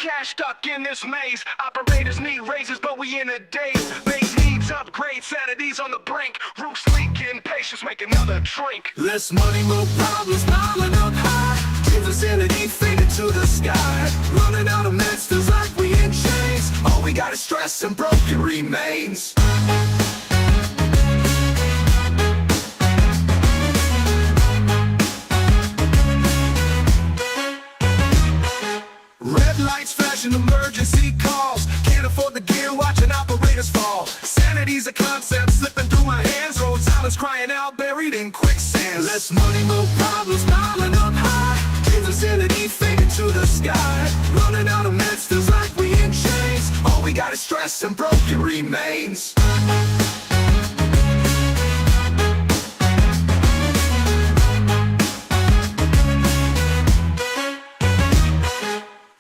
cash stuck in this maze. Operators need raises, but we in a daze. Base needs upgrade, sanity's on the brink. Roofs leaking, patience make another drink. Less money, more problems, piling up high. Dreams of sanity faded to the sky. Running out of meds, feels like we in chains. All we got is stress and broken remains. Red lights flashing, emergency calls. Can't afford the gear, watching operators fall. Sanity's a concept slipping through my hands. Road silence crying out, buried in quicksand. Less money, more problems, piling up high. Dreams of sanity fading to the sky. Running out of meds, feels like we in chains. All we got is stress and broken remains.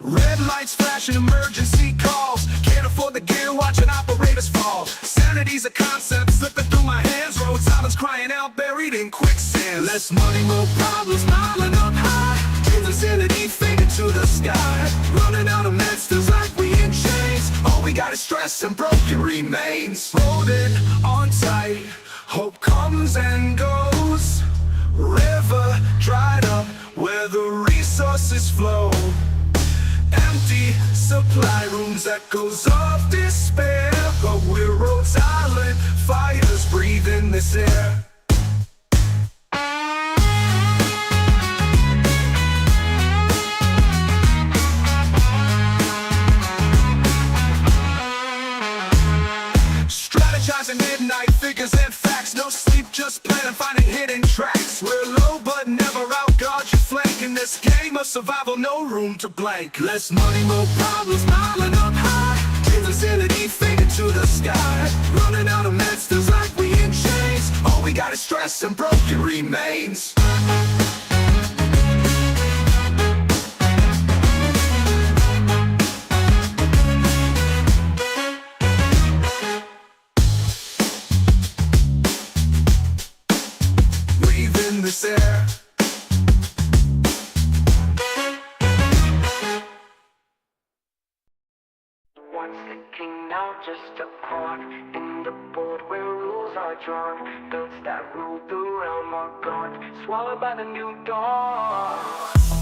Red lights flashing, emergency calls. Can't afford the gear, watching operators fall. Sanity's a concept slipping through my hands. Road silence crying out, buried in quicksand. Less money, more problems, piling up high. Dreams of sanity fading to the sky. Running out of meds, feels like we in chains. All we got is stress and broken remains. Holding on tight, hope comes and goes. River dried up where the resources flow. Empty supply rooms, echoes of despair. But we're Rhode Island, fires breathe in this air. Strategizing midnight, figures and facts. No sleep, just planning, finding hidden tracks. We're low but never out, guard your flank. In this game of survival, no room to blank. Less money, more problems, piling up high. Dreams of sanity fading to the sky. Running out of meds, feels like we in chains. All we got is stress and broken remains. This air. Once the king, now just a pawn in the board where rules are drawn. Those that rule the realm are gone, swallowed by the new dawn.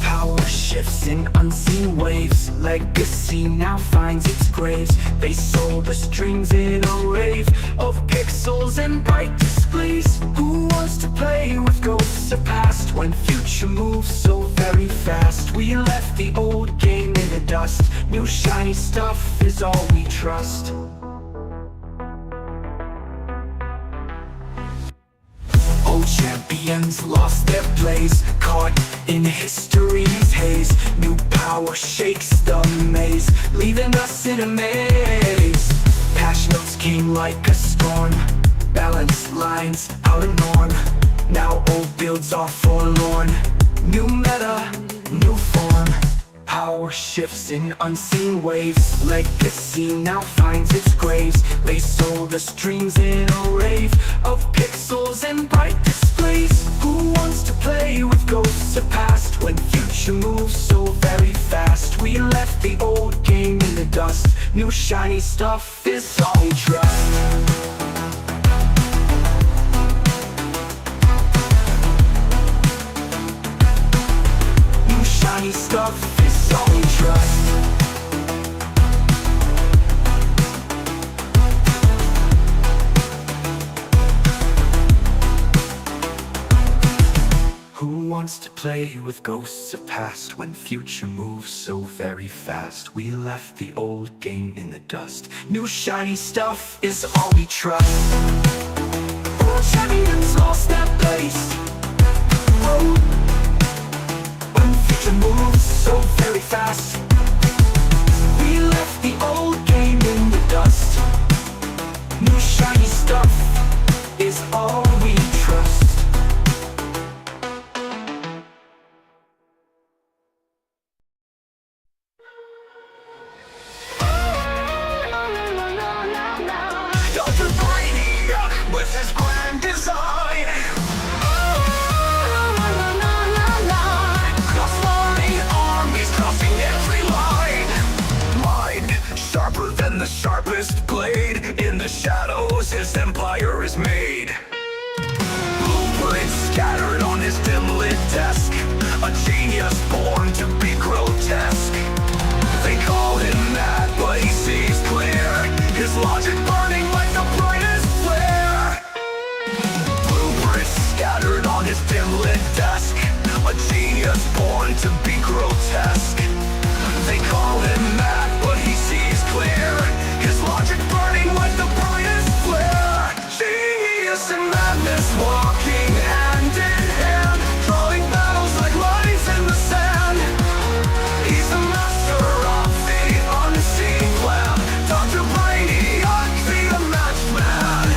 Power shifts in unseen waves. Legacy now finds its graves. They sold the strings in a rave of pixels and bright displays. Who wants to play with ghosts of past when future moves so very fast? We left the old game in the dust. New shiny stuff is all we trust. Old champions lost their place, caught in history's haze. New power shakes the maze, leaving us in a maze. Patch notes came like a storm, balanced lines out of norm. Now old builds are forlorn, new meta, new form. Power shifts in unseen waves. Legacy now finds its graves. They sold us dreams in a rave of pixels and bright displays. Who wants to play with ghosts of past when future moves so very fast? We left the old game in the dust. New shiny stuff is all we trust. Shiny stuff is all we trust. Who wants to play with ghosts of past when future moves so very fast? We left the old game in the dust. New shiny stuff is all we trust. Old champions lost their place. Oh, future moves so very fast. We left the old game in the dust. New shiny stuff is all we trust. Dr. Brady with his grand design. Cross-firing armies crossing every line. sharpest blade. In the shadows his empire is made. Blueprints scattered on his dim-lit desk. A genius born to be grotesque. They call him mad, but he sees clear. His logic burning like the brightest flare. Blueprints scattered on his dim-lit desk. A genius born to be grotesque. They call him mad, but he sees clear. His logic burning like the brightest flare. Genius and madness walking hand in hand, drawing battles like lines in the sand. He's the master of the unseen plan. Dr. Brainiac, the unmatched man.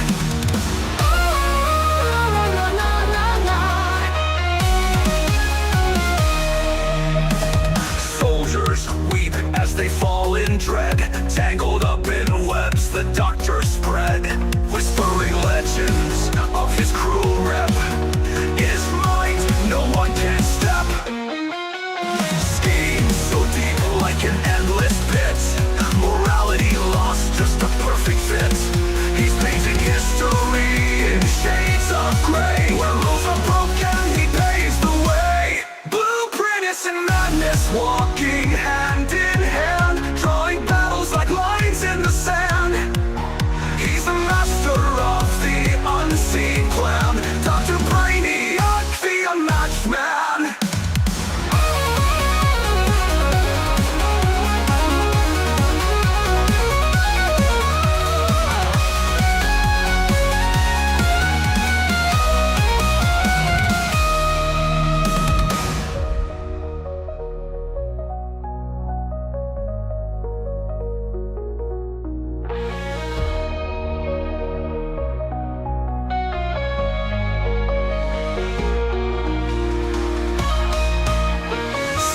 Soldiers weep as they fall in dread, tangled up in webs the doctor spread, whispering legends of his cruel rep. His mind no one can step. Schemes so deep like an endless pit, morality lost, just a perfect fit. He's painting history in shades of gray. Where rules are broken, he paves the way. Blueprints and madness walking hand in hand, drawing battles like lines in the sand. He's the master of the unseen plan. Dr. Brainiac, the unmatched man.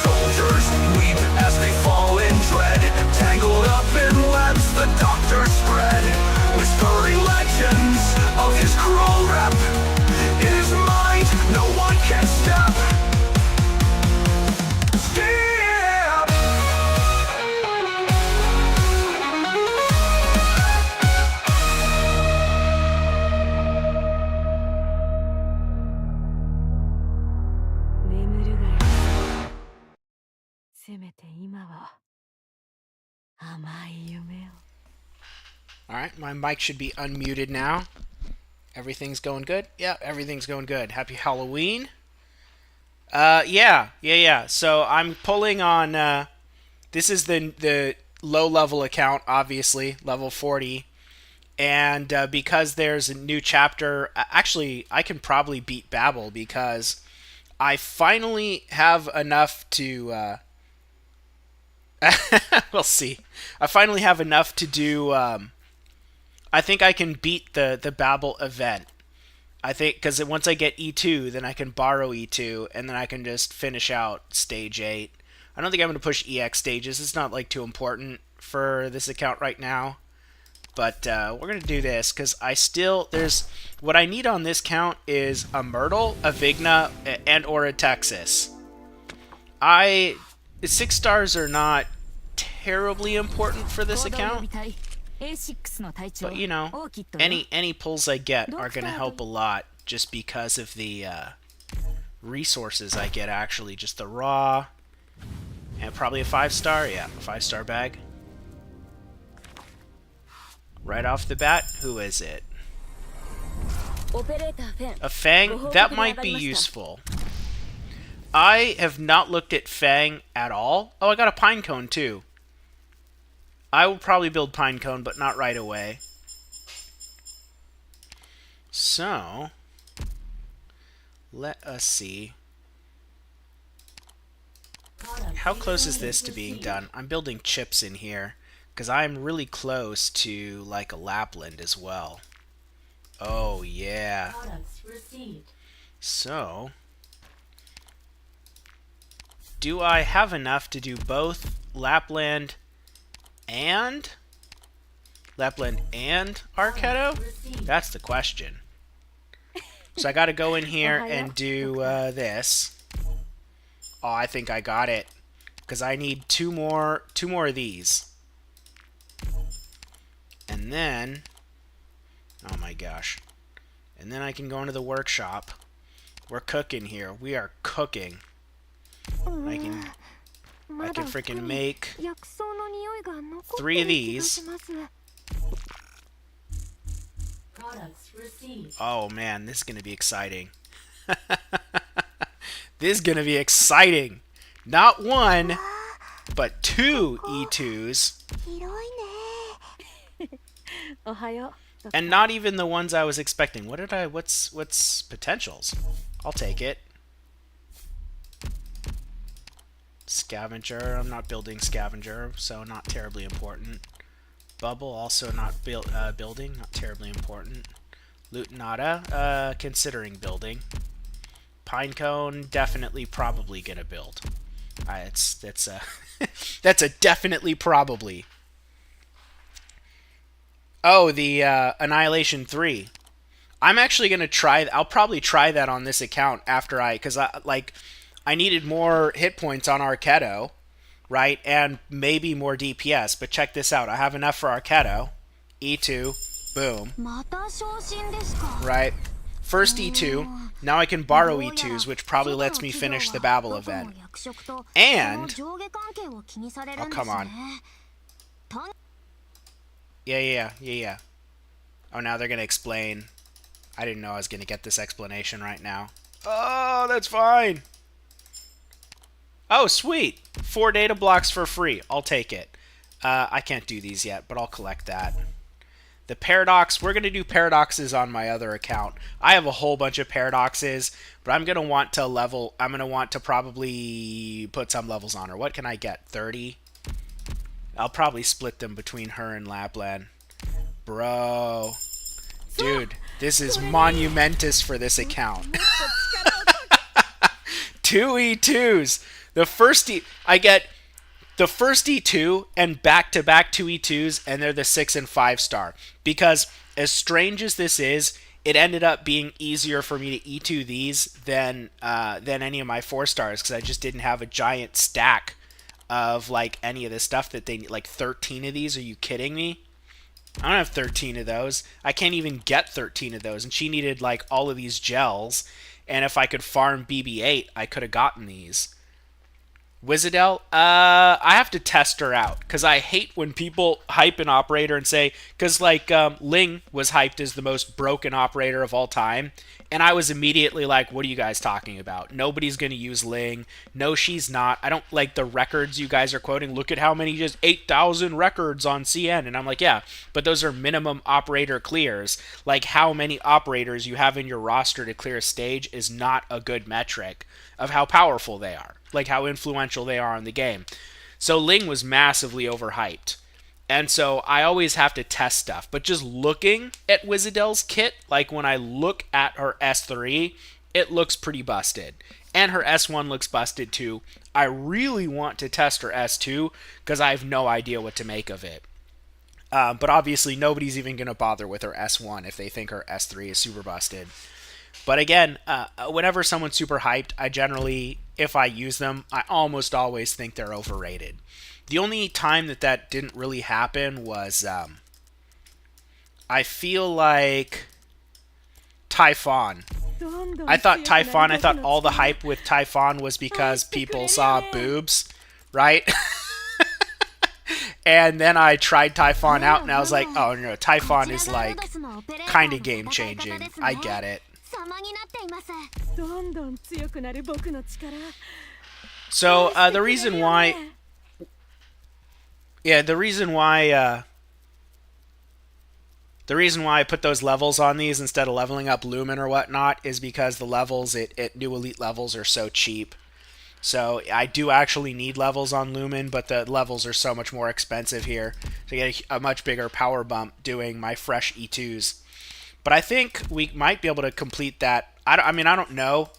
Soldiers weep as they fall in dread, tangled up in webs the doctor spread, whispering legends of his cruel rep. In his mind no one can step. Step. Alright, my mic should be unmuted now. Everything's going good? Yeah, everything's going good. Happy Halloween. Yeah. So I'm pulling on, this is the low-level account, obviously, level 40. And because there's a new chapter, actually, I can probably beat Babel because I finally have enough to, we'll see. I finally have enough to do, I think I can beat the Babel event. I think, because once I get E2, then I can borrow E2, and then I can just finish out Stage 8. I don't think I'm going to push EX stages. It's not, like, too important for this account right now. But we're going to do this, because what I need on this count is a Myrtle, a Vigna, and or a Texas. 6 stars are not terribly important for this account. But, you know, any pulls I get are going to help a lot just because of the resources I get, actually. Just the raw, and probably a 5-star. Yeah, a 5-star bag. Right off the bat, who is it? A Fang? That might be useful. I have not looked at Fang at all. Oh, I got a Pinecone, too. I will probably build Pinecone, but not right away. So, let us see. How close is this to being done? I'm building chips in here, because I'm really close to, like, a Lapland as well. Oh, yeah. So, do I have enough to do both Lapland and Arketo? That's the question. So I gotta go in here and do this. Oh, I think I got it. Because I need two more of these. And then, oh my gosh. And then I can go into the workshop. We're cooking here. We are cooking. I can freaking make 3 of these. Oh man, this is gonna be exciting. This is gonna be exciting. Not 1, but 2 E2s. And not even the ones I was expecting. What's potentials? I'll take it. Scavenger, I'm not building scavenger, so not terribly important. Bubble, also not building, not terribly important. Loot nada, considering building. Pinecone, definitely probably gonna build. That's a that's a definitely probably. Oh, the Annihilation 3. I'm actually gonna try. I'll probably try that on this account after because I needed more hit points on Arknights, right, and maybe more DPS. But check this out. I have enough for Arknights. E2, boom. Right. First E2. Now I can borrow E2s, which probably lets me finish the Babel event. And oh, come on. Yeah. Oh, now they're gonna explain. I didn't know I was gonna get this explanation right now. Oh, that's fine. Oh, sweet. 4 data blocks for free. I'll take it. I can't do these yet, but I'll collect that. The paradox, we're going to do paradoxes on my other account. I have a whole bunch of paradoxes, but I'm going to want to probably put some levels on her. What can I get? 30? I'll probably split them between her and Lapland. Bro. Dude, this is monumentous for this account. 2 E2s. I get the first E2 and back-to-back 2 E2s, and they're the 6 and 5 star. Because as strange as this is, it ended up being easier for me to E2 these than any of my 4 stars, because I just didn't have a giant stack of like any of the stuff that they need. Like 13 of these. Are you kidding me? I don't have 13 of those. I can't even get 13 of those, and she needed like all of these gels. And if I could farm BB-8, I could have gotten these. Wizardel, I have to test her out, because I hate when people hype an operator and say, because like Ling was hyped as the most broken operator of all time, and I was immediately like, what are you guys talking about? Nobody's going to use Ling. No, she's not. I don't like the records you guys are quoting. Look at how many, just 8,000 records on CN. And I'm like, yeah, but those are minimum operator clears. Like how many operators you have in your roster to clear a stage is not a good metric of how powerful they are, like how influential they are in the game. So Ling was massively overhyped. And so I always have to test stuff. But just looking at Wizadel's kit, like when I look at her S3, it looks pretty busted. And her S1 looks busted too. I really want to test her S2 because I have no idea what to make of it. But obviously nobody's even going to bother with her S1 if they think her S3 is super busted. But again, whenever someone's super hyped, I generally, if I use them, I almost always think they're overrated. The only time that didn't really happen was, I feel like Typhon. I thought all the hype with Typhon was because people saw boobs, right? And then I tried Typhon out and I was like, oh no, Typhon is like kind of game changing. I get it. So the reason why I put those levels on these instead of leveling up Lumen or whatnot is because the levels at new elite levels are so cheap. So I do actually need levels on Lumen, but the levels are so much more expensive here to get a much bigger power bump doing my fresh E2s. But I think we might be able to complete that. I mean, I don't know.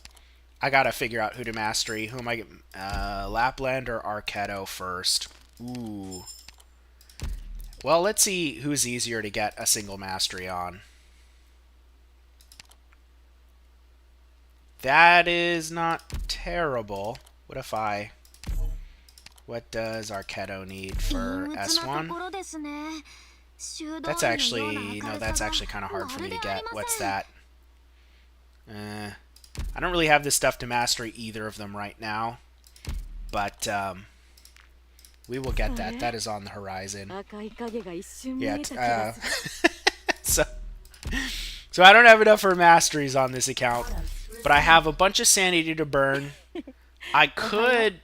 I gotta figure out who to mastery. Who am I getting? Lapland or Arknights first? Ooh. Well, let's see who's easier to get a single mastery on. That is not terrible. What does Arknights need for S1? That's actually... No, that's actually kind of hard for me to get. What's that? I don't really have the stuff to master either of them right now. But, we will get that. That is on the horizon. Yeah, so I don't have enough for masteries on this account. But I have a bunch of sanity to burn. I could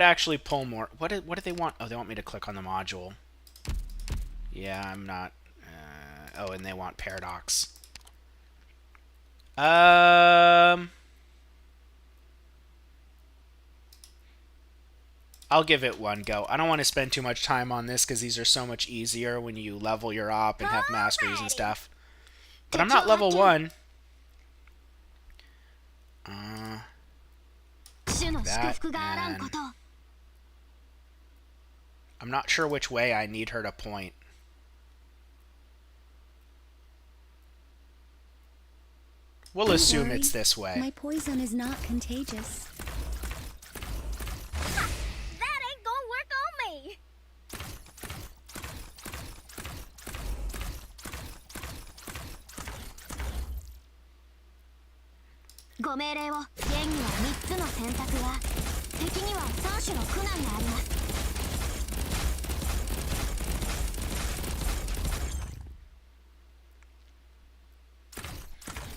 actually pull more. What do they want? Oh, they want me to click on the module. Yeah, I'm not. Oh, and they want paradox. I'll give it one go. I don't want to spend too much time on this because these are so much easier when you level your op and have masteries and stuff. But I'm not level 1. That, and I'm not sure which way I need her to point. We'll assume it's this way. My poison is not contagious. That ain't gonna work on me. ご命令を。現には3つの選択や敵には3種の苦難があります。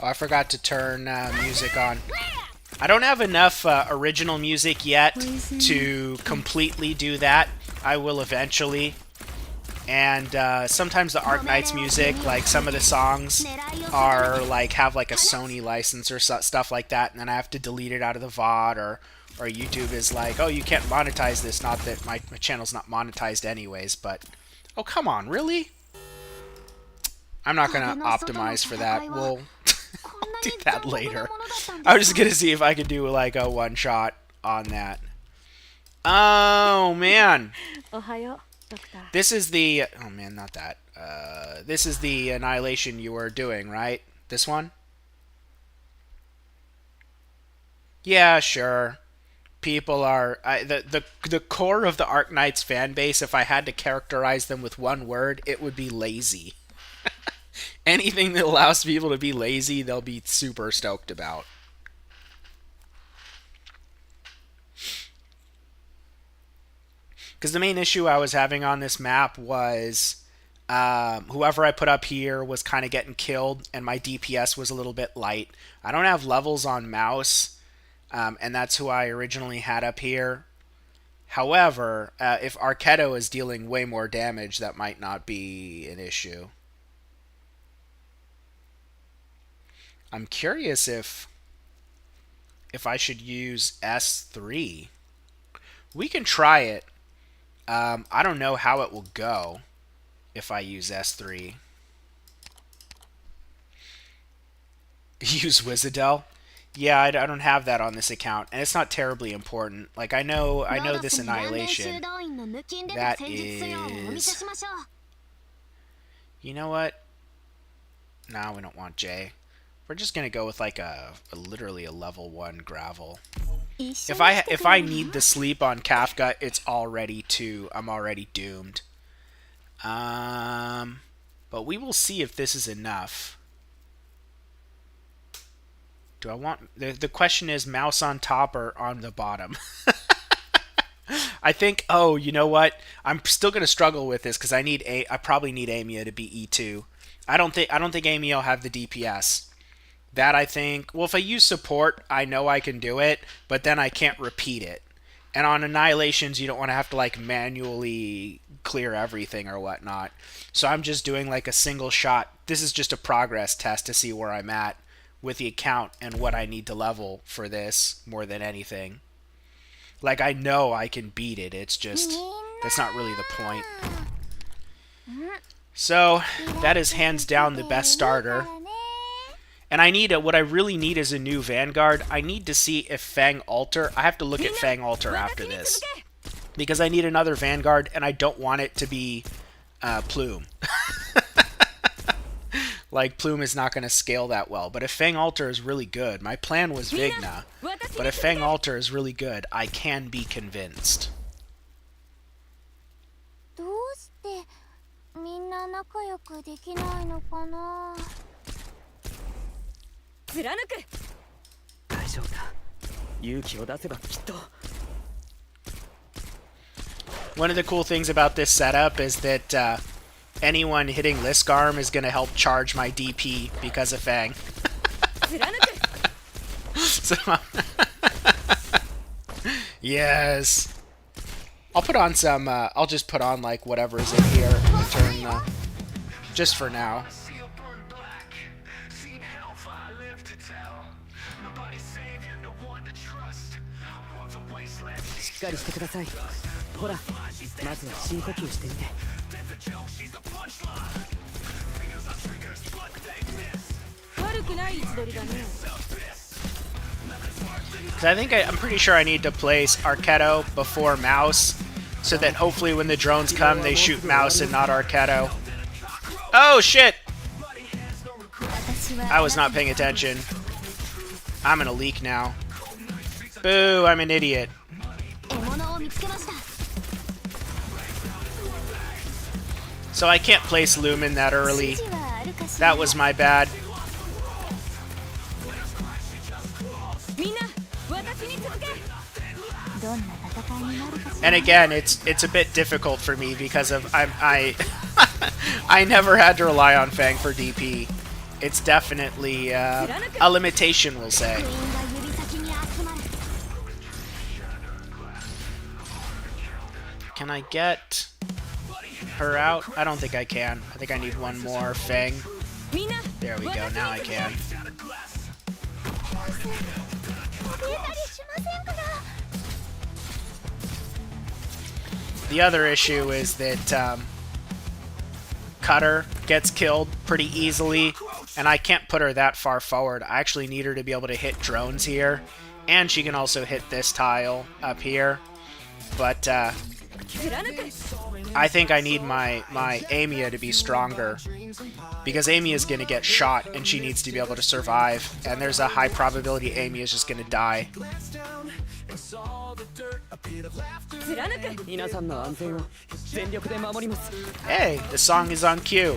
Oh, I forgot to turn music on. I don't have enough original music yet to completely do that. I will eventually. And sometimes the Arknights music, like some of the songs, are like have like a Sony license or stuff like that, and then I have to delete it out of the VOD, or YouTube is like, oh, you can't monetize this. Not that my channel's not monetized anyways, but oh, come on, really? I'm not gonna optimize for that. We'll do that later. I was just gonna see if I could do like a one shot on that. Oh man. This is the... Oh, man, not that. This is the annihilation you were doing, right? This one? Yeah, sure. People are... the core of the Arknights fan base, if I had to characterize them with one word, it would be lazy. Anything that allows people to be lazy, they'll be super stoked about. Because the main issue I was having on this map was whoever I put up here was kind of getting killed, and my DPS was a little bit light. I don't have levels on mouse, and that's who I originally had up here. However, if Arketo is dealing way more damage, that might not be an issue. I'm curious if I should use S3. We can try it. I don't know how it will go if I use S3. Use Wizardel? Yeah, I don't have that on this account, and it's not terribly important. Like, I know this annihilation. That is... You know what? No, we don't want J. We're just gonna go with like literally a level 1 gravel. If I need the sleep on Kafka, it's already 2. I'm already doomed. But we will see if this is enough. Do I want... The question is mouse on top or on the bottom? I think... Oh, you know what? I'm still going to struggle with this because I probably need Amia to be E2. I don't think Amia will have the DPS. That I think... Well, if I use support, I know I can do it, but then I can't repeat it. And on Annihilations, you don't want to have to like manually clear everything or whatnot. So I'm just doing like a single shot. This is just a progress test to see where I'm at with the account and what I need to level for this more than anything. Like, I know I can beat it. It's just... That's not really the point. So, that is hands down the best starter. And I need what I really need is a new Vanguard. I need to see if Fang Alter... I have to look at Fang Alter after this. Because I need another Vanguard, and I don't want it to be Plume. Like, Plume is not going to scale that well. But if Fang Alter is really good... My plan was Vigna. But if Fang Alter is really good, I can be convinced. どうしてみんなは仲良くできないのかな。貫く。大丈夫だ。勇気を出せばきっと。 One of the cool things about this setup is that anyone hitting Liskarm is going to help charge my DP because of Fang. So, yes. I'll put on some, I'll just put on like whatever's in here in turn, just for now. しっかりしてください。ほら、まずは深呼吸してみて。悪くない位置取りだね。 Because I think I'm pretty sure I need to place Arketto before Mouse, so that hopefully when the drones come, they shoot Mouse and not Arketto. Oh shit! I was not paying attention. I'm gonna leak now. Boo, I'm an idiot. So I can't place Lumen that early. That was my bad. And again, it's a bit difficult for me because of I I never had to rely on Fang for DP. It's definitely a limitation, we'll say. Can I get her out? I don't think I can. I think I need one more Fang. There we go. Now I can. The other issue is that Cutter gets killed pretty easily, and I can't put her that far forward. I actually need her to be able to hit drones here, and she can also hit this tile up here. But I think I need my Amiya to be stronger, because Amiya is going to get shot, and she needs to be able to survive, and there's a high probability Amiya is just going to die. Hey, the song is on cue.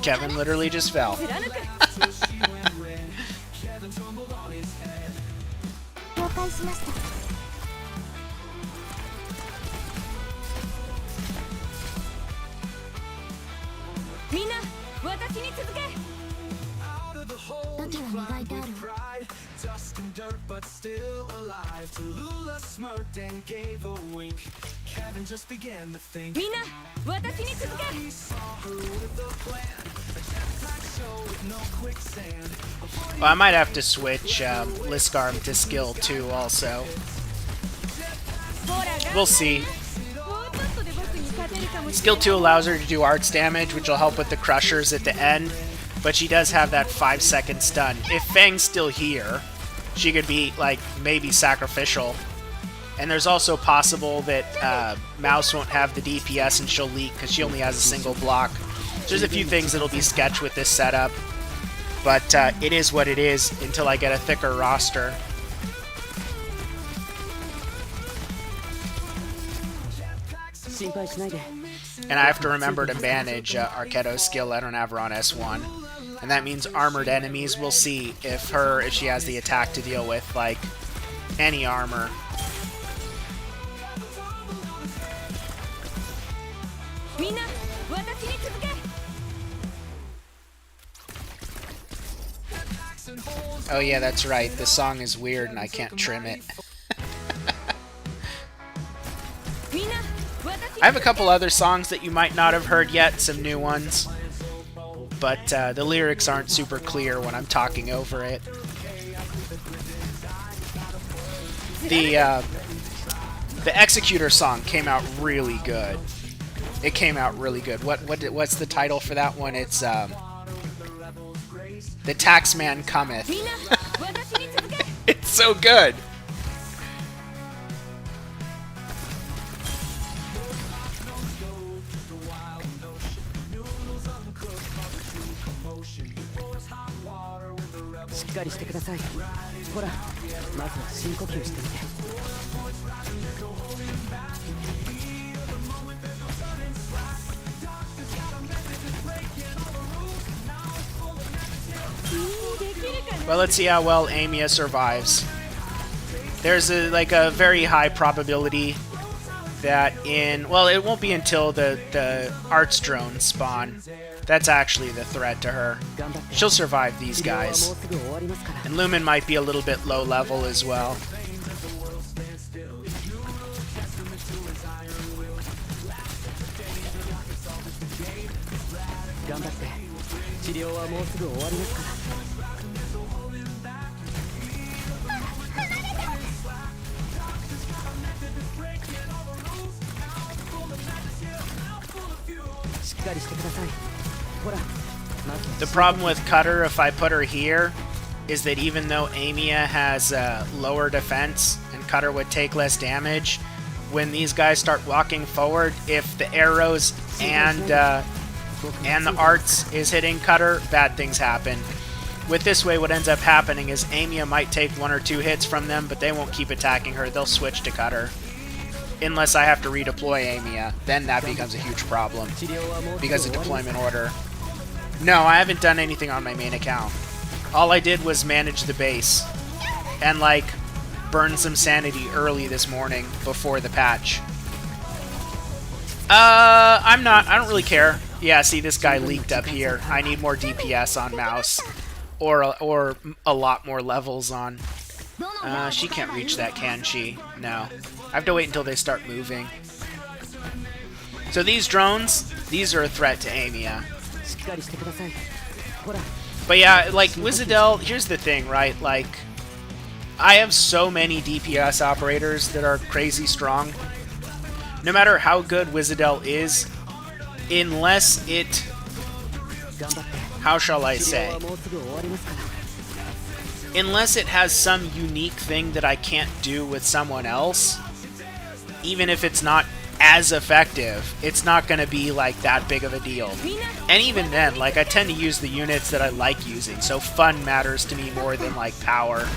Kevin literally just fell. Dust and dirt, but still alive. Tallulah smirked and gave a wink. Kevin just began to think. He saw her with the plan. A jetpack show with no quicksand. Well, I might have to switch Liskarm to skill 2 also. We'll see. Skill 2 allows her to do arts damage, which will help with the crushers at the end. But she does have that 5-second stun. If Fang's still here, she could be, like, maybe sacrificial. And there's also possible that Mouse won't have the DPS and she'll leak because she only has a single block. So there's a few things that'll be sketched with this setup. But it is what it is until I get a thicker roster. And I have to remember to manage Arketto's skill I don't have her on S1. And that means armored enemies. We'll see if she has the attack to deal with, like, any armor. Oh yeah, that's right. The song is weird and I can't trim it. I have a couple other songs that you might not have heard yet, some new ones. But the lyrics aren't super clear when I'm talking over it. The Executor song came out really good. It came out really good. What's the title for that one? It's The Taxman Cometh. It's so good. まずは深呼吸してみて。 Well, let's see how well Amiya survives. There's like a very high probability that well, it won't be until the arts drones spawn. That's actually the threat to her. She'll survive these guys. And Lumen might be a little bit low level as well. The problem with Cutter, if I put her here, is that even though Amiya has lower defense and Cutter would take less damage, when these guys start walking forward, if the arrows and the arts is hitting Cutter, bad things happen. With this way, what ends up happening is Amiya might take 1 or 2 hits from them, but they won't keep attacking her. They'll switch to Cutter. Unless I have to redeploy Amiya, then that becomes a huge problem because of deployment order. No, I haven't done anything on my main account. All I did was manage the base and, like, burn some sanity early this morning before the patch. I don't really care. Yeah, see, this guy leaked up here. I need more DPS on mouse. Or a lot more levels on. She can't reach that, can she? No. I have to wait until they start moving. So these drones, these are a threat to Amiya. But yeah, like, Wizardel, here's the thing, right? Like, I have so many DPS operators that are crazy strong. No matter how good Wizardel is, unless it... How shall I say? Unless it has some unique thing that I can't do with someone else, even if it's not as effective, it's not going to be like that big of a deal. And even then, like, I tend to use the units that I like using, so fun matters to me more than, like, power.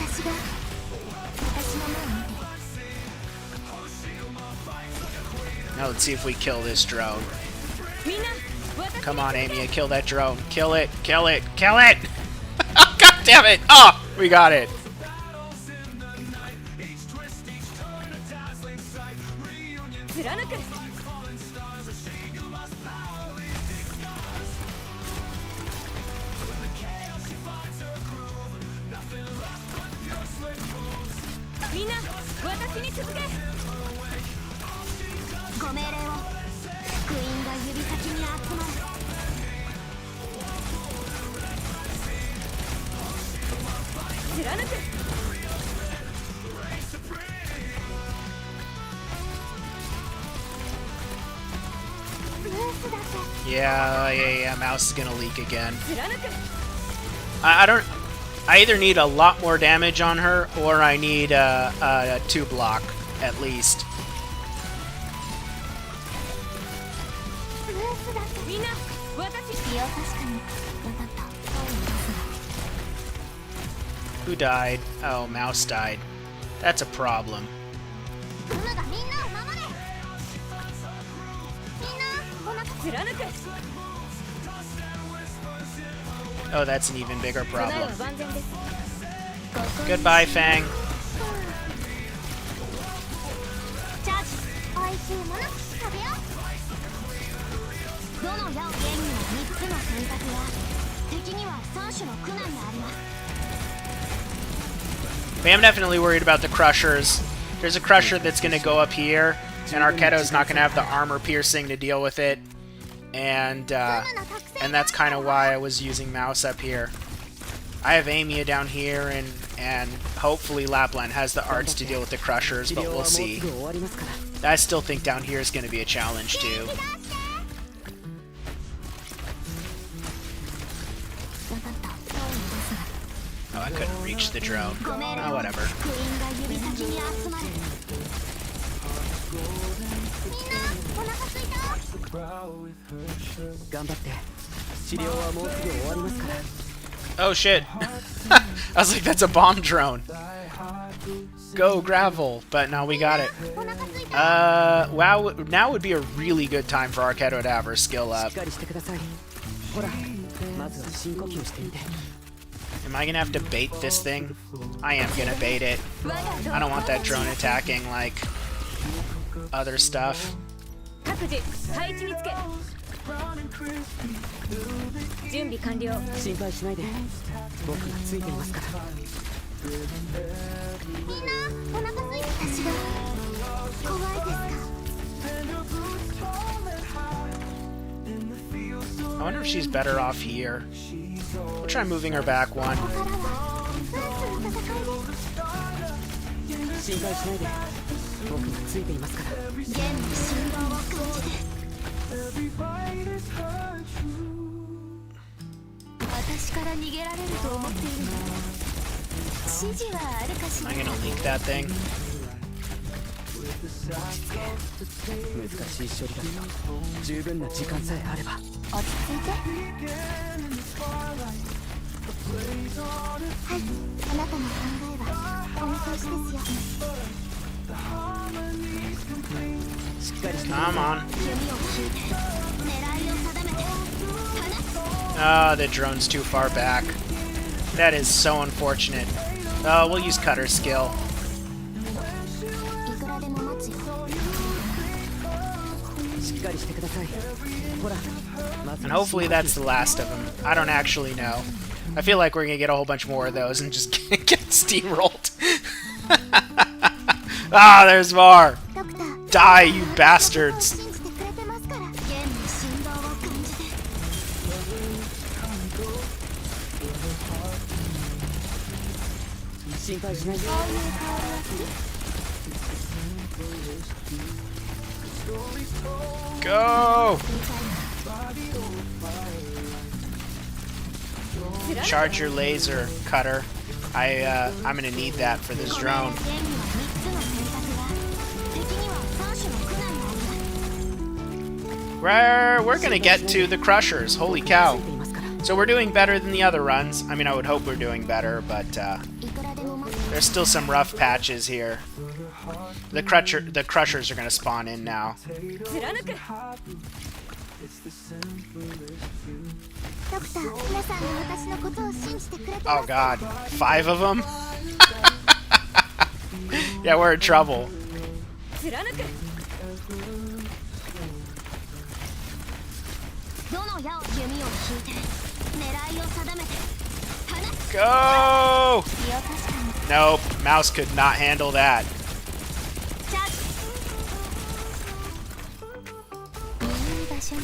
Now let's see if we kill this drone. Come on, Amiya, kill that drone. Kill it, kill it, kill it! God damn it! Oh, we got it. Yeah, mouse is gonna leak again. I either need a lot more damage on her, or I need a 2 block, at least. Who died? Oh, mouse died. That's a problem. Oh, that's an even bigger problem. Goodbye, Fang. I'm definitely worried about the crushers. There's a crusher that's going to go up here, and Arketo's not going to have the armor piercing to deal with it. And that's kind of why I was using mouse up here. I have Amiya down here, and hopefully Lapland has the arts to deal with the crushers, but we'll see. I still think down here is going to be a challenge too. Oh, I couldn't reach the drone. Oh, whatever. Oh shit. I was like, that's a bomb drone. Go gravel, but now we got it. お腹すいた Wow, now would be a really good time for Arknights to have her skill し up. っかりしてくださいほらまずは深呼吸してみて Am I gonna have to bait this thing? I am gonna bait it. I don't want that drone attacking like other stuff. 各自配置につけ準備完了心配しないで僕がついていますからみんなお腹すいた私が怖いですか I wonder if she's better off here. We'll try moving her back one. ここからはナイスな戦いです心配しないで僕がついていますから現に振動を感じて私から逃げられると思っているの指示はあるかし Am ら I gonna leak that thing? 難しい処理だけど十分な時間さえあれば落ち着いてはいあなたの考えはこの調子ですよしっかりして Come on. 弓を引いて狙いを定めて放つ Ah, the drone's too far back. That is so unfortunate. Oh, we'll use cutter skill. いくらでも待つよしっかりしてくださいほらまず And hopefully that's the last of them. I don't actually know. I feel like we're gonna get a whole bunch more of those and just get steamrolled. Ah, there's more. ドクター Die, you bastards. 信じてくれてますから現に振動を感じて心配しないで Go! Charge your laser, cutter. I'm gonna need that for this drone. 現には3つの選択が敵には3種の苦難があります We're gonna get to the crushers. Holy cow! ついていますから So we're doing better than the other runs. I mean, I would hope we're doing better, but いくらでも待つ there's still some rough patches here. The crushers are gonna spawn in now. 貫くドクター皆さんが私のことを信じてくれてま Oh す god, 5 of them? Yeah, we're in trouble. 貫くどの矢を弓を引いて狙いを定めて放つ Go! 気を確かに Nope, mouse could not handle that. チャージいい場所ね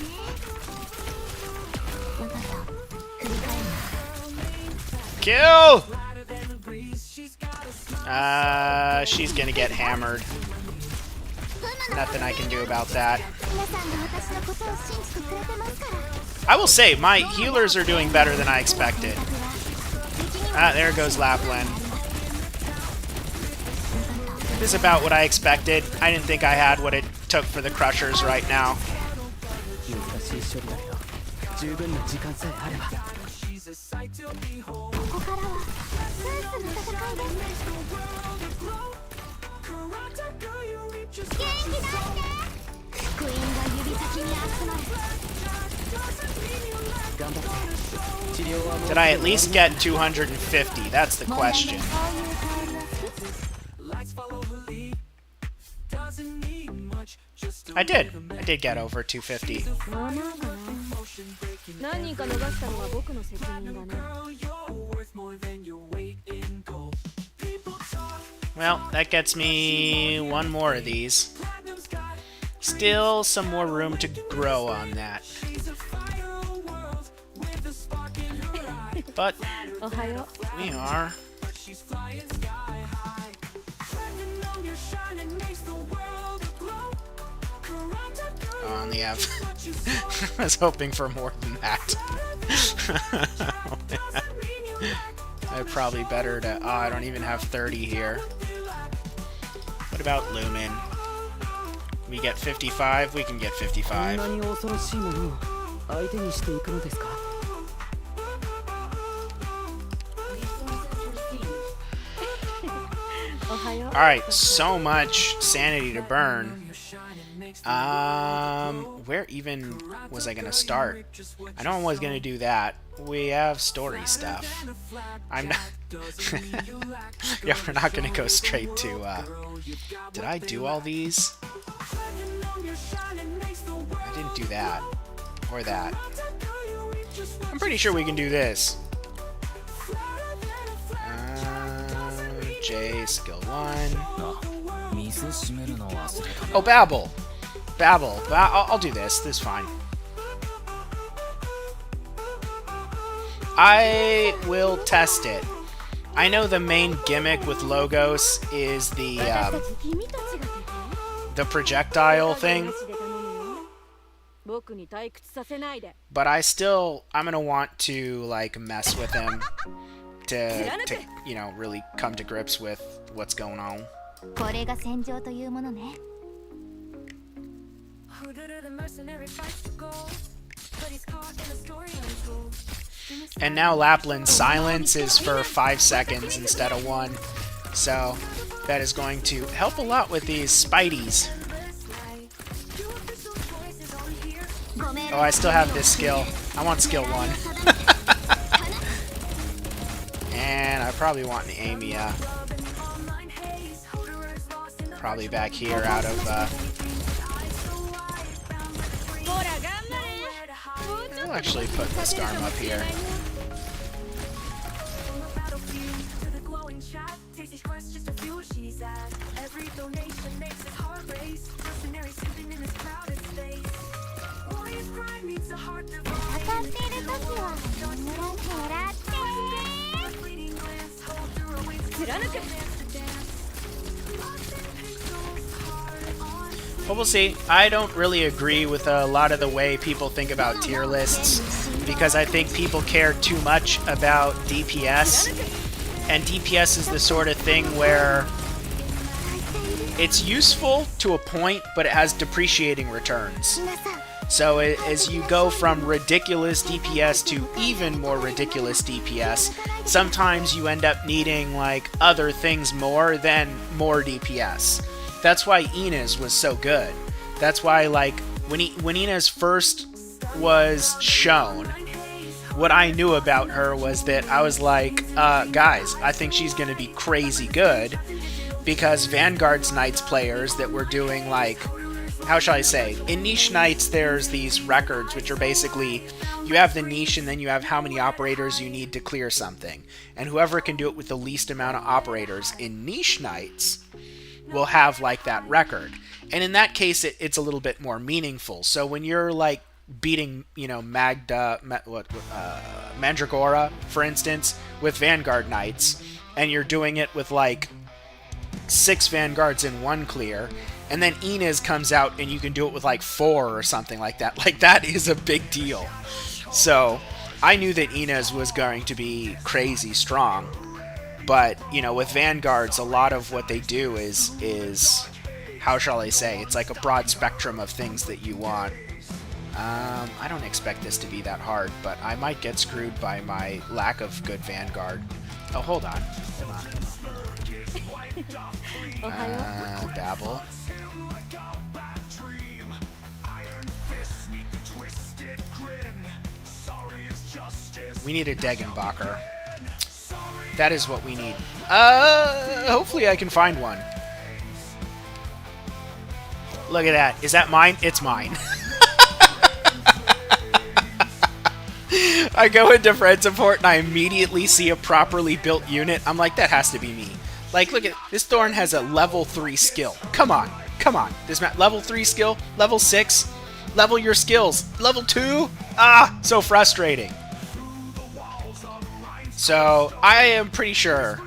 分かった振り返る Kill! She's gonna get hammered. Nothing I can do about that. 皆さんが私のことを信じてくれてますから I will say, my healers are doing better than I expected. Ah, there goes Lapland. This is about what I expected. I didn't think I had what it took for the crushers right now. 難しい処理だけど十分な時間さえあればここからはナイスな戦いです元気出して福音が指先に集まる頑張って治療はもう Did I at least get 250? That's the question. そういう香りは好き I did. I did get over 250. まあまあかな何人か逃したのは僕の責任だね Well, that gets me one more of these. Still some more room to grow on that. But おはよ we are. I only have. I was hoping for more than that. I probably better to. Oh, I don't even have 30 here. What about Lumen? We get 55. We can get こん 55. なに恐ろしいものを相手にしていくのですかおは Alright, so much sanity to burn. Where even was I gonna start? I know I was gonna do that. We have story stuff. I'm not... yeah, we're not gonna go straight to, Did I do all these? I didn't do that. Or that. I'm pretty sure we can do this. J, skill 1. Oh, Babble! Babble. I'll do this. This is fine. I will test it. I know the main gimmick with Logos is the projectile thing. But I'm gonna want to like mess with him to you know, really come to grips with what's going on. And now Lapland's silence is for 5 seconds instead of 1. So that is going to help a lot with these Spideys. Oh, I still have this skill. I want skill 1. And I probably want an Amia. Probably back here out of... I'll actually put the Storm up here. But we'll see. I don't really agree with a lot of the way people think about tier lists, because I think people care too much about DPS, and DPS is the sort of thing where it's useful to a point, but it has depreciating returns. So as you go from ridiculous DPS to even more ridiculous DPS, sometimes you end up needing like other things more than more DPS. That's why Inez was so good. That's why, like, when Inez first was shown, what I knew about her was that I was like, guys, I think she's going to be crazy good, because Vanguard's Knights players that were doing, like, how shall I say, in Niche Knights there's these records, which are basically, you have the niche and then you have how many operators you need to clear something. And whoever can do it with the least amount of operators in Niche Knights will have like that record, and in that case it's a little bit more meaningful. So when you're like beating, you know, Mandragora, for instance, with Vanguard Knights, and you're doing it with like 6 Vanguards in 1 clear, and then Inez comes out and you can do it with like 4 or something like that. Like, that is a big deal. So I knew that Inez was going to be crazy strong. But, you know, with Vanguards, a lot of what they do is, how shall I say, it's like a broad spectrum of things that you want. I don't expect this to be that hard, but I might get screwed by my lack of good Vanguard. Oh, hold on. Babble. We need a Degenbacher. That is what we need. Hopefully I can find one. Look at that. Is that mine? It's mine. I go into friend support and I immediately see a properly built unit. I'm like, that has to be me. Like, look at this. Thorn has a level 3 skill. Come on. Come on. This level 3 skill, level 6. Level your skills. Level 2? Ah, so frustrating. So I am pretty sure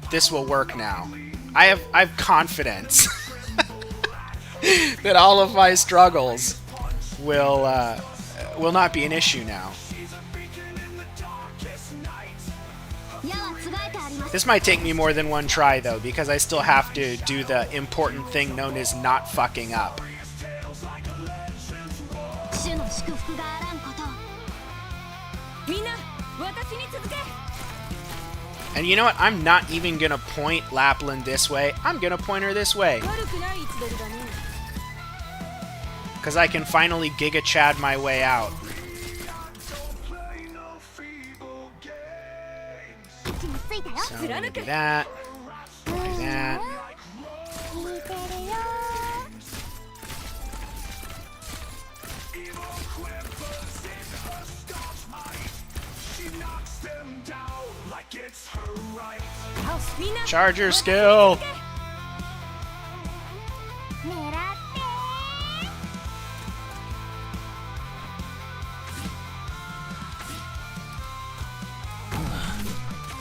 this will work now. I have confidence that all of my struggles will not be an issue now. This might take me more than one try though, because I still have to do the important thing known as not fucking up. And you know what? I'm not even gonna point Lapland this way. I'm gonna point her this way. 悪くない位置取りだね Because I can finally Giga Chad my way out. So I'm gonna do that. Do that. Charger skill!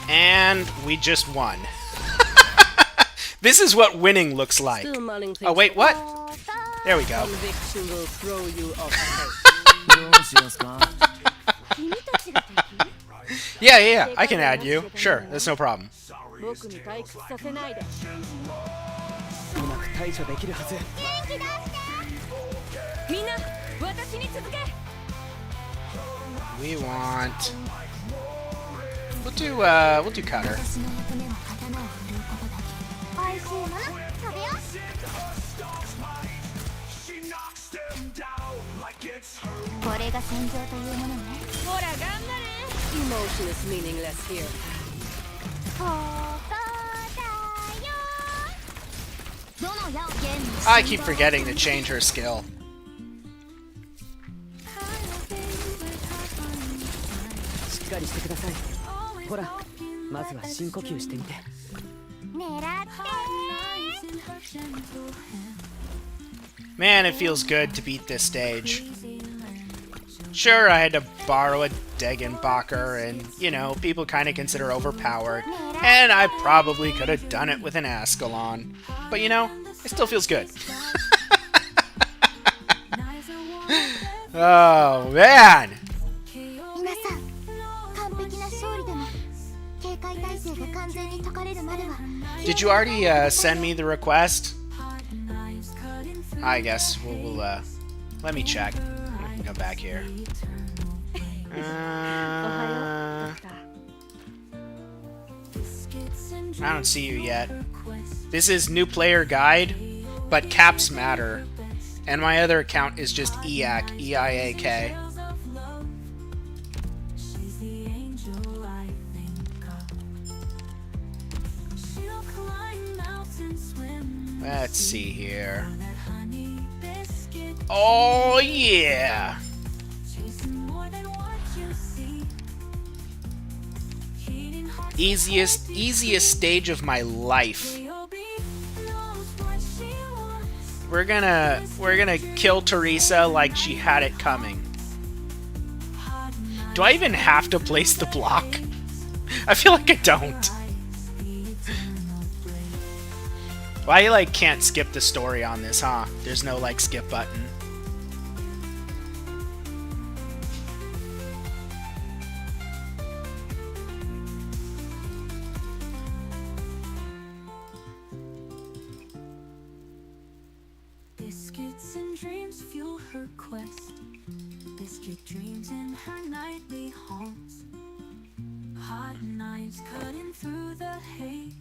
And we just won. This is what winning looks like. Oh wait, what? There we go. Conviction will throw you off どうしますか Yeah, I can add you. Sure, that's no problem. 僕に退屈させないでうまく対処できるはずみんな私に続け We want... We'll do cutter. 私の役目は刀を振るうことだけ。美味しいもの食べよう。これが戦場というものね。ほら頑張れ Emotion is meaningless here ここだよ。どの矢をゲームに I keep forgetting to change her skill. しっかりしてくださいほらまずは深呼吸してみて狙って。 Man, it feels good to beat this stage. Sure, I had to borrow a Degenbacher, and, you know, people kind of consider overpowered, and I probably could have done it with an Ascalon. But, you know, it still feels good. Oh, man! 皆さん、完璧な勝利でも警戒態勢が完全に解かれるまでは。 Did you already send me the request? I guess we'll let me check. I can come back here. I don't see you yet. This is new player guide, but caps matter. And my other account is just EIAK, E-I-A-K. Let's see here. Oh yeah! Easiest stage of my life. We're gonna kill Teresa like she had it coming. Do I even have to place the block? I feel like I don't. Well, I like can't skip the story on this, huh? There's no like skip button. Biscuits and dreams fuel her quest. Biscuit dreams in her nightly haunts. Hot knives cutting through the haze.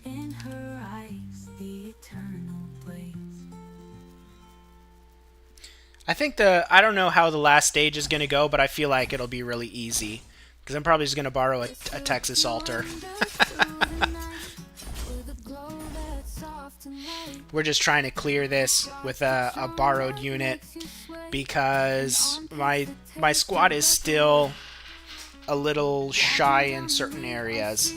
In her eyes, the eternal blaze. I think I don't know how the last stage is gonna go, but I feel like it'll be really easy. Because I'm probably just gonna borrow a Texas altar. We're just trying to clear this with a borrowed unit because my squad is still a little shy in certain areas.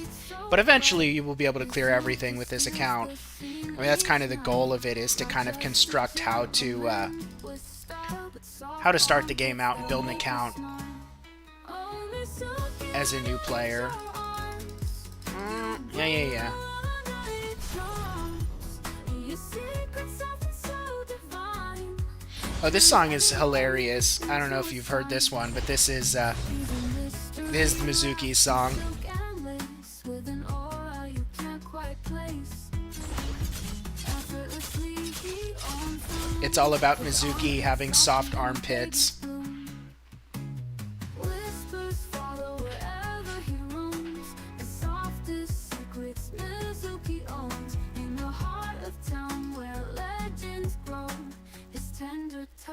But eventually you will be able to clear everything with this account. I mean, that's kind of the goal of it, is to kind of construct how to start the game out and build an account as a new player. Yeah. Oh, this song is hilarious. I don't know if you've heard this one, but this is Mizuki's song. It's all about Mizuki having soft armpits.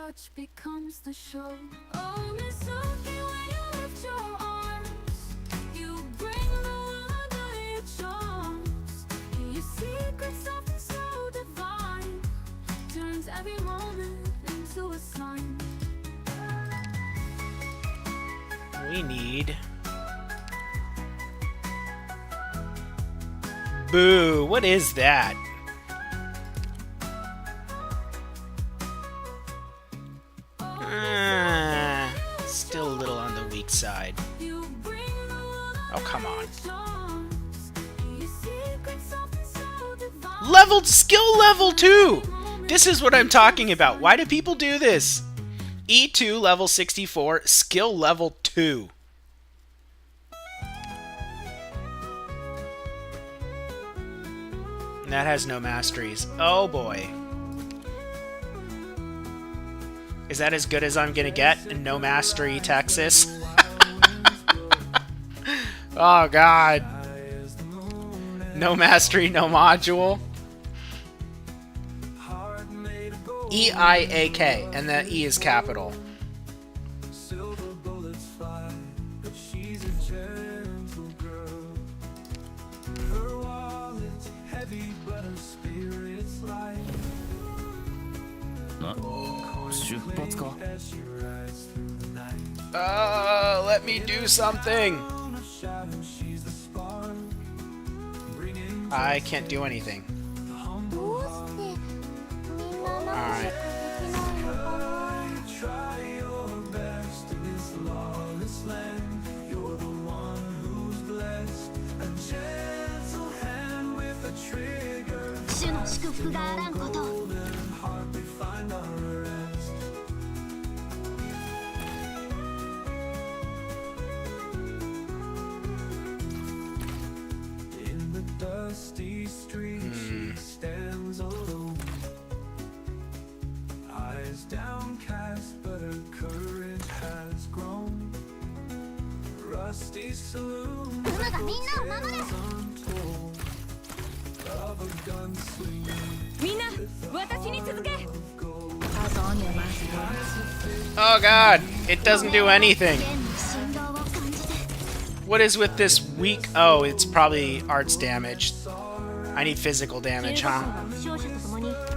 touch becomes the show. Oh, Miss Sophie, when you lift your arms, you bring the world under your charms. Your secret, soft and so divine, turns every moment into a sign. We need... Boo, what is that? Still a little on the weak side. Oh, come on. Leveled skill level 2! This is what I'm talking about. Why do people do this? E2 level 64, skill level 2. And that has no masteries. Oh boy. Is that as good as I'm gonna get? No mastery, Texas. Oh god. No mastery, no module. E-I-A-K, and the E is capital. Let me do something. I can't do anything. Alright. Dusty street, she stands alone. Eyes downcast, but her courage has grown. Rusty saloon, untold of a gunslinger. Oh god, it doesn't do anything. What is with this weak? Oh, it's probably arts damage. I need physical damage, huh?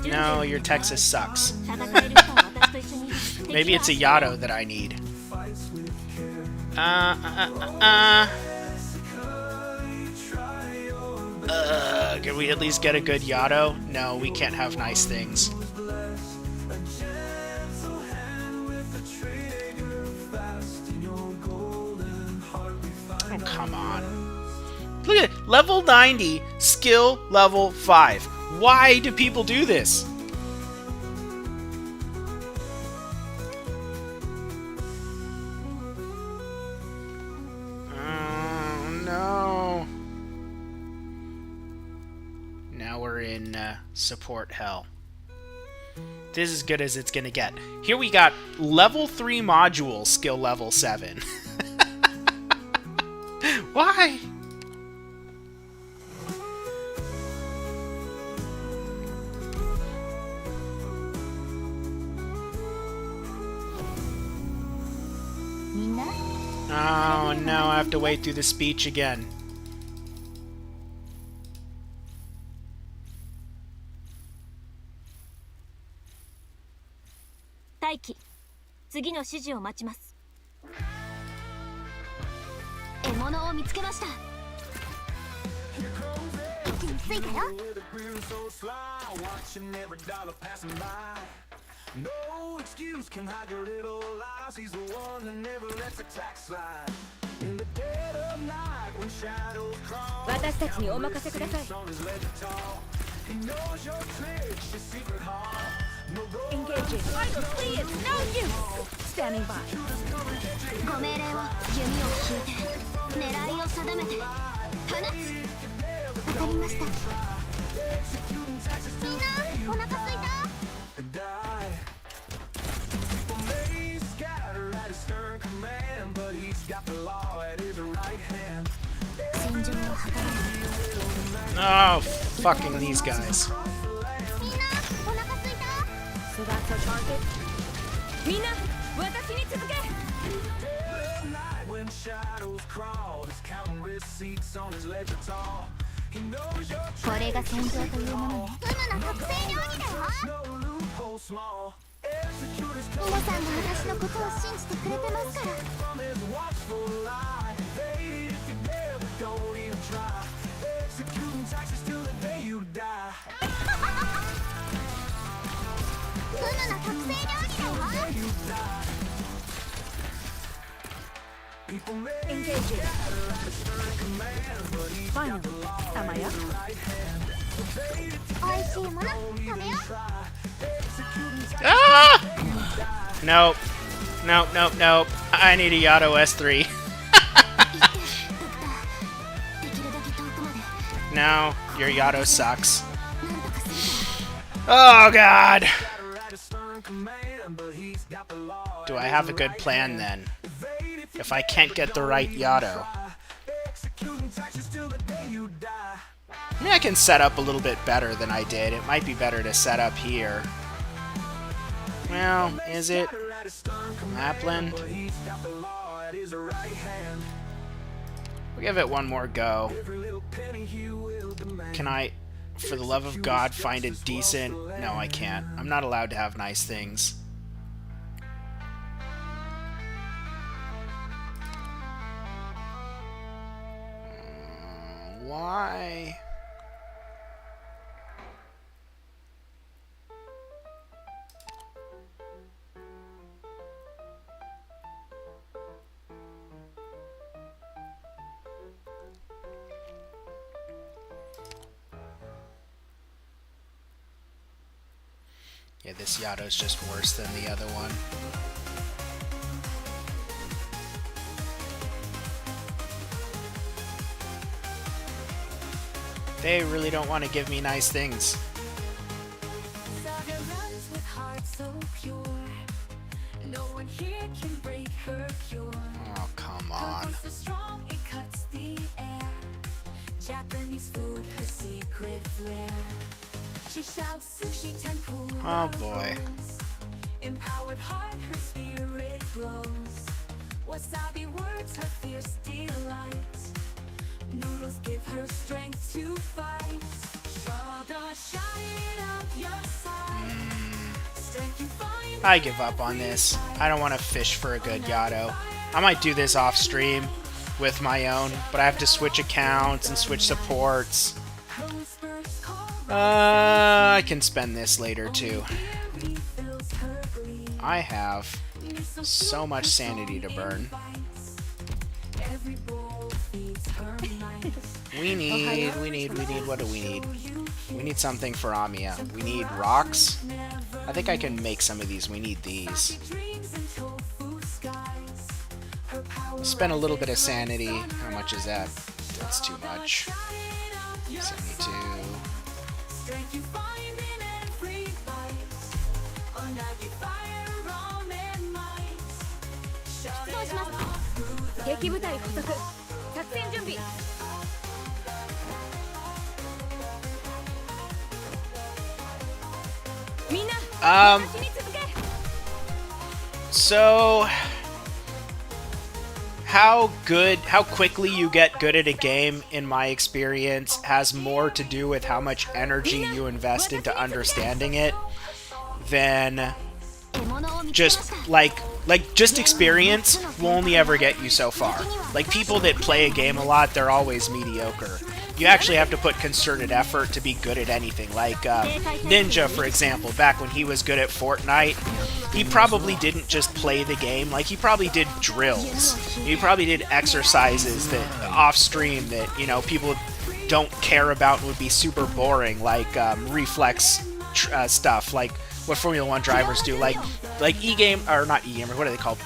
No, your Texas sucks. Maybe it's a Yato that I need. Can we at least get a good Yato? No, we can't have nice things. Oh, come on. Look at it. Level 90, skill level 5. Why do people do this? Oh, no. Now we're in support hell. This is as good as it's gonna get. Here we got level 3 module, skill level 7. Why? Oh no, I have to wait through the speech again. Taiki, 次の指示を待ちます。獲物を見つけました。位置についたよ。No excuse can hide your little lies. He's the one that never lets a tack slide. In the dead of night when shadows crawl. 私たちにお任せください。 He knows your tricks, your secret heart. Engaging. Michael, please, no use. Standing by. ご命令を弓を引いて狙いを定めて放つ。わかりました。みんなお腹すいた？ Oh, fucking these guys. So that's our target? みんな私に続け When shadows crawl, he's counting receipts on his ledger tall. He knows you're これが戦場というものね。うむの特製料理だよ。 no loophole small. Execute his 皆さんが私のことを信じてくれてますから。 from his watchful eye. They, if you dare, but don't even try. Executing taxes till the day you die. うむの特製料理だよ。 You die. People may エンゲージ gather at his stern command, but he's ファイナ got ル the law 様 in や his right hand. They, if you 美味しいもの don't 食べ even よ try. Executing taxes Ah! till you die. Nope. Nope, nope, nope. I need a Yato S3. う。できるだけ遠くまで No, your Yato sucks. なんとかする Oh god! At his stern command, but he's got the law Do in I his have a good right plan hand. then? Evade if you If I can't get the right Yato. executing taxes till the day you die. I mean, I can set up a little bit better than I did. It might be better to set up here. Well, is it? At his stern command, Lapland? but he's got the law at his right hand. We'll give it one more go. Every little penny he will demand. Can I, for the love of God, find a decent... No, I can't. I'm not allowed to have nice things. Why? Yeah, this Yato's just worse than the other one. They really don't want to give me nice things. Saga runs with heart so pure. No one here can break her pure. Oh, come Her on. voice is strong, it cuts the air. Japanese food, her secret flair. She shouts sushi tempura. Oh, boy. rolls. Empowered heart, her spirit glows. Wasabi words, her fierce delight. Noodles give her strength to fight. Shoulder shine up your side. Strength you find. I give up on this. I don't want to fish for a good Yato. I might do this off stream with my own, but I have to switch accounts and switch supports. Her whispers call I can spend this later too. refills her glee. I have so much sanity to burn. Every bowl feeds her mind. We need, what do we need? We need something for Amiya. We need rocks. I think I can make some of these. We need these. Dreams in tofu skies. Her power Spend a little bit of sanity. How much is that? That's too much. 72. strength you find in every bite. Unagi fire, rum and might. Shout it 出動します out through the 敵部隊捕捉作戦準備 みんな Um, 私に続け So, how quickly you get good at a game, in my experience, has more to do with how much energy you invest into understanding it than 獣を見つけま just した just experience will only ever get you so far. Like people that play a game a lot, they're always mediocre. You actually have to put concerted effort to be good at anything. Like Ninja, for example, back when he was good at Fortnite, he probably didn't just play the game. Like he probably did drills. He probably did exercises that off stream that people don't care about and would be super boring, like reflex stuff, like what Formula One drivers do, like e-game or not e-game, or what are they called?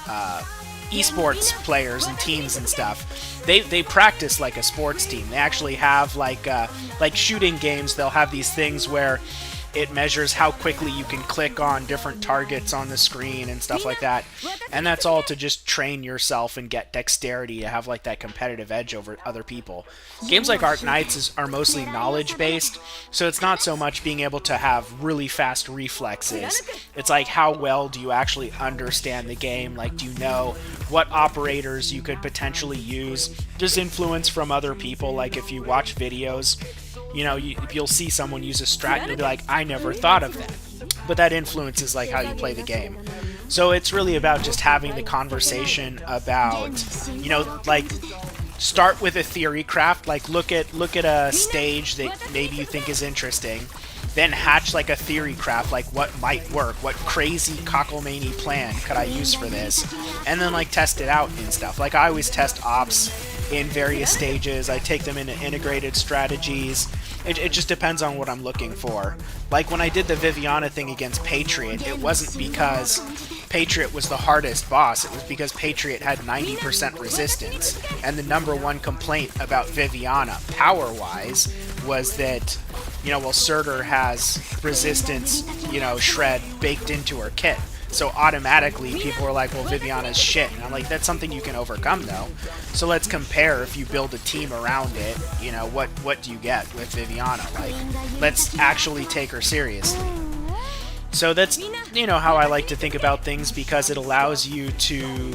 Esports players and teams and stuff. They practice like a sports team. They actually have like shooting games. They'll have these things where It measures how quickly you can click on different targets on the screen and stuff like that. And that's all to just train yourself and get dexterity to have like that competitive edge over other people. Games like Arknights are mostly knowledge based, so it's not so much being able to have really fast reflexes. It's like, how well do you actually understand the game? Like, do you know what operators you could potentially use? There's influence from other people. Like, if you watch videos, you know, you'll see someone use a strat and you'll be like, I never thought of that. But that influences like how you play the game. So it's really about just having the conversation about, you know, like, start with a theory craft. Like, look at a stage that maybe you think is interesting, then hatch like a theory craft, like what might work, what crazy cockamamie plan could I use for this, and then like test it out and stuff. Like, I always test ops in various stages. I take them into integrated strategies. It just depends on what I'm looking for. Like, when I did the Viviana thing against Patriot, it wasn't because Patriot was the hardest boss, it was because Patriot had 90% resistance, and the #1 complaint about Viviana, power-wise, was that, you know, well, Surtur has resistance, you know, shred baked into her kit. So automatically people were like, well, Viviana's shit. And I'm like, that's something you can overcome, though. So let's compare. If you build a team around it, you know, what do you get with Viviana? Like, let's actually take her seriously. So that's, you know, how I like to think about things, because it allows you to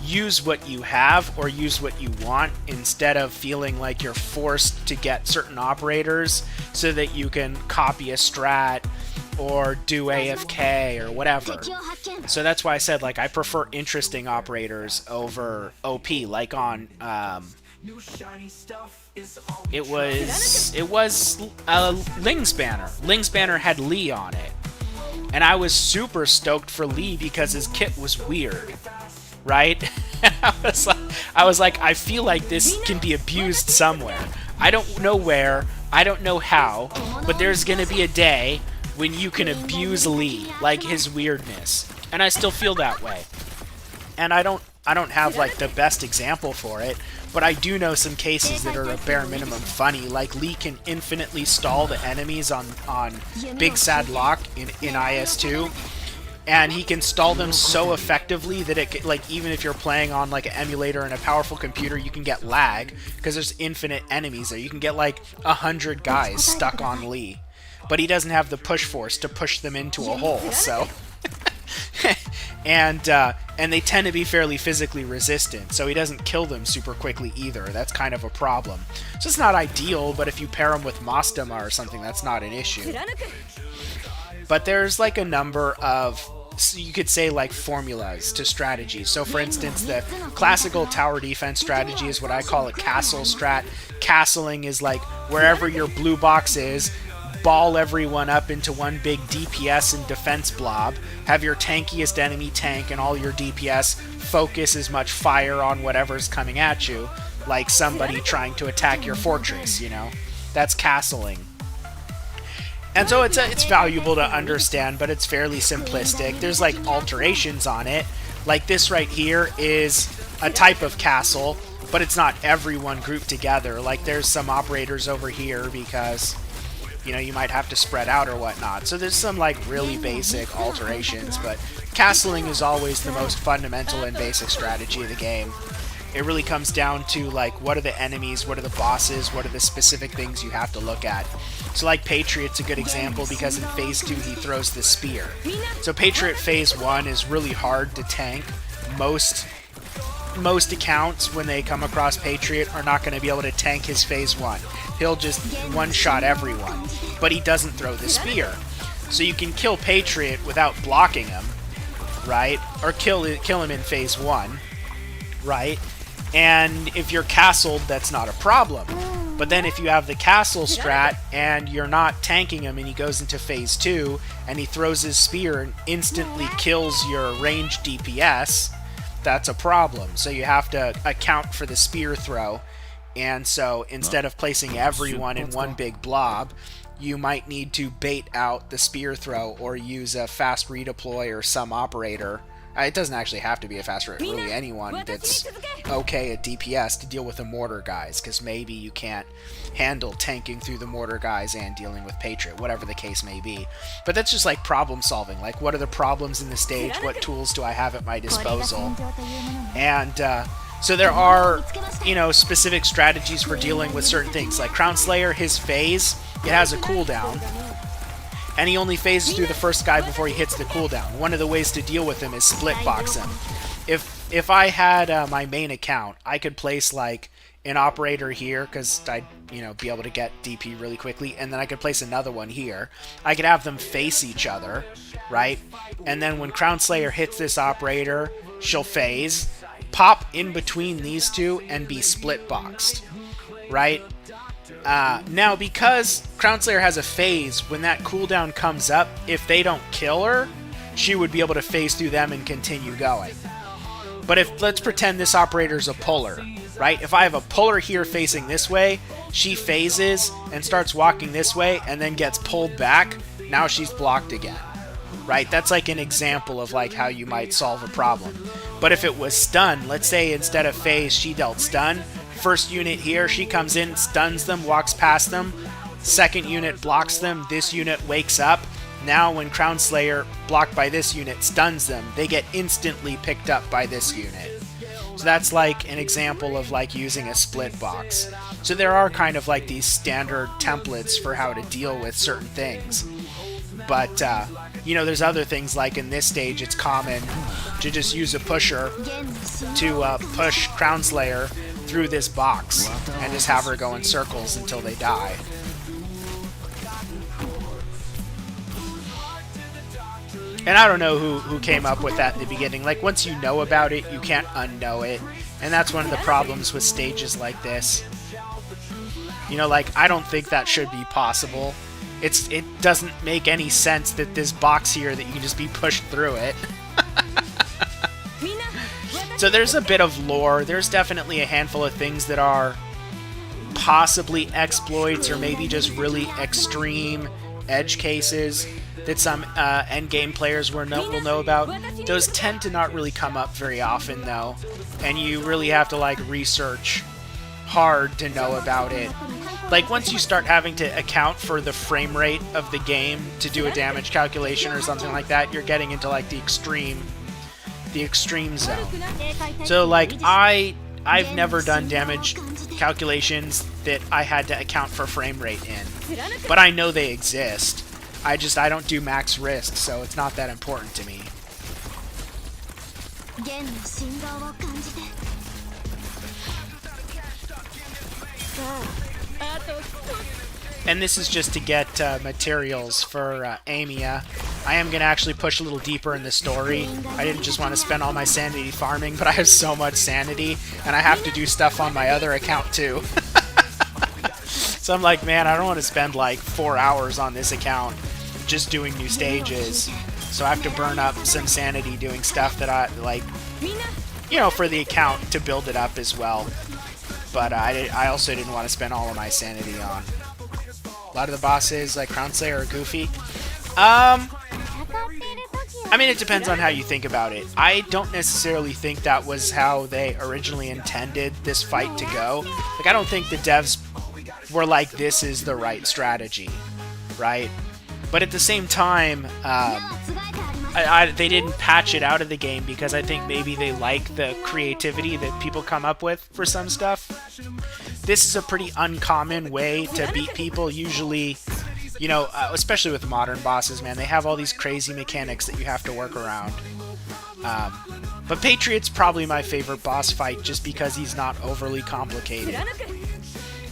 use what you have or use what you want, instead of feeling like you're forced to get certain operators so that you can copy a strat or do AFK or whatever. So that's why I said, like, I prefer interesting operators over OP. Like on it was Ling's Banner. Ling's Banner had Lee on it, and I was super stoked for Lee because his kit was weird, right? I was like, I feel like this can be abused somewhere. I don't know where, I don't know how, but there's gonna be a day when you can abuse Lee, like his weirdness. And I still feel that way. And I don't have like the best example for it, but I do know some cases that are a bare minimum funny. Like, Lee can infinitely stall the enemies on Big Sad Lock in IS2, and he can stall them so effectively that it, like, even if you're playing on like an emulator and a powerful computer, you can get lag because there's infinite enemies there. You can get like 100 guys stuck on Lee, but he doesn't have the push force to push them into a hole. So and they tend to be fairly physically resistant, so he doesn't kill them super quickly either. That's kind of a problem. So it's not ideal, but if you pair him with Mastama or something, that's not an issue. But there's like a number of, so you could say, like, formulas to strategies. So for instance, the classical tower defense strategy is what I call a castle strat. Castling is like, wherever your blue box is, ball everyone up into one big DPS and defense blob, have your tankiest enemy tank and all your DPS focus as much fire on whatever's coming at you, like somebody trying to attack your fortress, you know? That's castling. And so it's valuable to understand, but it's fairly simplistic. There's like alterations on it. Like this right here is a type of castle, but it's not everyone grouped together. Like, there's some operators over here because, you know, you might have to spread out or whatnot. So there's some like really basic alterations, but castling is always the most fundamental and basic strategy of the game. It really comes down to like, what are the enemies, what are the bosses, what are the specific things you have to look at. So like Patriot's a good example because in Phase 2 he throws the spear. So Patriot Phase 1 is really hard to tank. Most accounts, when they come across Patriot, are not going to be able to tank his Phase 1. He'll just one-shot everyone, but he doesn't throw the spear. So you can kill Patriot without blocking him, right? Or kill him in Phase 1, right? And if you're castled, that's not a problem. But then if you have the castle strat and you're not tanking him and he goes into Phase 2 and he throws his spear and instantly kills your ranged DPS, that's a problem. So you have to account for the spear throw. And so instead of placing everyone in one big blob, you might need to bait out the spear throw or use a fast redeploy or some operator, It doesn't actually have to be a fast rate. Really, anyone that's okay at DPS to deal with the mortar guys, because maybe you can't handle tanking through the mortar guys and dealing with Patriot, whatever the case may be. But that's just like problem solving. Like, what are the problems in the stage? What tools do I have at my disposal? And so there are, you know, specific strategies for dealing with certain things. Like Crown Slayer, his phase, it has a cooldown. And he only phases through the first guy before he hits the cooldown. One of the ways to deal with him is split box him. If I had my main account, I could place like an operator here because I'd, you know, be able to get DP really quickly, and then I could place another one here. I could have them face each other, right? And then when Crown Slayer hits this operator, she'll phase, pop in between these two, and be split boxed, right? Now, because Crown Slayer has a phase, when that cooldown comes up, if they don't kill her, she would be able to phase through them and continue going. But if, let's pretend this operator's a puller, right? If I have a puller here facing this way, she phases and starts walking this way and then gets pulled back, now she's blocked again, right? That's like an example of like how you might solve a problem. But if it was stun, let's say instead of phase, she dealt stun. First unit here, she comes in, stuns them, walks past them. Second unit blocks them. This unit wakes up. Now when Crown Slayer, blocked by this unit, stuns them, they get instantly picked up by this unit. So that's like an example of like using a split box. So there are kind of like these standard templates for how to deal with certain things. But, you know, there's other things like in this stage, it's common to just use a pusher to push Crown Slayer through this box and just have her go in circles until they die. And I don't know who came up with that in the beginning. Like, once you know about it, you can't unknow it. And that's one of the problems with stages like this. You know, like, I don't think that should be possible. It doesn't make any sense that this box here that you can just be pushed through it. So there's a bit of lore. There's definitely a handful of things that are possibly exploits or maybe just really extreme edge cases that some endgame players will know about. Those tend to not really come up very often, though, and you really have to like research hard to know about it. Like, once you start having to account for the frame rate of the game to do a damage calculation or something like that, you're getting into like the extreme zone. So like I've never done damage calculations that I had to account for frame rate in, but I know they exist. I don't do max risk, so it's not that important to me. And this is just to get materials for Amiya. I am going to actually push a little deeper in the story. I didn't just want to spend all my sanity farming, but I have so much sanity, and I have to do stuff on my other account too. So I'm like, man, I don't want to spend like 4 hours on this account just doing new stages. So I have to burn up some sanity doing stuff that I, like, you know, for the account to build it up as well. But I also didn't want to spend all of my sanity on. A lot of the bosses, like Crown Slayer, are goofy. I mean, it depends on how you think about it. I don't necessarily think that was how they originally intended this fight to go. Like, I don't think the devs were like, this is the right strategy, right? But at the same time, they didn't patch it out of the game because I think maybe they like the creativity that people come up with for some stuff. This is a pretty uncommon way to beat people. Usually, you know, especially with modern bosses, man, they have all these crazy mechanics that you have to work around. But Patriot's probably my favorite boss fight just because he's not overly complicated.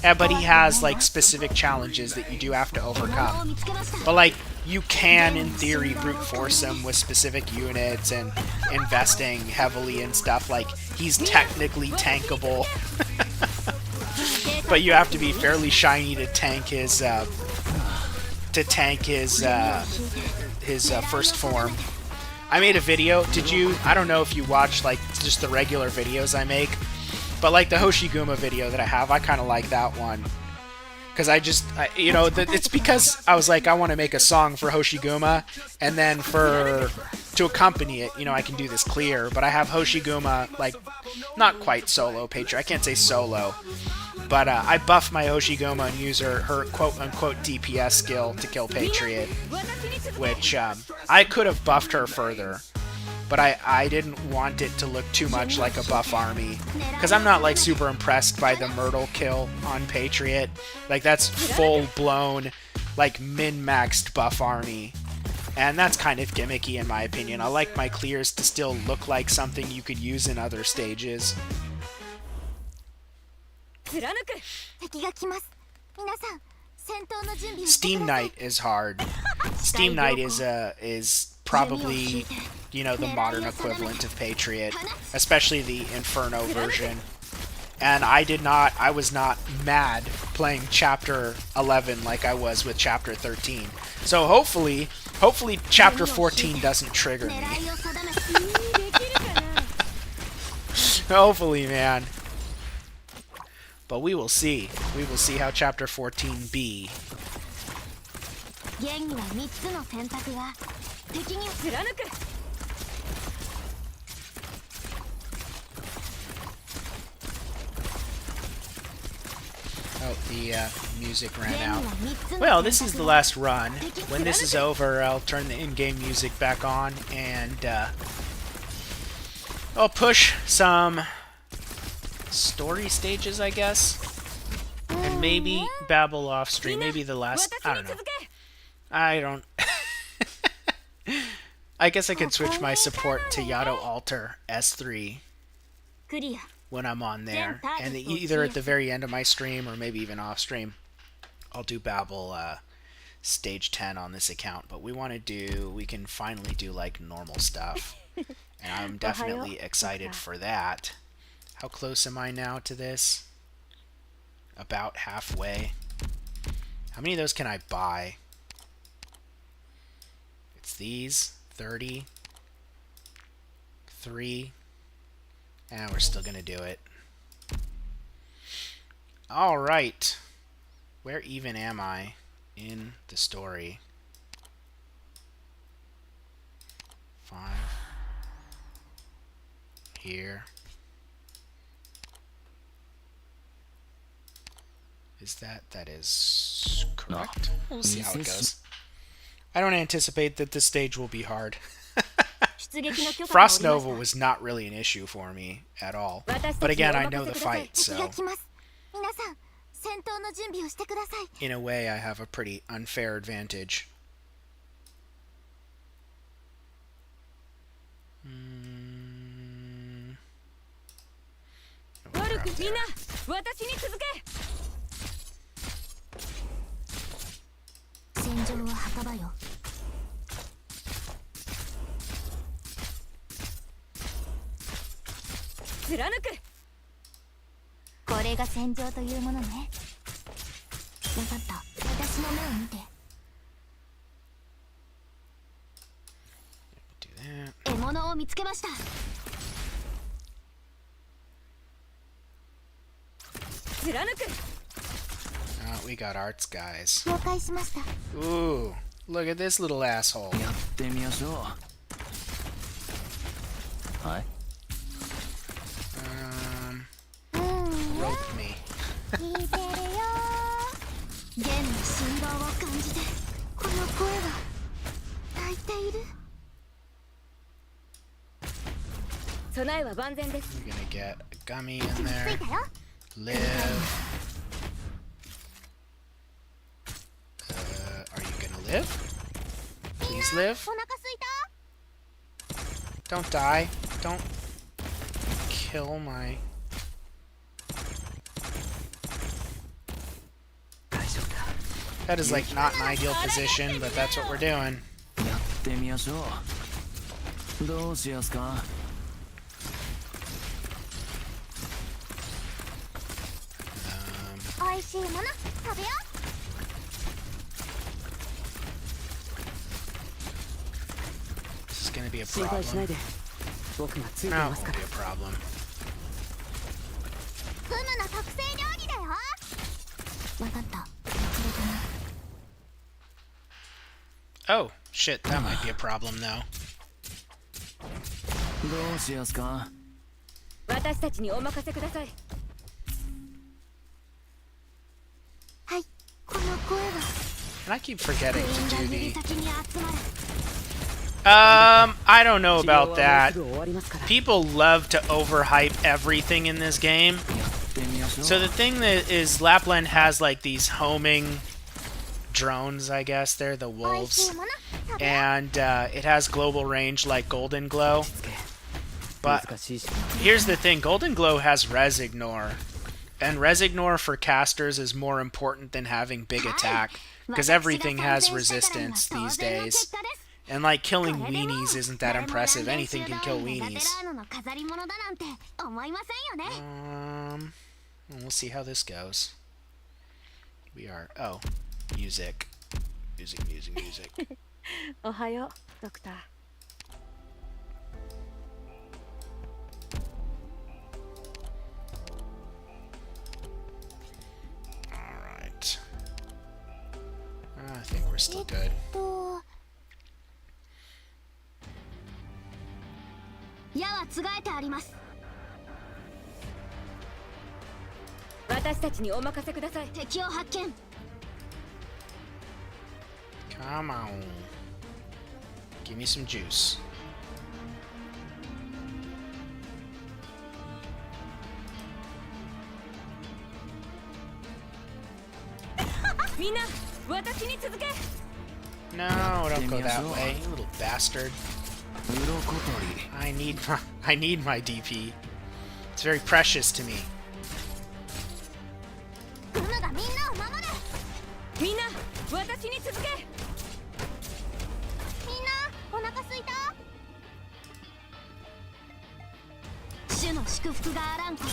But he has, like, specific challenges that you do have to overcome. But, like, you can, in theory, brute force him with specific units and investing heavily in stuff. Like, he's technically tankable. But you have to be fairly shiny to tank his first form. I made a video. I don't know if you watch, like, just the regular videos I make. But, like, the Hoshiguma video that I have, I kind of like that one. Because you know, it's because I was like, I want to make a song for Hoshiguma. And then for to accompany it, you know, I can do this clear, but I have Hoshiguma, like, not quite solo Patriot. I can't say solo, but I buff my Hoshiguma and use her quote-unquote DPS skill to kill Patriot, which I could have buffed her further, but I didn't want it to look too much like a buff army, because I'm not, like, super impressed by the Myrtle kill on Patriot. Like, that's full-blown, like, min-maxed buff army. And that's kind of gimmicky in my opinion. I like my clears to still look like something you could use in other stages. Steam Knight is hard. Steam Knight is probably, you know, the modern equivalent of Patriot, especially the Inferno version. And I was not mad playing Chapter 11 like I was with Chapter 13. So hopefully Chapter 14 doesn't trigger me. Hopefully, man. But we will see. We will see how Chapter 14 be. Oh, the music ran out. Well, this is the last run. When this is over, I'll turn the in-game music back on, and I'll push some story stages, I guess, and maybe babble off stream. Maybe the last. I don't know. I don't. I guess I could switch my support to Yato Alter S3 when I'm on there, and either at the very end of my stream or maybe even off stream, I'll do Babel stage 10 on this account. But we can finally do like normal stuff, and I'm definitely excited for that. How close am I now to this? About halfway. How many of those can I buy? It's these 30, 3. And we're still gonna do it. Alright. Where even am I in the story? 5. Here. Is that is correct? We'll see how it goes. I don't anticipate that this stage will be hard. Frost Nova was not really an issue for me at all. But again, I know the fight, so in a way I have a pretty unfair advantage. Do that. Oh, we got arts, guys. Ooh, look at this little asshole. Rope me. We're gonna get a gummy in there. Live. Are you gonna live? Please live. Don't die. Don't kill my... That is like not an ideal position, but that's what we're doing. This is gonna be a problem. No, it won't be a problem. Oh, shit, that might be a problem, though. どうしやすか。私たちにお任せください。はい、この声は And I keep forgetting 部員 to が do 指 the. 先に集まる。 I don't know 治療は about もう that. すぐ終わりますから。 People love to overhype everything in this game. やってみましょう。 So the thing that is Lapland has like these homing drones, I guess. They're the おいし wolves. いもの食べよ And it has global range like Golden Glow. But 難しいし。 here's the thing, Golden Glow has Resignor. And Resignor for casters is more important than having big attack. う。 Because 私が everything has 参戦したからには resistance 当 these 然の days. 結果です。 And like killing これでも weenies isn't that 誰も impressive. ランデン Anything シ can ュ kill ーダウンが weenies. ベテラーノの飾り物だなんて思いませんよね。We'll see how this goes. We are music. Music. おはよう、ドクター。Alright. I think we're still good. 矢はつがえてあります。私たちにお任せください。敵を発見。 Come on. Give me some juice. みんな、私に続け。 No, don't go that way, you little bastard. 鱗取り。 I need my DP. It's very precious to me. グムがみんなを守る。みんな、私に続け。みんなお腹すいた。主の祝福があらんことを。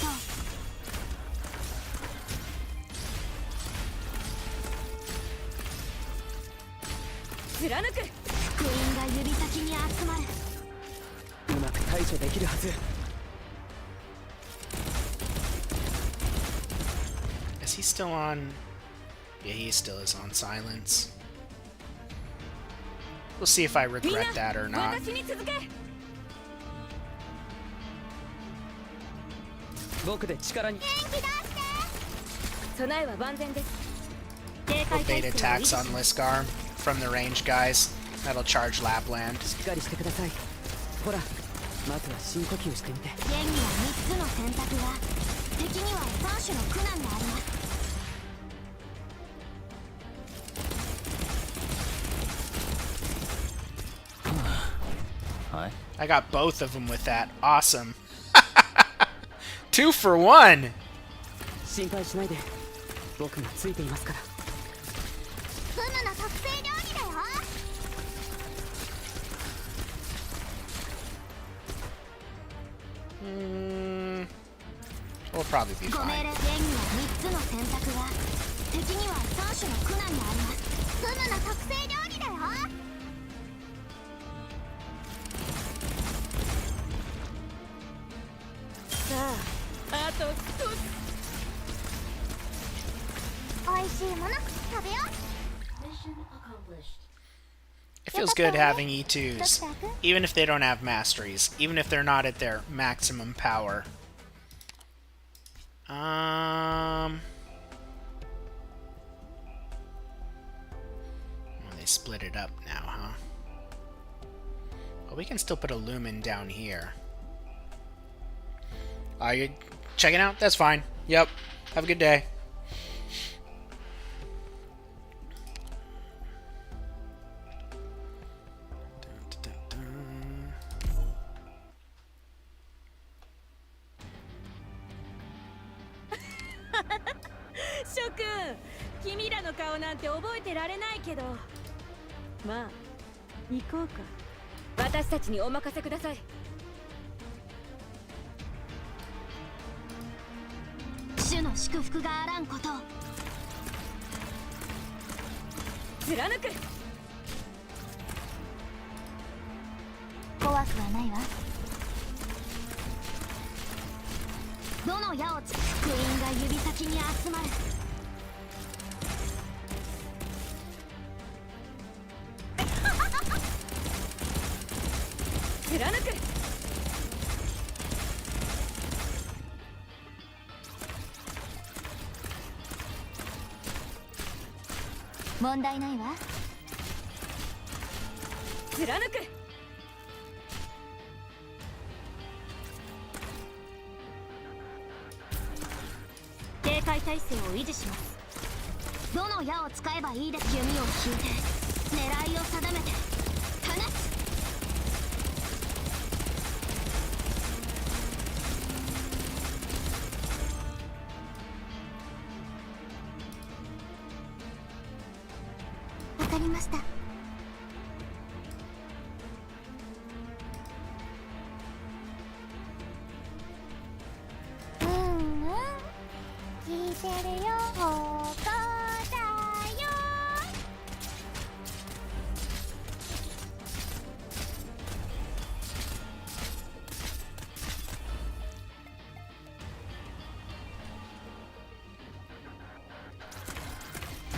貫く。福音が指先に集まる。うまく対処できるはず。 Is he still on? Yeah, he still is on silence. We'll see if I みんな、 regret that or not. 私に続け。僕で力に。元気出して。備えは万全です。警 We'll 戒 bait 態勢を維 attacks 持し on Lisgar from the range guys. That'll charge Lapland. しっかりしてください。ほら、まずは深呼吸してみて。現には3つの選択が、敵には3種の苦難があります。 はい。 I got both of them with that. Awesome. 2 for 1. 心配しないで。僕がついていますから。フムの特製料理だよ。 We'll probably be ご命 fine. 令。現には3つの選択が、敵には3種の苦難があります。フムの特製料理だよ。 さあ、あと少し。おいしいもの食べよう。 It feels good having E2s, even if they don't have masteries, even if they're not at their maximum power. Oh, they split it up now, huh? Well, we can still put a lumen down here. Are you checking out? That's fine. Yep. Have a good day.「諸君、君らの顔なんて覚えてられないけど、まあ行こうか。私たちにお任せください。主の祝福があらんことを。貫く。怖くはないわ。どの矢をつ福音が指先に集まる。貫く。問題ないわ。貫く。警戒態勢を維持します。どの矢を使えばいいです。弓を引いて狙いを定めて放つ。わかりました。聞いてるよ、ここだよ。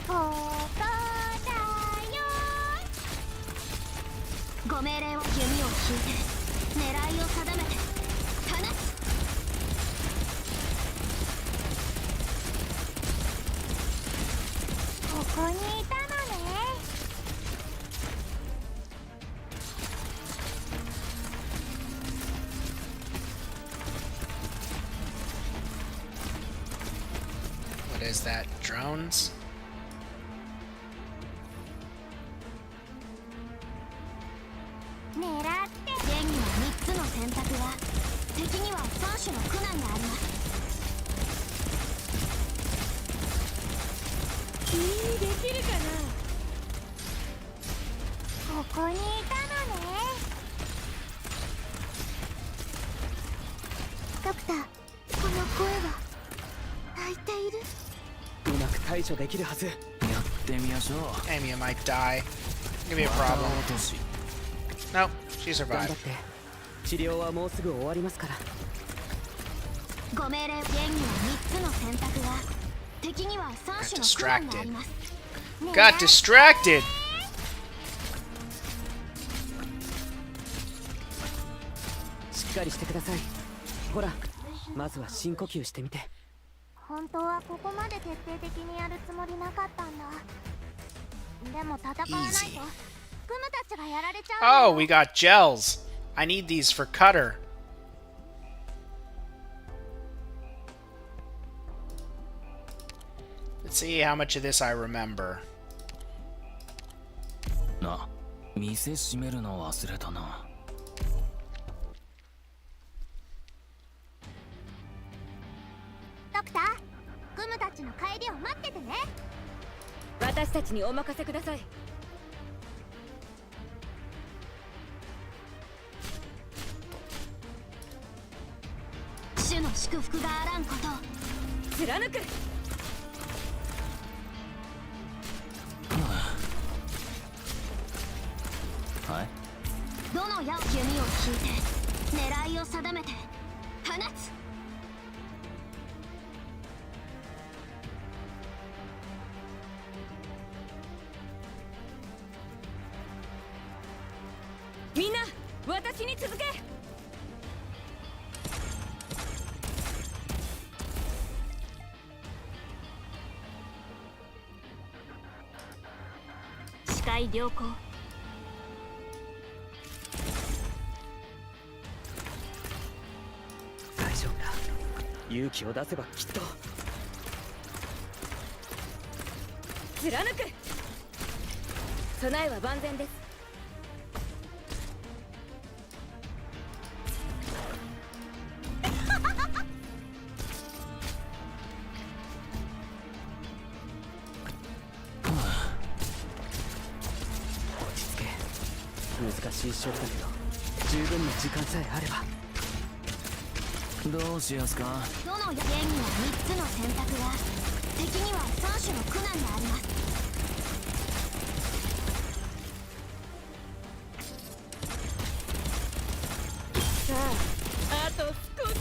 ここだよ。ご命令を。弓を引いて狙いを定めて放つ。ここにいたのね。What is that? Drones? 狙って。剣には3つの選択が、敵には3種の苦難があります。君にできるかな。ここにいたのね。ドクター、この声は泣いている。うまく対処できるはず。やってみましょう。 Amy might die. It's gonna be a problem. Nope, she 頑張 survived. って治療はもうすぐ終わりますから。ご命令。剣には3つの選択が、敵には3種の苦難があります。 Got distracted! しっかりしてください。ほら、まずは深呼吸してみて。本当はここまで徹底的にやるつもりなかったんだ。でも戦わないと Easy. グムたちがやられちゃう。 Oh, we got gels. I need these for Cutter. Let's see how much of this I remember. な、店閉めるの忘れたな。ドクター、グムたちの帰りを待っててね。私たちにお任せください。主の祝福があらんことを。貫く。はい。どの矢を。弓を引いて狙いを定めて放つ。みんな私に続け。視界良好。大丈夫だ。勇気を出せばきっと。貫く。備えは万全です。落ち着け。難しい勝負だけど十分な時間さえあれば。どうしやすか。どの矢。剣には3つの選択が、敵には3種の苦難があります。さあ、あと少し。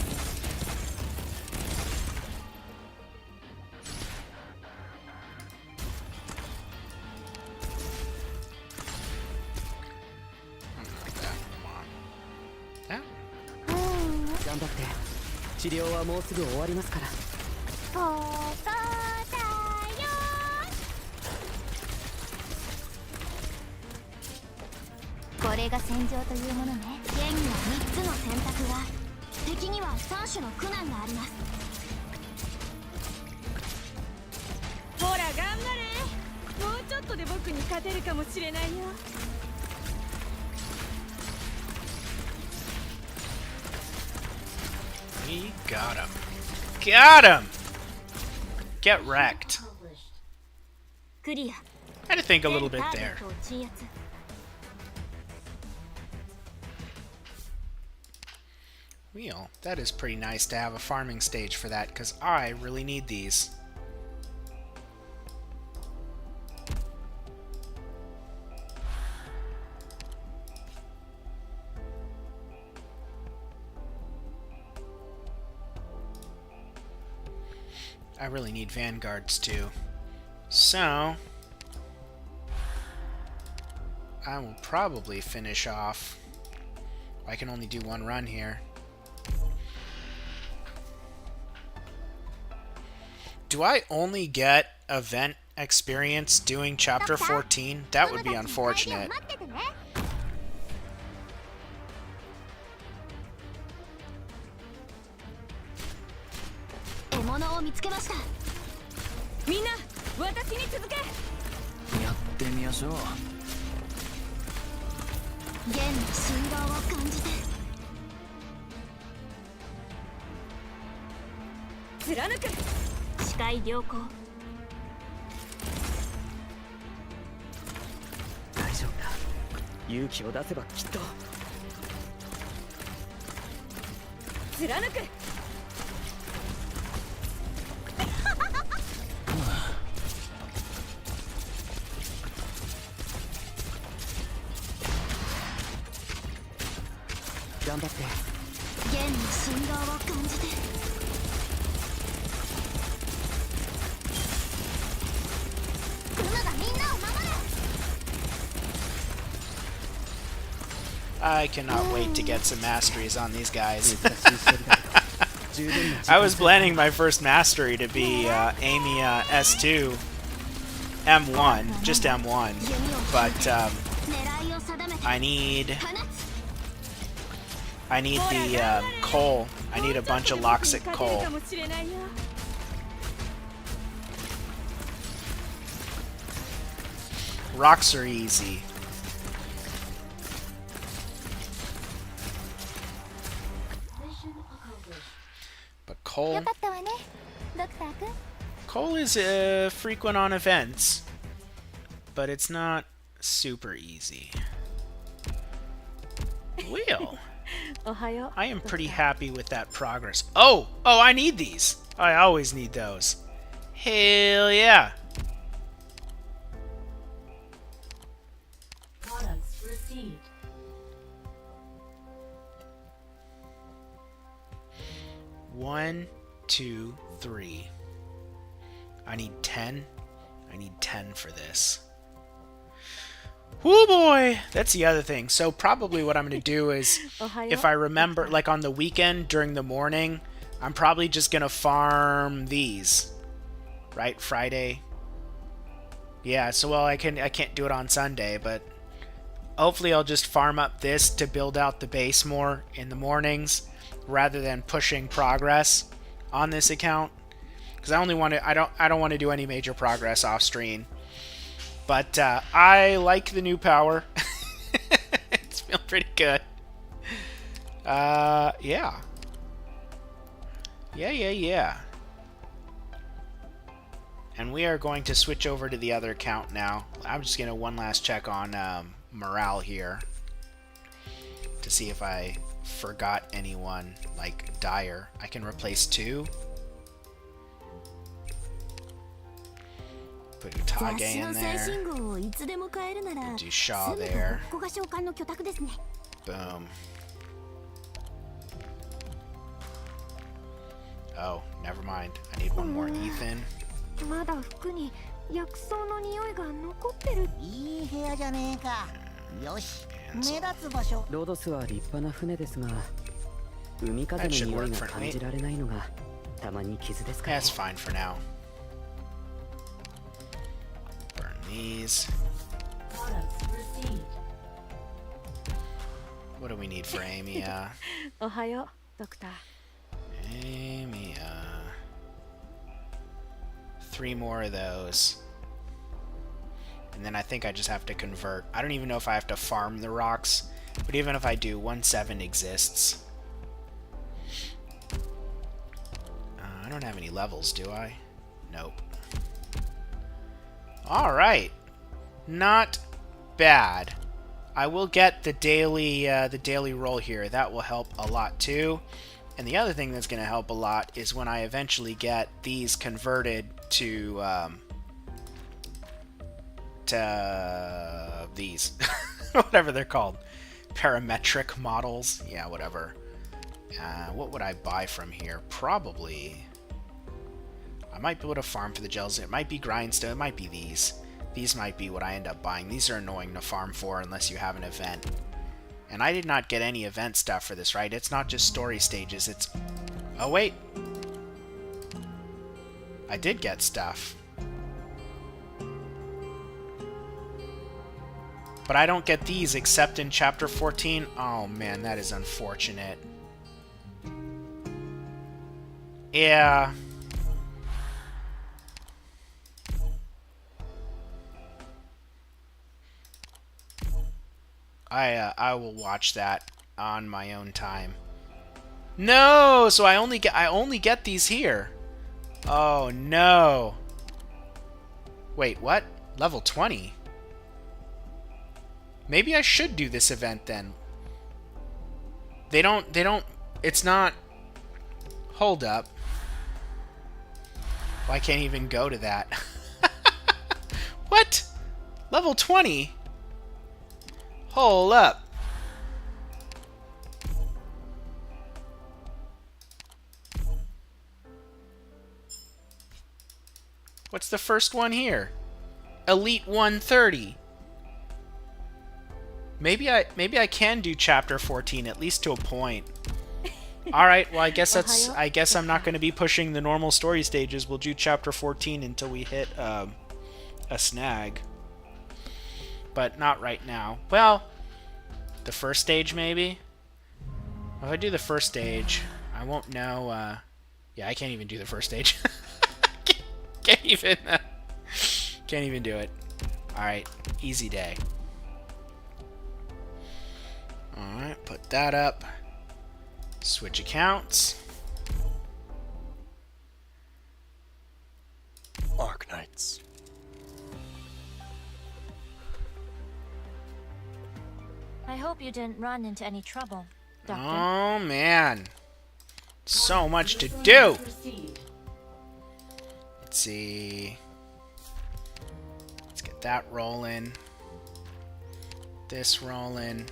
頑張って。治療はもうすぐ終わりますから。ここだよ。れが戦場というものね。現には3つの選択が、敵には3種の苦難があります。ほら頑張れ。もうちょっとで僕に勝てるかもしれないよ。We got him. Got him! Get wrecked. クリア。 I had to think a little bit there. Well, that is pretty nice to have a farming stage for that, because I really need these. I really need vanguards too. So I will probably finish off. I can only do one run here. Do I only get event experience doing chapter 14? That would be unfortunate. 獲物を見つけました。みんな私に続け。やってみましょう。弦の振動を感じて。貫く。視界良好。大丈夫だ。勇気を出せばきっと。貫く。頑張って。弦の振動を感じて。馬がみんなを守る。 I cannot wait to get some masteries on these guys. I was planning my first mastery to be Amy S2 M1, just M1, but I need the coal. I need a bunch of Loxic coal. Rocks are easy. But coal... Coal is frequent on events, but it's not super easy. Wheel. I am pretty happy with that progress. Oh, I need these. I always need those. Hell yeah. Products received. 1, 2, 3. I need 10. I need 10 for this. Oh boy! That's the other thing. So probably what I'm going to do is, if I remember, like on the weekend during the morning, I'm probably just going to farm these. Right? Friday. Yeah, so well, I can't do it on Sunday, but hopefully I'll just farm up this to build out the base more in the mornings rather than pushing progress on this account. Because I only want to, I don't want to do any major progress off stream. But I like the new power. It's feeling pretty good. Yeah. Yeah. And we are going to switch over to the other account now. I'm just going to one last check on morale here to see if I forgot anyone like Dire. I can replace 2. Put Utage in there. We'll do Shaw there. Boom. Oh, never mind. I need one more Ethan. まだ服に薬草の匂いが残ってる。いい部屋じゃねえか。よし、目立つ場所。ロドスは立派な船ですが、海風の匂いが感じられないのがたまに傷ですかね。 That's fine for now. Burn these. Products received. What do we need for Amy? おはよう、ドクター。Amy, 3 more of those. And then I think I just have to convert. I don't even know if I have to farm the rocks, but even if I do, 1-7 exists. I don't have any levels, do I? Nope. Alright. Not bad. I will get the daily roll here. That will help a lot too. And the other thing that's going to help a lot is when I eventually get these converted to these. Whatever they're called. Parametric models. Yeah, whatever. What would I buy from here? Probably... I might be able to farm for the gels. It might be grindstone. It might be these. These might be what I end up buying. These are annoying to farm for unless you have an event. And I did not get any event stuff for this, right? It's not just story stages. It's... Oh, wait. I did get stuff. But I don't get these except in Chapter 14. Oh, man, that is unfortunate. Yeah... I will watch that on my own time. No, so I only get these here. Oh no. Wait, what? Level 20? Maybe I should do this event then. They don't, it's not... Hold up. Well, I can't even go to that. What? Level 20? Hold up. What's the first one here? Elite 130. Maybe I can do Chapter 14 at least to a point. All right. Well, I guess I'm not going to be pushing the normal story stages. We'll do Chapter 14 until we hit a snag. But not right now. Well, the first stage maybe? If I do the first stage, I won't know... yeah, I can't even do the first stage. can't even do it. Alright, easy day. Alright, put that up. Switch accounts. Arknights. I hope you didn't run into any trouble, Doctor. Oh, man. So much to do. Let's see. Let's get that rolling. This rolling.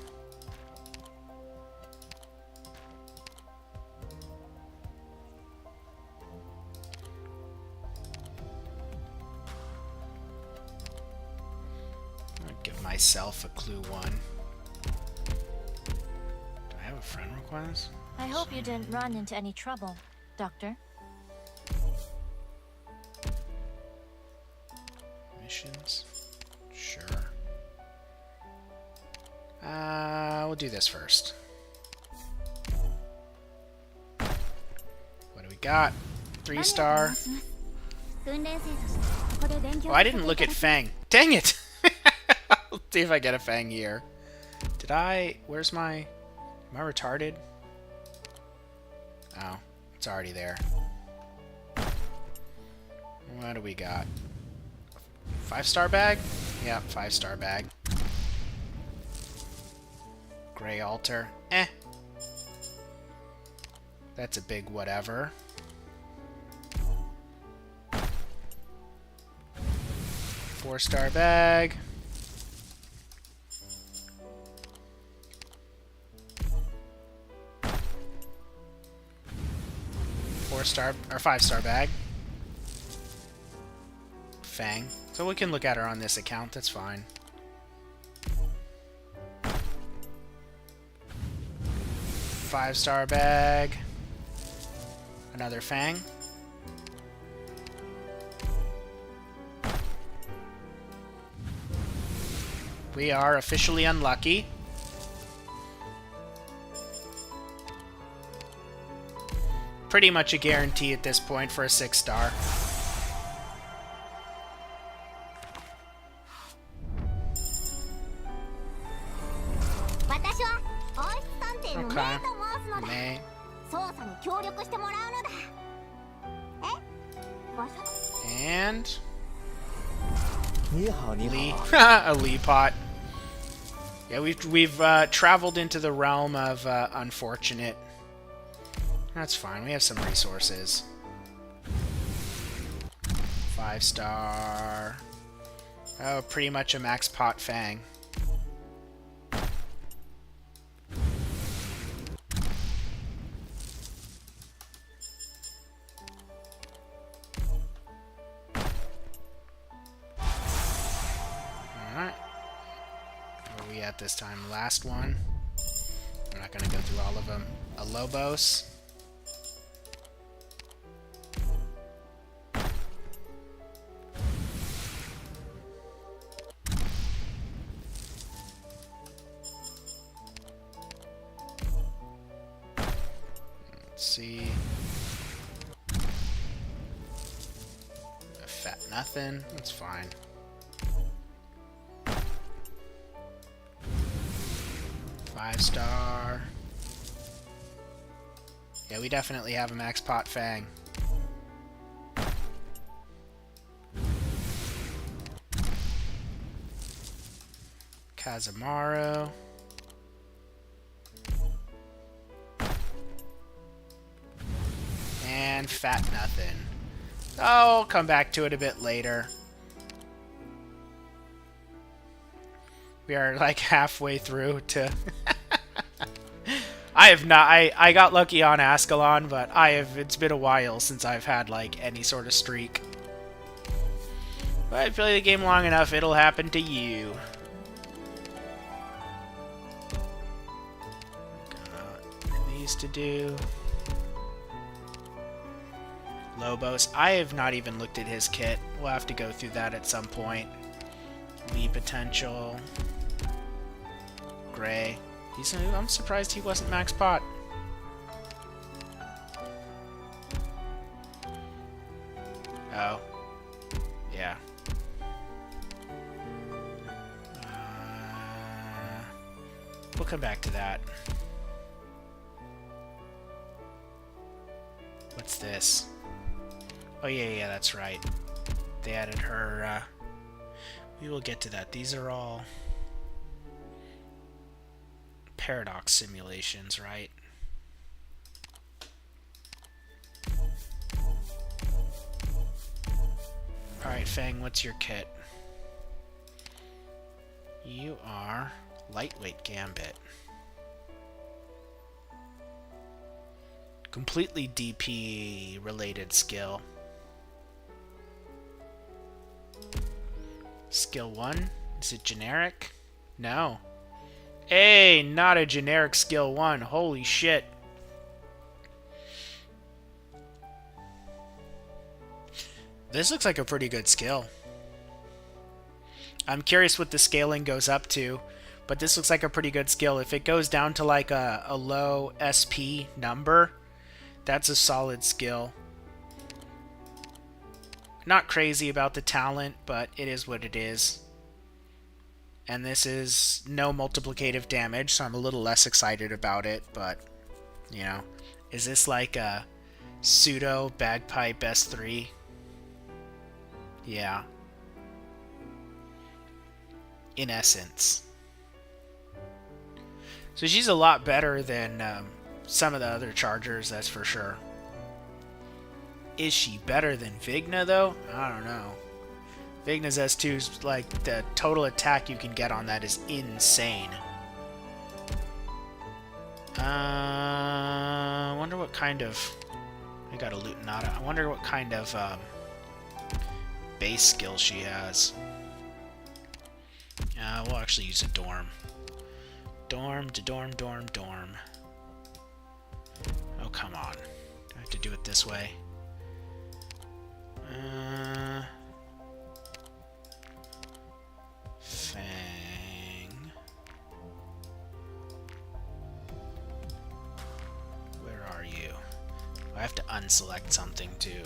I'll give myself a clue 1. Friend request? I hope you didn't run into any trouble, Doctor. Missions? Sure. We'll do this first. What do we got? 3-star. Oh, I didn't look at Fang. Dang it! I'll see if I get a Fang here. Did I... Where's my... Am I retarded? Oh, it's already there. What do we got? 5-star bag? Yep, 5-star bag. Gray altar. Eh. That's a big whatever. 4-star bag. Star or 5-star bag. Fang. So we can look at her on this account, that's fine. 5-star bag. Another Fang. We are officially unlucky. pretty much a guarantee at this point for a 6-star. Okay. May. And Lee. A Lee pot. Yeah, we've traveled into the realm of unfortunate. That's fine. We have some resources. 5-star. Oh, pretty much a max pot Fang. Alright. Where are we at this time? Last one. I'm not going to go through all of them. A Lobos. Let's see. A fat nothing. That's fine. Five-star. Yeah, we definitely have a max pot Fang. Kazamaru. And fat nothing. Oh, I'll come back to it a bit later. We are like halfway through to... I have not... I got lucky on Ascalon, but it's been a while since I've had like any sort of streak. But if you play the game long enough, it'll happen to you. Got these to do. Lobos. I have not even looked at his kit. We'll have to go through that at some point. Lee potential. Gray. I'm surprised he wasn't max pot. Oh. Yeah. We'll come back to that. What's this? Oh yeah, that's right. They added her, we will get to that. These are all paradox simulations, right? Alright, Fang, what's your kit? You are lightweight Gambit. Completely DP related skill. Skill 1? Is it generic? No. Hey, not a generic skill 1. Holy shit. This looks like a pretty good skill. I'm curious what the scaling goes up to, but this looks like a pretty good skill. If it goes down to like a low SP number, that's a solid skill. Not crazy about the talent, but it is what it is. And this is no multiplicative damage, so I'm a little less excited about it, but, you know. Is this like a pseudo bagpipe S3? Yeah. In essence. So she's a lot better than some of the other chargers, that's for sure. Is she better than Vigna, though? I don't know. Vigna's S2's, like, the total attack you can get on that is insane. I wonder what kind of... I got a Lutenata. I wonder what kind of base skill she has. We'll actually use a Dorm. Dorm. Oh, come on. Do I have to do it this way? Fang. Where are you? Do I have to unselect something too.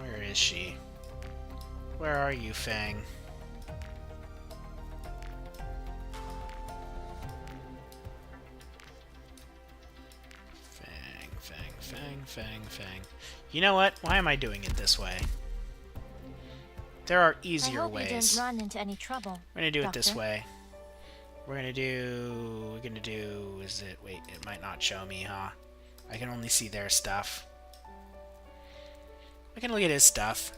Where is she? Where are you, Fang? Fang. You know what? Why am I doing it this way? There are easier ways. You didn't run into any trouble. We're gonna do it this way. We're gonna do... Is it... Wait, it might not show me, huh? I can only see their stuff. I can look at his stuff.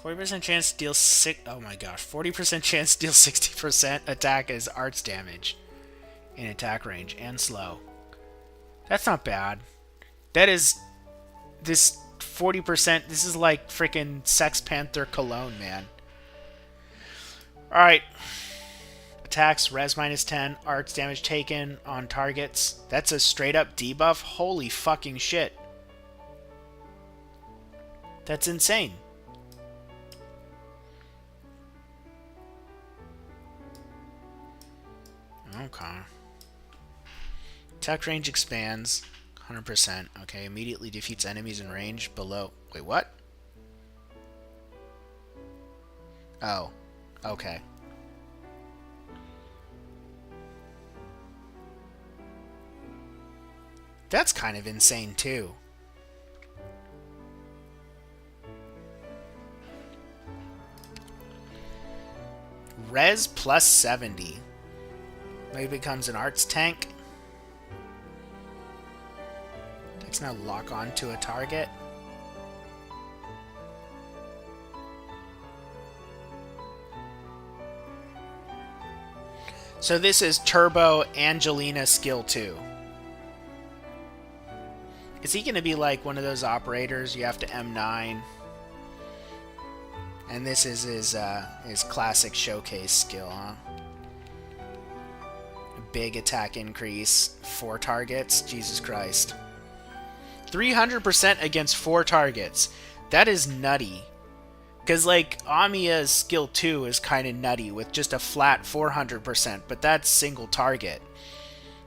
40% chance to deal 6... Oh my gosh. 40% chance to deal 60% attack as arts damage. In attack range. And slow. That's not bad. That is... This 40%... This is like freaking Sex Panther cologne, man. Alright. Attacks, res minus 10. Arts damage taken on targets. That's a straight up debuff? Holy fucking shit. That's insane. Okay. Attack range expands. 100%. Okay, immediately defeats enemies in range below... Wait, what? Oh. Okay. That's kind of insane, too. Res plus 70. Maybe becomes an arts tank. Takes now lock on to a target. So this is Turbo Angelina skill 2. Is he going to be like one of those operators you have to M9? And this is his classic showcase skill, huh? Big attack increase, 4 targets. Jesus Christ. 300% against 4 targets. That is nutty. Because, like, Amiya's skill 2 is kind of nutty with just a flat 400%, but that's single target.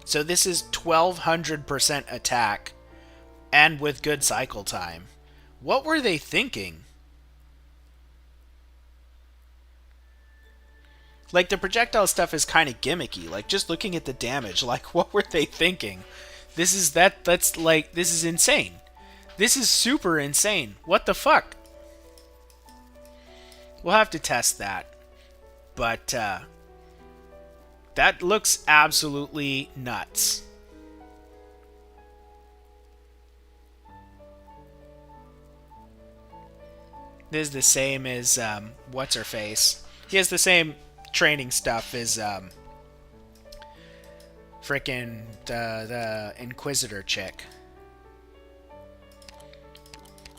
So this is 1200% attack, and with good cycle time. What were they thinking? Like, the projectile stuff is kind of gimmicky. Like, just looking at the damage, like, what were they thinking? This is insane. This is super insane. What the fuck? We'll have to test that. But, that looks absolutely nuts. This is the same as, what's-her-face. He has the same training stuff as, frickin' the Inquisitor chick.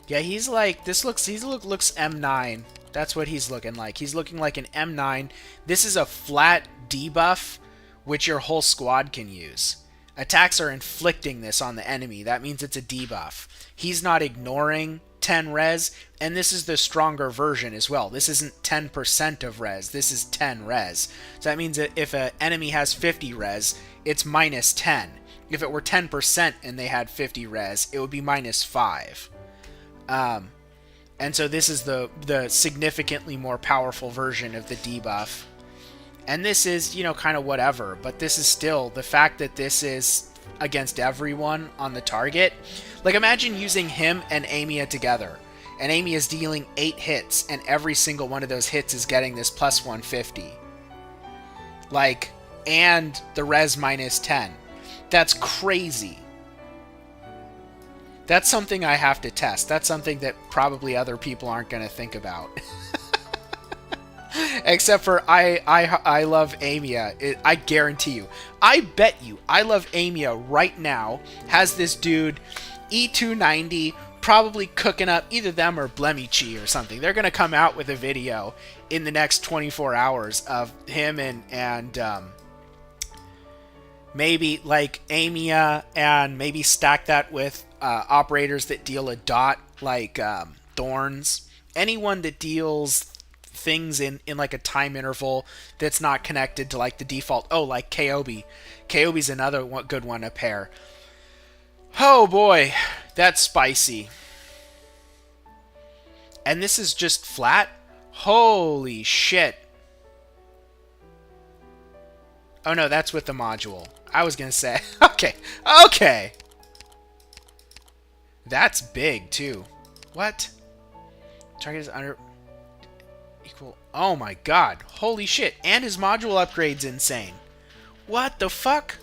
Yeah, he's like, he looks M9. That's what he's looking like. He's looking like an M9. This is a flat debuff, which your whole squad can use. Attacks are inflicting this on the enemy. That means it's a debuff. He's not ignoring 10 res, and this is the stronger version as well. This isn't 10% of res. This is 10 res. So that means that if an enemy has 50 res, it's minus 10. If it were 10% and they had 50 res, it would be minus 5. And so this is the significantly more powerful version of the debuff. And this is, you know, kind of whatever. But this is still, the fact that this is against everyone on the target. Like, imagine using him and Amiya together. And Amiya is dealing 8 hits, and every single one of those hits is getting this plus 150. Like, and the res minus 10. That's crazy. That's something I have to test. That's something that probably other people aren't going to think about. Except for I love Amiya. I guarantee you. I bet you I love Amiya right now has this dude E290 probably cooking up either them or Blemichi or something. They're going to come out with a video in the next 24 hours of him and maybe like Amia, and maybe stack that with operators that deal a dot like Thorns. Anyone that deals things in like a time interval that's not connected to like the default. Oh, like Kobe. Kobe's another good one to pair. Oh boy, that's spicy. And this is just flat? Holy shit. Oh no, that's with the module. I was gonna say, okay. That's big too. What? Target is under equal. Oh my god. Holy shit. And his module upgrade's insane. What the fuck?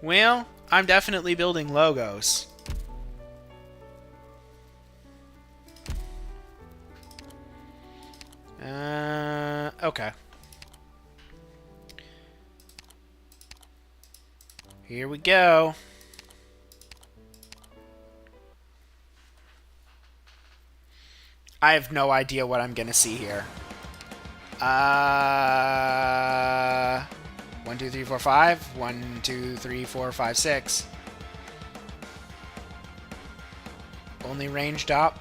Well, I'm definitely building logos. Okay. Here we go. I have no idea what I'm gonna see here. 1, 2, 3, 4, 5. 1, 2, 3, 4, 5, 6. Only ranged up.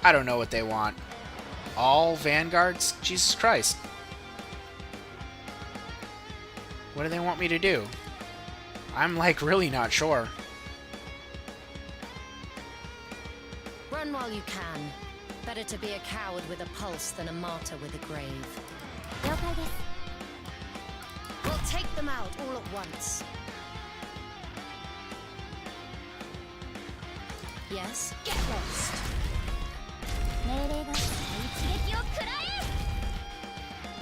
I don't know what they want. All vanguards? Jesus Christ. What do they want me to do? I'm like really not sure. Run while you can. Better to be a coward with a pulse than a martyr with a grave. We'll take them out all at once. Yes? Get lost.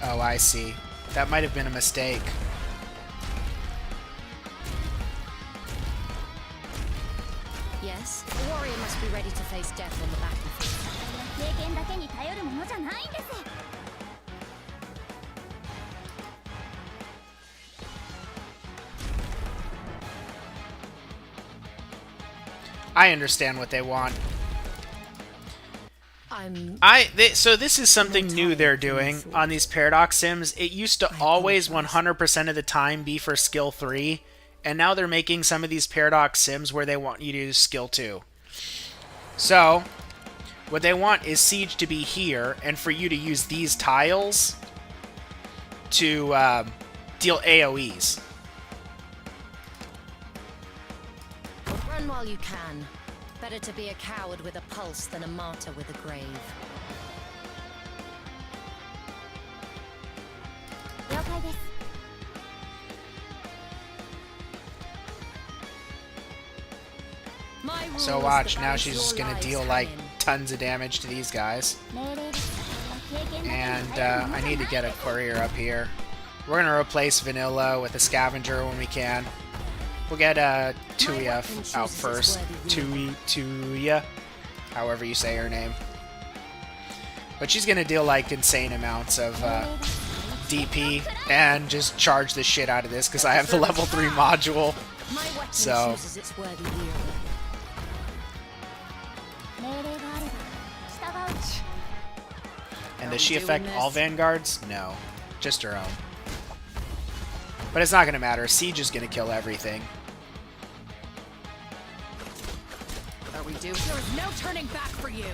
Oh, I see. That might have been a mistake. Yes? The warrior must be ready to face death on the battlefield. I understand what they want. So this is something new they're doing on these Paradox Sims. It used to always 100% of the time be for skill 3, and now they're making some of these Paradox Sims where they want you to use skill 2. So, what they want is Siege to be here, and for you to use these tiles to deal AoEs. Run while you can. Better to be a coward with a pulse than a martyr with a grave. So watch, now she's just gonna deal like tons of damage to these guys. And I need to get a courier up here. We're gonna replace Vanilla with a scavenger when we can. We'll get Tuya out first. Tuya, however you say her name. But she's gonna deal like insane amounts of DP and just charge the shit out of this because I have the level 3 module. So. And does she affect all vanguards? No, just her own. But it's not going to matter. Siege is going to kill everything. Are we due? There is no turning back for you.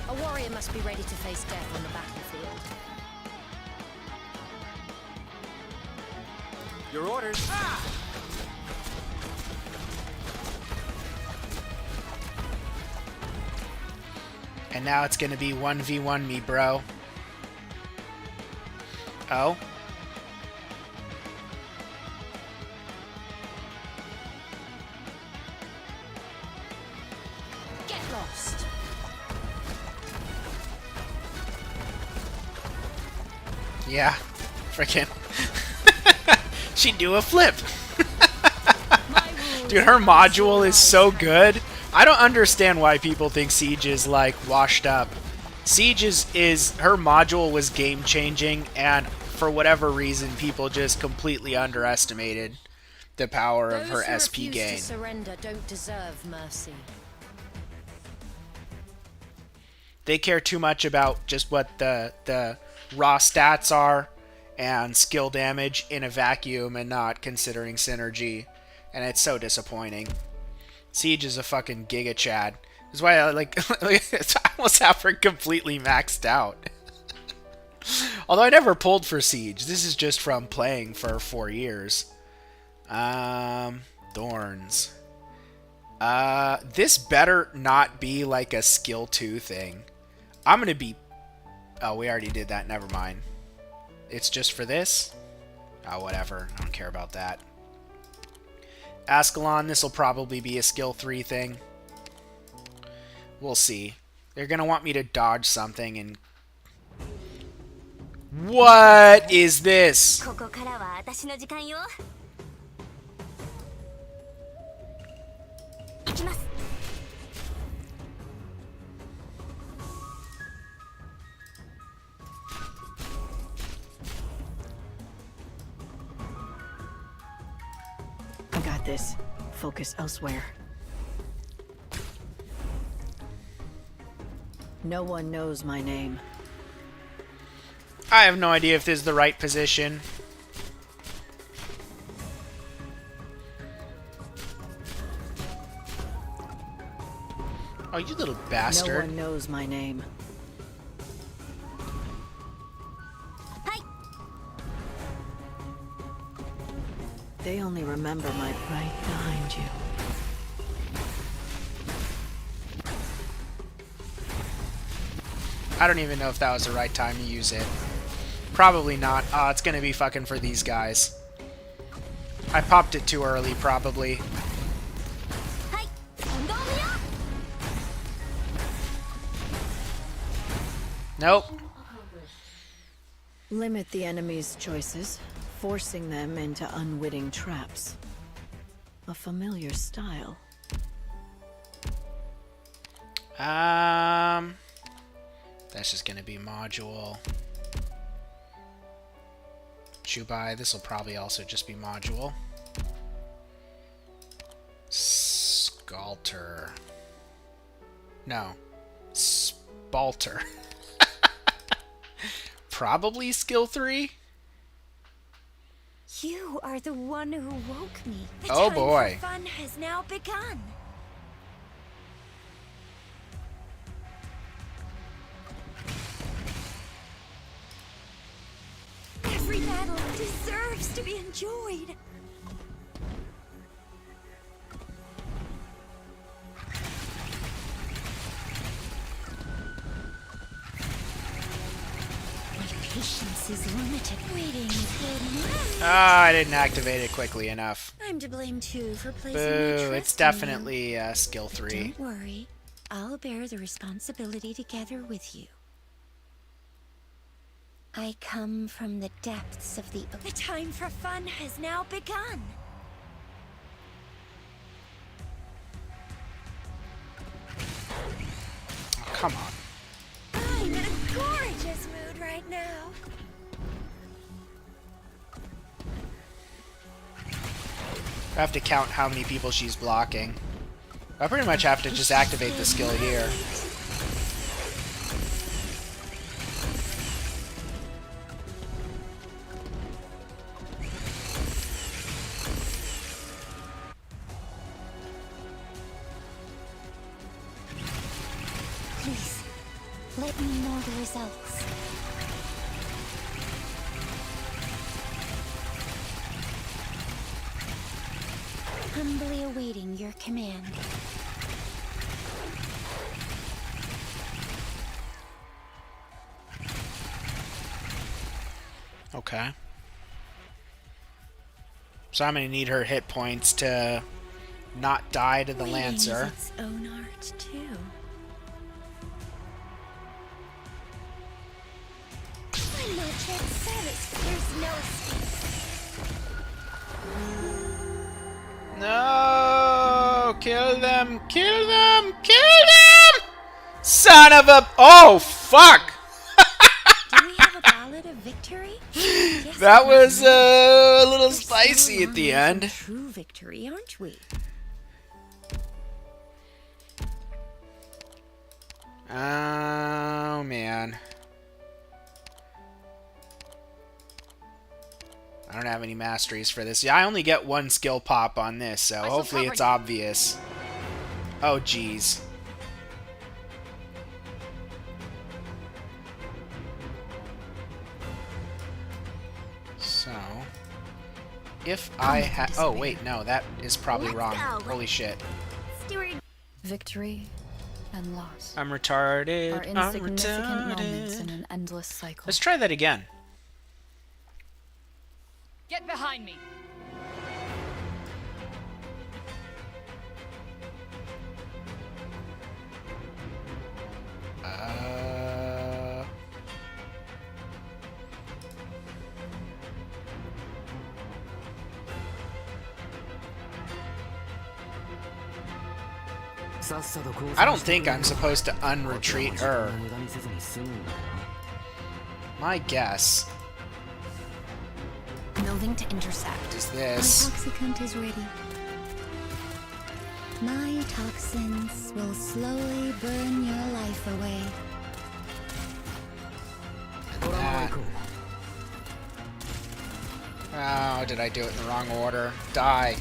A warrior must be ready to face death on the battlefield. Your orders. Ah! And now it's going to be 1v1 me, bro. Oh? Get lost. Yeah. Frickin'. She'd do a flip. Dude, her module is so good. I don't understand why people think Siege is like washed up. Siege is her module was game changing, and for whatever reason, people just completely underestimated the power of her Those who SP refuse gain. to surrender don't deserve mercy. They care too much about just what the raw stats are and skill damage in a vacuum and not considering synergy. And it's so disappointing. Siege is a fucking Giga Chad. That's why I I almost have her completely maxed out. Although I never pulled for Siege. This is just from playing for 4 years. Thorns. This better not be like a skill 2 thing. I'm gonna be... Oh, we already did that. Never mind. It's just for this? Oh, whatever. I don't care about that. Ascalon, this will probably be a skill 3 thing. We'll see. They're gonna want me to dodge something and... What is this? ここからは私の時間よ。行きます。I got this. Focus elsewhere. No one knows my name. I have no idea if this is the right position. Oh, you little bastard. No one knows my name. Hi. They only remember my right behind you. I don't even know if that was the right time to use it. Probably not. It's gonna be fucking for these guys. I popped it too early, probably. Hi. Nope. Limit the enemy's choices, forcing them into unwitting traps. A familiar style. That's just gonna be module. Chubai, this will probably also just be module. Skalter. No. Spalter. Probably skill 3? You are the one who woke me. The Oh time boy. for fun has now begun. Every battle deserves to be enjoyed. My patience is limited. Waiting is good. Ah, I didn't activate it quickly enough. I'm to blame too for placing my Boo, trust it's in you. definitely skill 3. Don't worry. I'll bear the responsibility together with you. I come from the depths of the time for fun has now begun. Oh, come on. I'm in a gorgeous mood right now. I have to count how many people she's blocking. I pretty much have to just activate the skill here. Please, let me know the results. Humbly awaiting your command. Okay. So I'm gonna need her hit points to not die to the Waiting Lancer. is its own art too. I'm not yet satisfied. There's no escape. No! Kill them! Kill them! Kill them! Son of a... Oh, fuck! Do we have a ballad of victory? That was a little spicy at the end. True victory, aren't we? Oh, man. I don't have any masteries for this. Yeah, I only get one skill pop on this, so hopefully it's obvious. Oh, jeez. So, if I have... Oh, wait, no, that is probably wrong. Holy shit. Victory and loss I'm retarded. are insignificant moments in an endless cycle. Let's try that again. Get behind me. I don't think I'm supposed to unretreat her. My guess Moving to intercept. is My this. toxicant is ready. My toxins will slowly burn your life away. And that. Oh, did I do it in the wrong order? Die.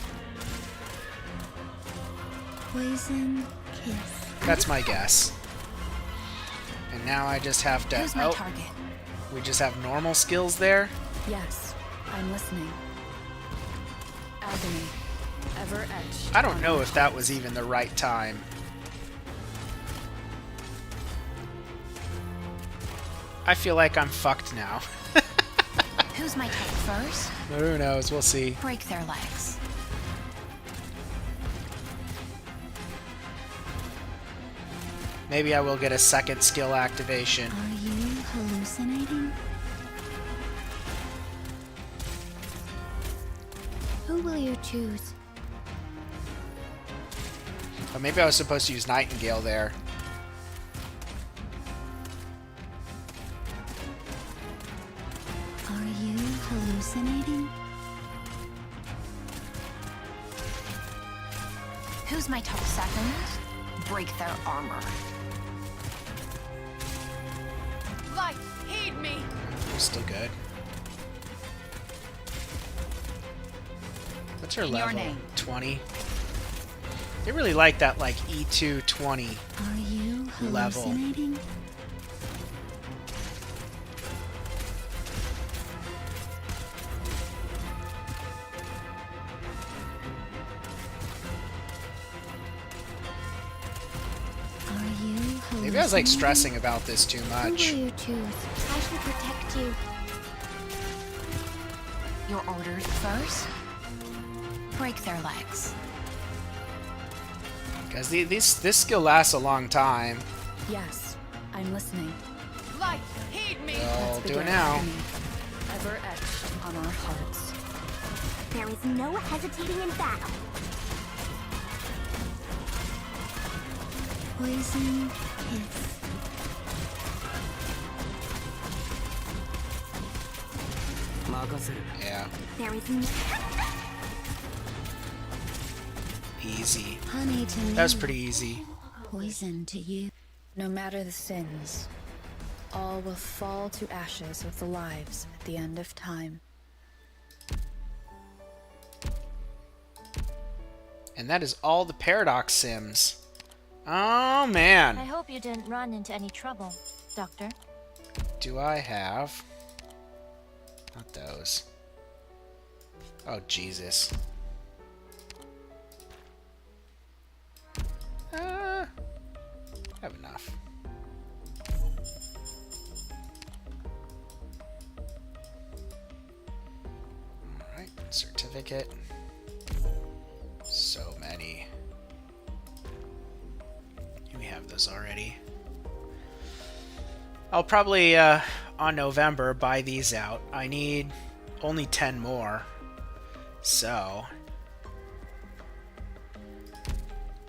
Poison kiss. That's my guess. And now I just have to... Who's my Oh, target? we just have normal skills there? Yes, I'm listening. Agony. Ever etched. I don't know if that was even the right time. I feel like I'm fucked now. Who's my type first? Who knows? We'll see. Break their legs. Maybe I will get a second skill activation. Are you hallucinating? Who will you choose? Oh, maybe I was supposed to use Nightingale there. Are you hallucinating? Who's my top second? Break their armor. Light, heed me. Still good. What's her In your level? name. 20. They really like that, like, E2 20 Are you level. hallucinating? Are you hallucinating? Maybe I was, like, stressing about this too much. Who will you choose? I shall protect you. Your orders first? Break their legs. Because this skill lasts a long time. Yes, I'm listening. Light, heed me. I'll do Begin it now. agony. Ever etched on our hearts. There is no hesitating in battle. Poison kiss. Yeah, There is no easy. honey to me. That was pretty easy. Poison to you. No matter the sins, all will fall to ashes with the lives at the end of time. And that is all the Paradox Sims. Oh, man. I hope you didn't run into any trouble, Doctor. Do I have... Not those. Oh, Jesus. I have enough. Alright, certificate. So many. We have those already. I'll probably, on November, buy these out. I need only 10 more. So...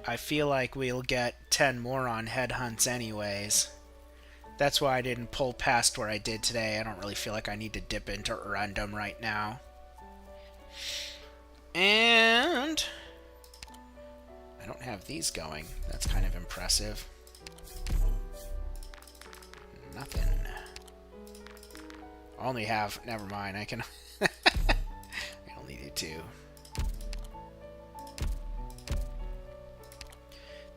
I feel like we'll get 10 more on headhunts anyways. That's why I didn't pull past where I did today. I don't really feel like I need to dip into random right now. And I don't have these going. That's kind of impressive. Nothing. I only have... Never mind. I can... I only do 2.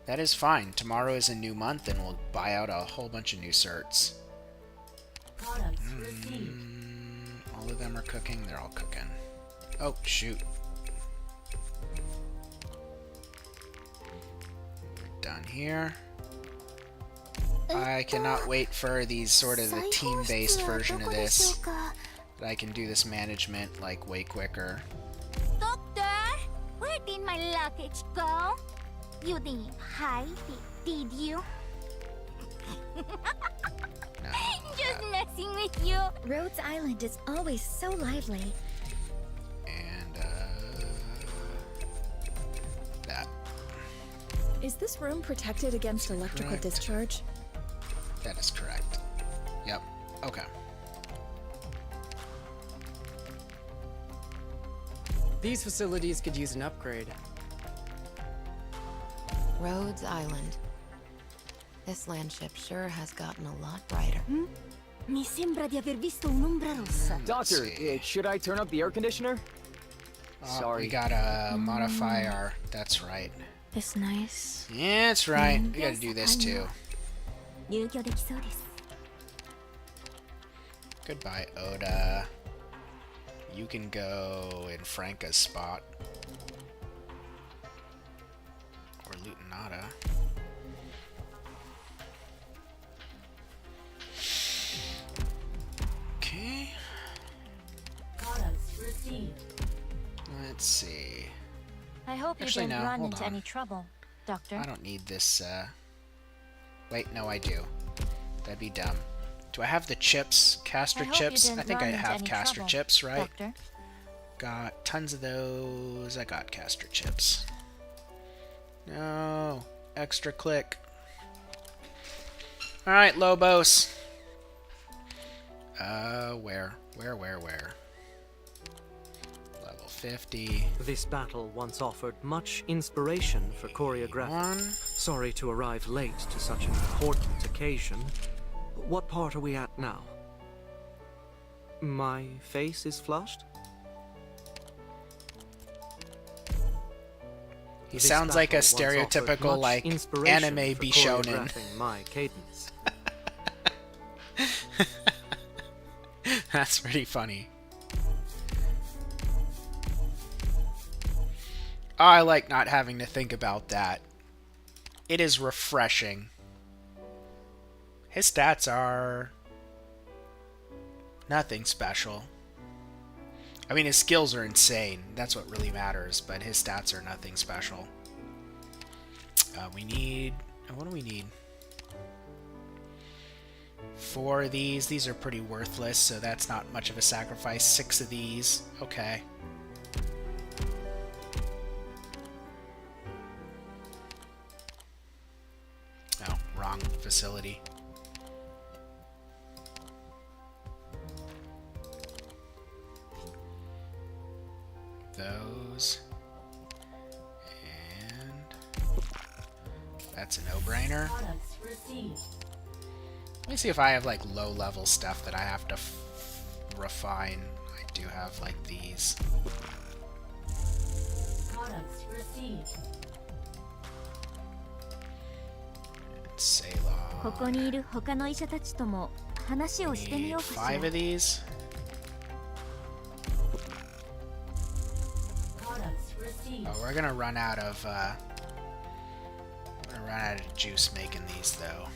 That is fine. Tomorrow is a new month, and we'll buy out a whole bunch of new certs. All of them are cooking. They're all cooking. Oh, shoot. We're done here. I cannot wait for these sort of the team-based version of this. That I can do this management, like, way quicker. Doctor, where did my luggage go? You didn't hide it, did you? No, Just messing with you. Rhodes Island is always so lively. And, that. Is this room protected against electrical Correct. discharge? That is correct. Yep. Okay. These facilities could use an upgrade. Rhodes Island. This landship sure has gotten a lot brighter. Mi sembra di aver visto un'ombra rossa. Doctor, should I turn up the air conditioner? We gotta modify our... That's right. It's nice. Yeah, that's right. We gotta do this too. 入居できそうです。 Goodbye, Oda. You can go in Franca's spot. Or Lutenata. Okay. Let's see. I hope Actually, you didn't no, run hold into on. any trouble, Doctor. I don't need this, Wait, no, I do. That'd be dumb. Do I have the chips? Caster chips? I think I have caster chips, right? Doctor. Got tons of those. I got caster chips. No. Extra click. Alright, Lobos. Where? Level 50. This battle once offered much inspiration for choreography. Sorry to arrive late to such an important occasion. What part are we at now? My face is flushed? He sounds like a stereotypical, like, anime Bishonen. My cadence. That's pretty funny. Oh, I like not having to think about that. It is refreshing. His stats are nothing special. I mean, his skills are insane. That's what really matters, but his stats are nothing special. We need... What do we need? 4 of these. These are pretty worthless, so that's not much of a sacrifice. 6 of these. Okay. Oh, wrong facility. Those. And that's a no-brainer. Let me see if I have like low-level stuff that I have to refine. I do have like these. And Selah. ここにいる他の医者たちとも話をしてみようかしら。 5 of these. Oh, we're gonna run out of juice making these though.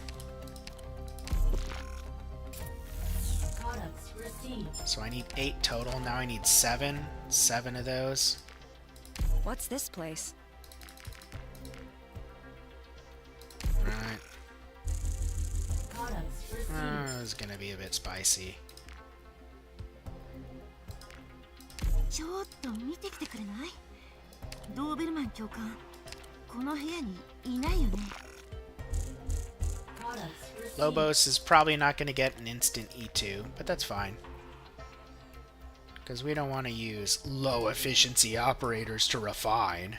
So I need 8 total. Now I need 7. 7 of those. What's this place? Right. This is gonna be a bit spicy. ちょっと見てきてくれない？ドーベルマン教官、この部屋にいないよね。Lobos is probably not going to get an instant E2, but that's fine. Because we don't want to use low efficiency operators to refine.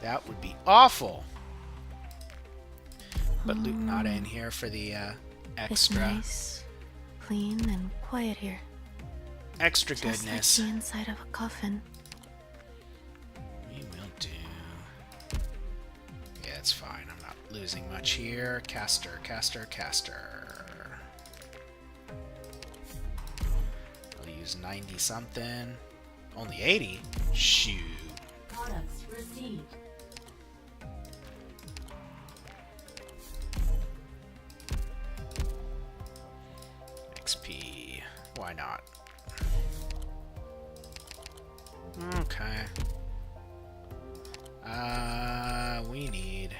That would be awful. But loot not in here for the extra. It's nice, clean, and quiet here. Extra Just goodness. like the inside of a coffin. We will do. Yeah, it's fine. I'm not losing much here. Caster, caster, caster. I'll use 90 something. Only 80? Shoot. Products received. XP. Why not? Okay. We need...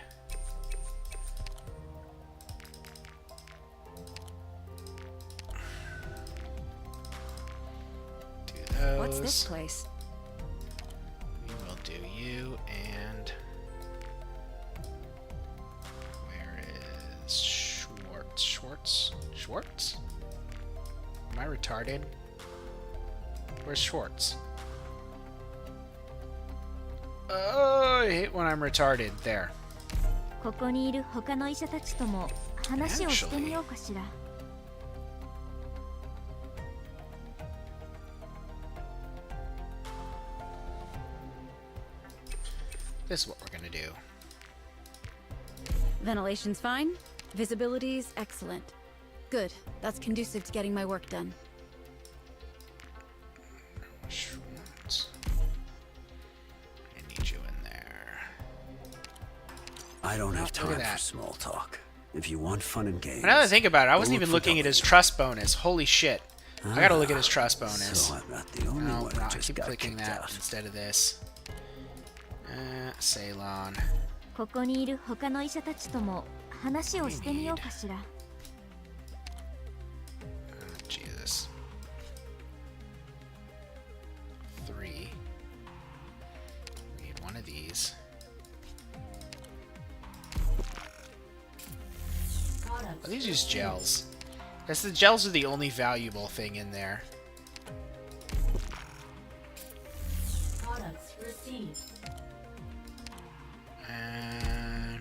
do those. What's this place? We will do you, and... where is Schwartz? Schwartz? Schwartz? Am I retarded? Where's Schwartz? Oh, I hate when I'm retarded. There. ここにいる他の医者たちとも話をしてみようかしら。This is what we're gonna do. Ventilation's fine. Visibility's excellent. Good. That's conducive to getting my work done. Schwartz. I need you in there. I don't have Look at time that. for small talk. If you want fun and games. Now that I think about it, I wasn't look even for looking at his trust bonus. Holy shit. I gotta look at his trust bonus. So I'm not the only No, one no, who I just keep got clicking kicked that out. instead of this. Ceylon. ここにいる他の医者たちとも話をしてみようかしら。Jesus. 3. We need one of these. Are these just gels? Guess the gels are the only valuable thing in there. Products received. And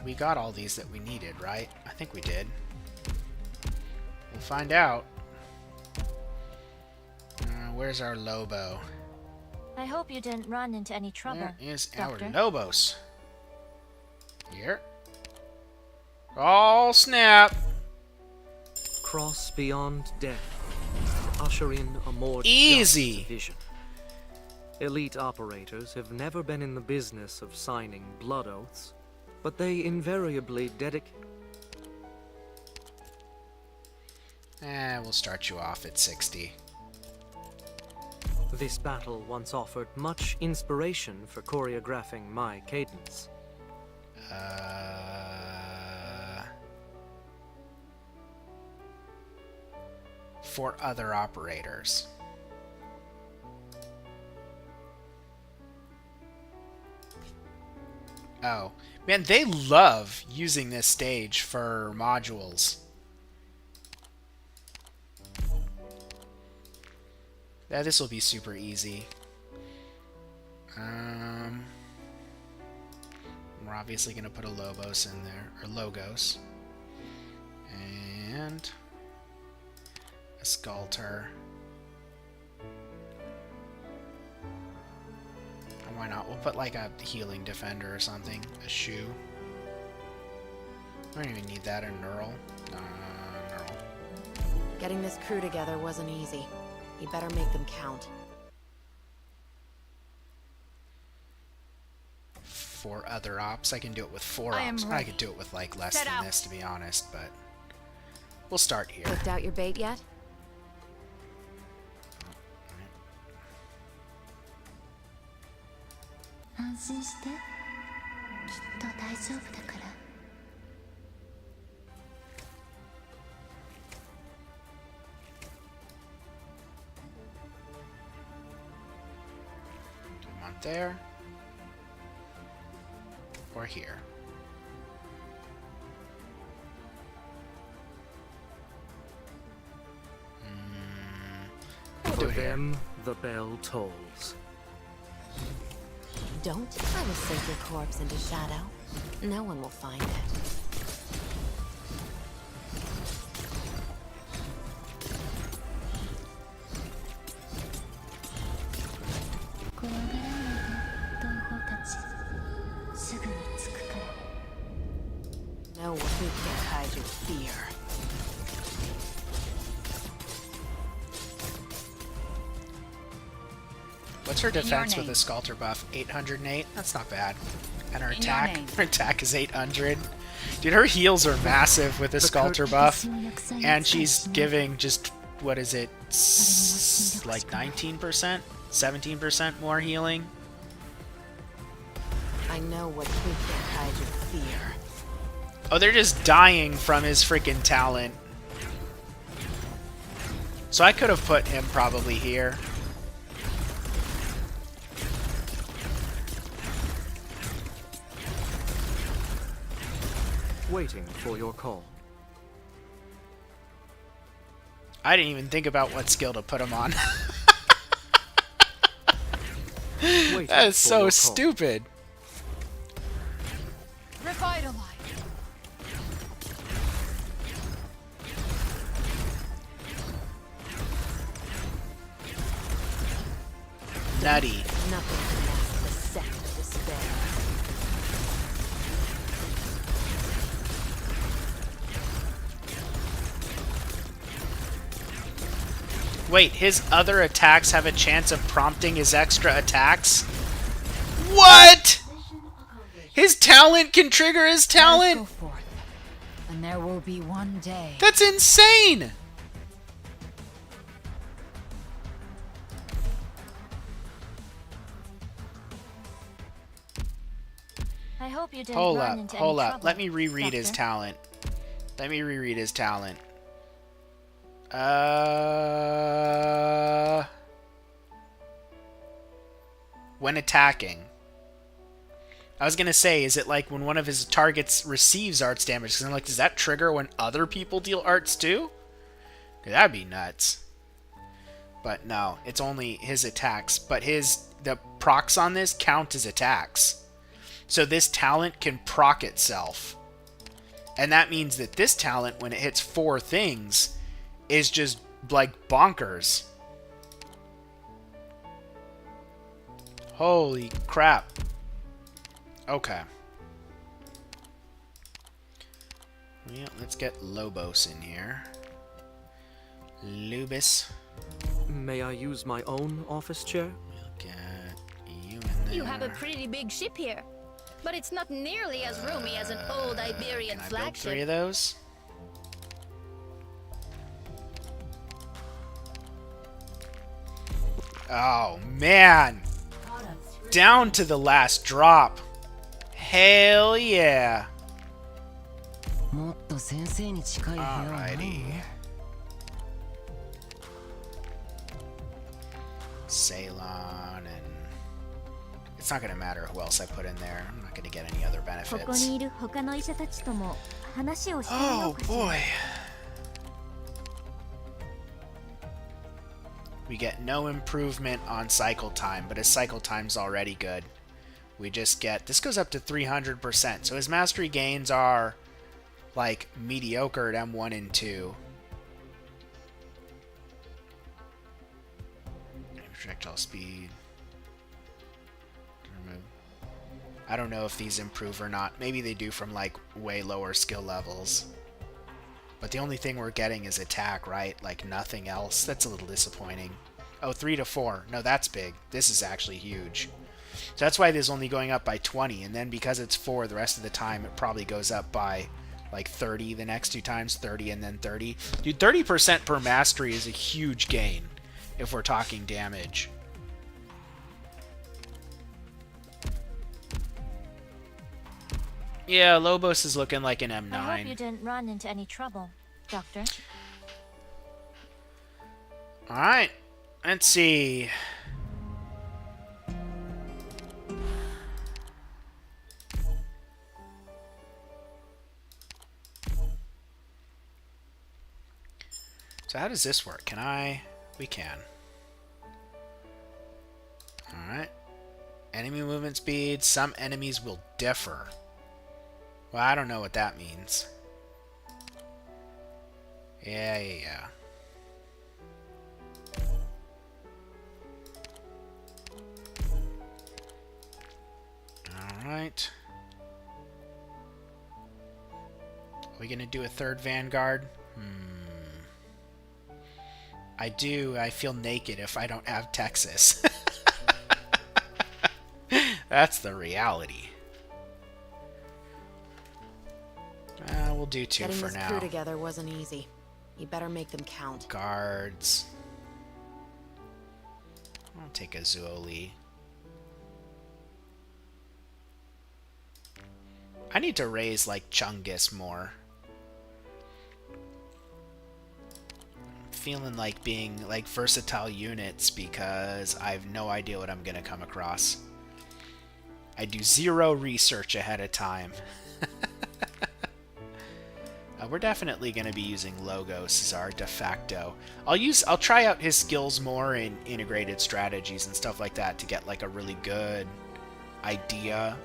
we got all these that we needed, right? I think we did. We'll find out. Where's our Lobo? I hope you didn't run into any trouble. Where is Doctor? our Lobos? Here. Oh, snap! Cross beyond death. Usher in a more Easy. just vision. Elite operators have never been in the business of signing blood oaths, but they invariably dedicate. We'll start you off at 60. This battle once offered much inspiration for choreographing my cadence. For other operators. Oh. Man, they love using this stage for modules. Yeah, this will be super easy. We're obviously going to put a Lobos in there, or Logos. And a Sculptor. And why not? We'll put like a healing defender or something. A shoe. I don't even need that. A Neural. Neural. Getting this crew together wasn't easy. You better make them count. For other ops, I can do it with 4 I am ops. I ready. could do it with like less Set than out. this, to be honest, but we'll start here. Picked out your bait yet? 安心して。きっと大丈夫だから。Do them on there. Or here. do it here. them, the bell tolls. Don't. I will sink your corpse into shadow. No one will find it. No one can hide your fear. What's her defense with a Sculptor buff? 808? That's not bad. And her attack is 800. Dude, her heals are massive with a Sculptor buff. And she's giving just, what is it, like 19%? 17% more healing? I know what we can hide your fear. Oh, they're just dying from his freaking talent. So I could have put him probably here. Waiting for your call. I didn't even think about what skill to put him on. That is so stupid. Revitalize. Nutty. Nothing can last the second of despair. Wait, his other attacks have a chance of prompting his extra attacks? What? His talent can trigger his talent? Go forth, and there will be one day. That's insane! I hope you didn't Hold run up, into hold any up. trouble, Let me reread his Doctor. talent. Let me reread his talent. When attacking. I was gonna say, is it like when one of his targets receives arts damage? Because I'm like, does that trigger when other people deal arts too? That'd be nuts. But no, it's only his attacks. But the procs on this count as attacks. So this talent can proc itself. And that means that this talent, when it hits 4 things, is just like bonkers. Holy crap. Okay. Yeah, let's get Lobos in here. Lubis. May I use my own office chair? We'll get you in there. You have a pretty big ship here, but it's not nearly as roomy as an old Iberian Can I build 3 flagship. of those? Oh, man. Down to the last drop. Hell yeah. Alrighty. Ceylon and... It's not going to matter who else I put in there. I'm not going to get any other ここ benefits. にいる他の医者たちとも話をしてみよ Oh うかしら。 boy. We get no improvement on cycle time, but his cycle time's already good. We just get... This goes up to 300%, so his mastery gains are, like, mediocre at M1 and 2. Projectile speed. Remove. I don't know if these improve or not. Maybe they do from, like, way lower skill levels. But the only thing we're getting is attack, right? Like, nothing else. That's a little disappointing. Oh, 3 to 4. No, that's big. This is actually huge. So that's why this is only going up by 20. And then because it's 4 the rest of the time, it probably goes up by, like, 30 the next 2 times. 30 and then 30. Dude, 30% per mastery is a huge gain if we're talking damage. Yeah, Lobos is looking like an M9. I hope you didn't run into any trouble, Doctor. Alright, let's see. So how does this work? Can I... We can. Alright. Enemy movement speed. Some enemies will differ. Well, I don't know what that means. Yeah. Alright. Are we gonna do a third Vanguard? I do. I feel naked if I don't have Texas. That's the reality. We'll do 2 Getting for this now. crew together wasn't easy. You better make them count. Guards. I'll take a Zuoli. I need to raise like Chungus more. I'm feeling like being like versatile units because I have no idea what I'm gonna come across. I do 0 research ahead of time. We're definitely going to be using Logos as our de facto. I'll try out his skills more in integrated strategies and stuff like that to get like a really good idea.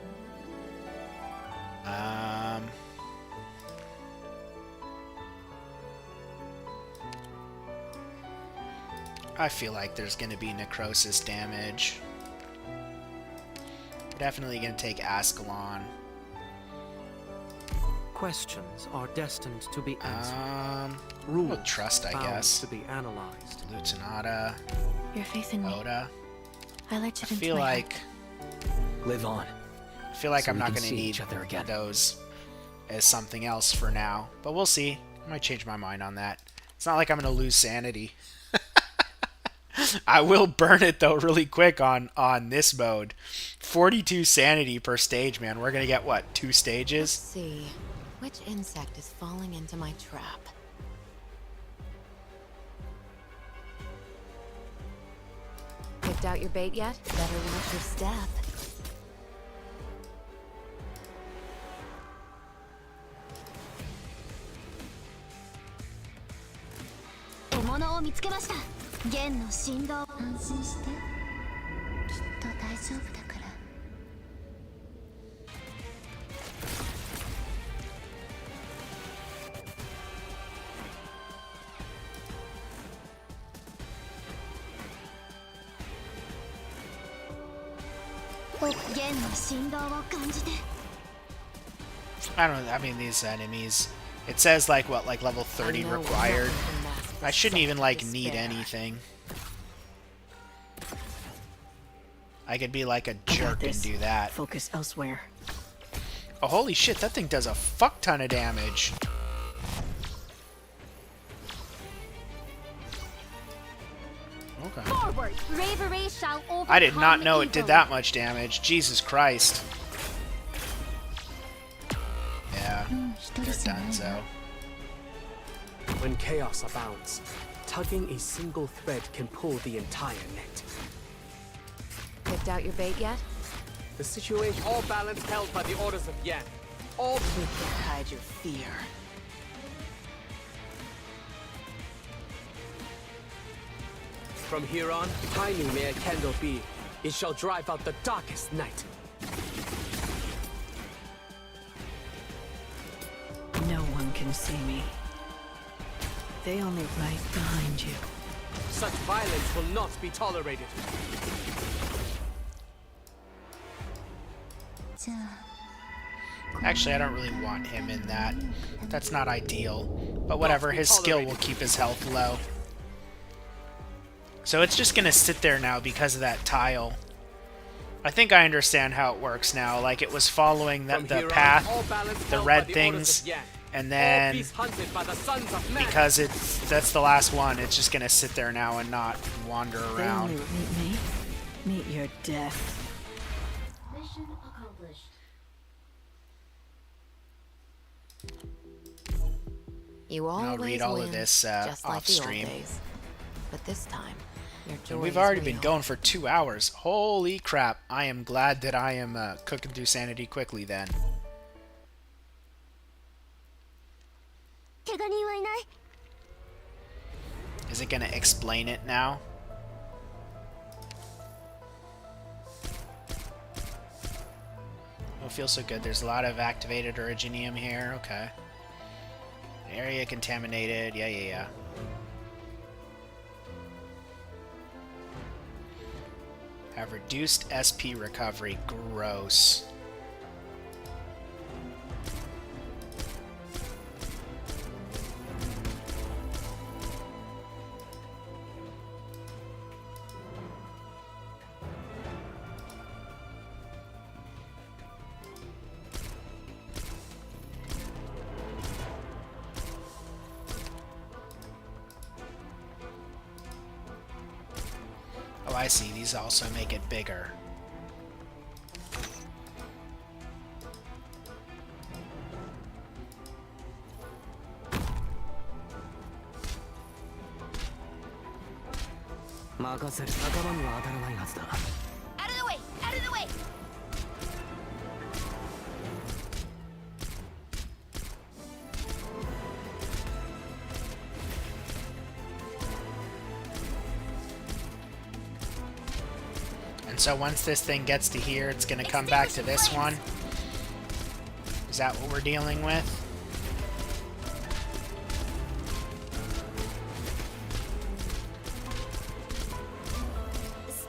I feel like there's going to be necrosis damage. We're definitely going to take Ascalon. Questions are destined to be answered. We'll trust, I bound guess. to be analyzed. Lutinata. Your faith in me. Oda. I let you I feel like live on. I feel like So I'm we not can going to see need each other again. those as something else for now, but we'll see. I might change my mind on that. It's not like I'm going to lose sanity. I will burn it though really quick on this mode. 42 sanity per stage, man. We're going to get what? 2 stages? Let's see. Which insect is falling into my trap? Picked out your bait yet? Better watch your step. I mean, these enemies. It says like what, like level 30 required. I shouldn't even like need anything. I could be like a jerk and do that. Focus elsewhere. Oh, holy shit, that thing does a fuck ton of damage. Okay. Forward, bravery shall overcome I did not know it did evil. that much damage. Jesus Christ. Yeah, they're donezo. When chaos abounds, tugging a single thread can pull the entire net. Picked out your bait yet? The situation all balance held by the orders of Yan. All You can't hide your fear. from here on, tiny may a candle be. It shall drive out the darkest night. No one can see me. They only right behind you. Such violence will not be tolerated. Actually, I don't really want him in that. That's not ideal. But whatever, his skill will keep his health low. So it's just gonna sit there now because of that tile. I think I understand how it works now. Like, it was following the path, the red things, and then because that's the last one, it's just gonna sit there now and not wander They around. only meet me. Meet your death. Mission accomplished. You And I'll always read all win, of this just like off the old stream. days. But this time, your joy And we've is already real. been going for 2 hours. Holy crap. I am glad that I am cooking through sanity quickly then. Is it going to explain it now? Don't feel so good. There's a lot of activated originium here. Okay. Area contaminated. Yeah. Have reduced SP recovery. Gross. Oh, I see. These also make it bigger. Out of the way! Out of the way! And so once this thing gets to here, it's going to come back to this one. Is that what we're dealing with?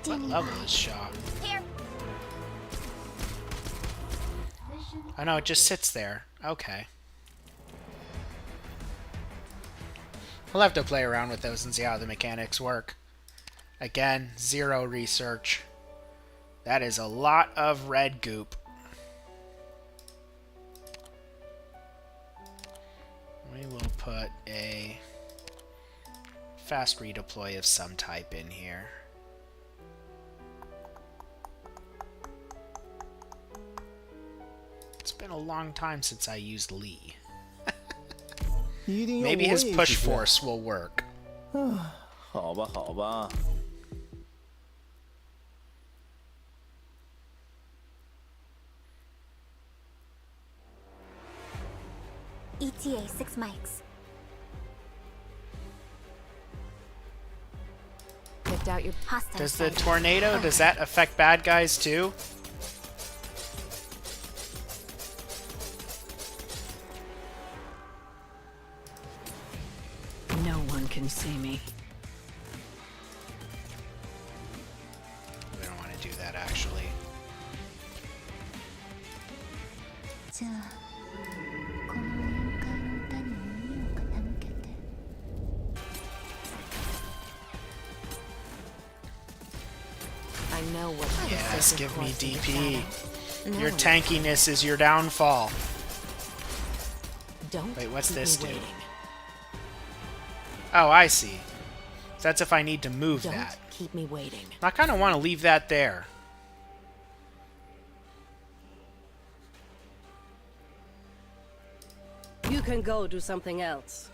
What level is Shaw? Oh no, it just sits there. Okay. We'll have to play around with those and see how the mechanics work. Again, 0 research. That is a lot of red goop. We will put a fast redeploy of some type in here. It's been a long time since I used Lee. Maybe his push force will work. 好吧，好吧。ETA 6 mics. Picked out your Hostile. Does the tornado, does that affect bad guys too? No one can see me. We don't want to do that actually. I know what. Yes, give me DP. Your tankiness is your downfall. Wait, what's this do? Oh, I see. That's if I need to move that. Keep me waiting. I kind of want to leave that there. You can go do something else.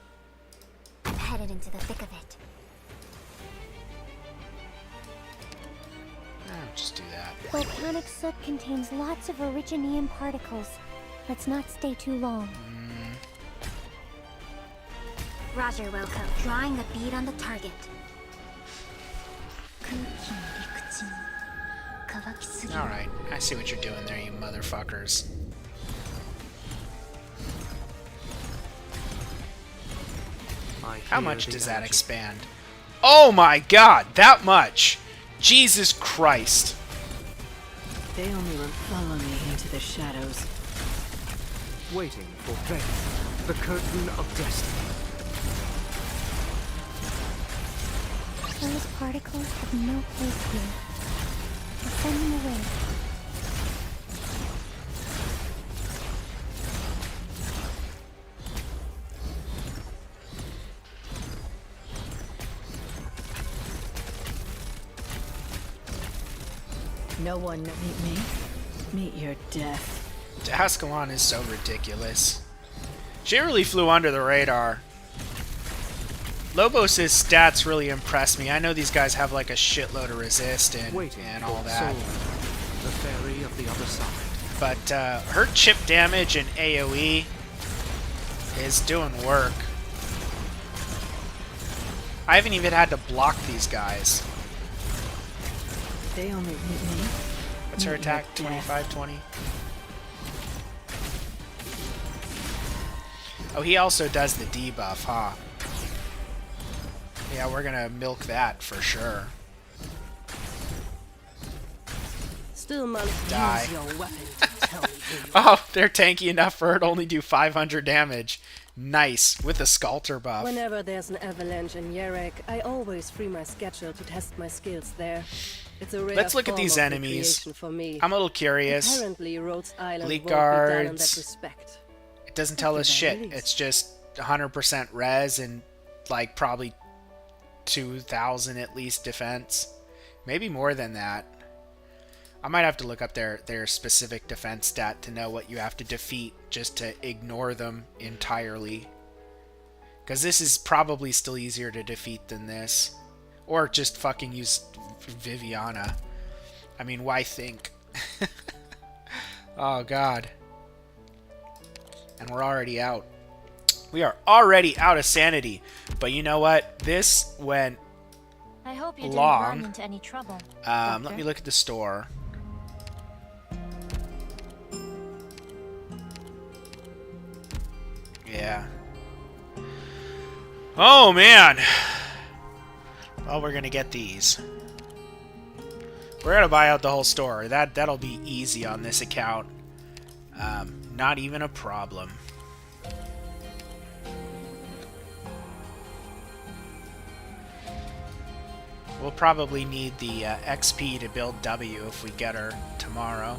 I'm headed into the thick of it. Just do that. Volcanic soot contains lots of originium particles. Let's not stay too long. Roger, Wilco. Drawing a bead on the target. Alright, I see what you're doing there, you motherfuckers. How much does that expand? Oh my god, that much! Jesus Christ. They only will follow me into the shadows. Waiting for fate. The curtain of destiny. Those particles have no place here. I'll send them away. No one meet me. Meet your death. Daskalon is so ridiculous. She really flew under the radar. Lobos' stats really impress me. I know these guys have like a shitload of resist and all that. The fairy of the other side. But her chip damage and AoE is doing work. I haven't even had to block these guys. They only meet me. What's her attack? 25, 20? Oh, he also does the debuff, huh? Yeah, we're gonna milk that for sure. Still must Die. use your weapon to tell me who you Oh, they're tanky enough for it to only do 500 damage. Nice, with the Sculptor buff. Whenever there's an avalanche in Yerek, I always free my schedule to test my skills there. It's a rare Let's look at form these of enemies. recreation for me. I'm a little curious. Apparently, Rhodes Island Elite won't be done in guards. that respect. It doesn't tell us shit. Very It's just 100% res and like probably 2,000 at least defense. Maybe more than that. I might have to look up their specific defense stat to know what you have to defeat just to ignore them entirely. Because this is probably still easier to defeat than this. Or just fucking use Viviana. I mean, why think? Oh, God. And we're already out. We are already out of sanity. But you know what? This went I hope you long. didn't run into any trouble. Let me look at the store. Yeah. Oh, man. Well, we're gonna get these. We're gonna buy out the whole store. That'll be easy on this account. Not even a problem. We'll probably need the XP to build W if we get her tomorrow.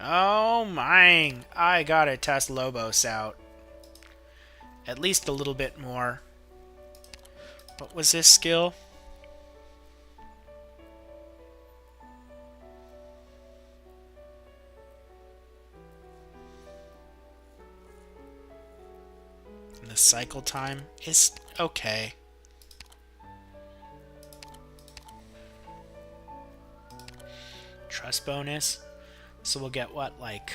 Oh my! I gotta test Lobos out. At least a little bit more. What was this skill? The cycle time is okay. Trust bonus. So we'll get what, like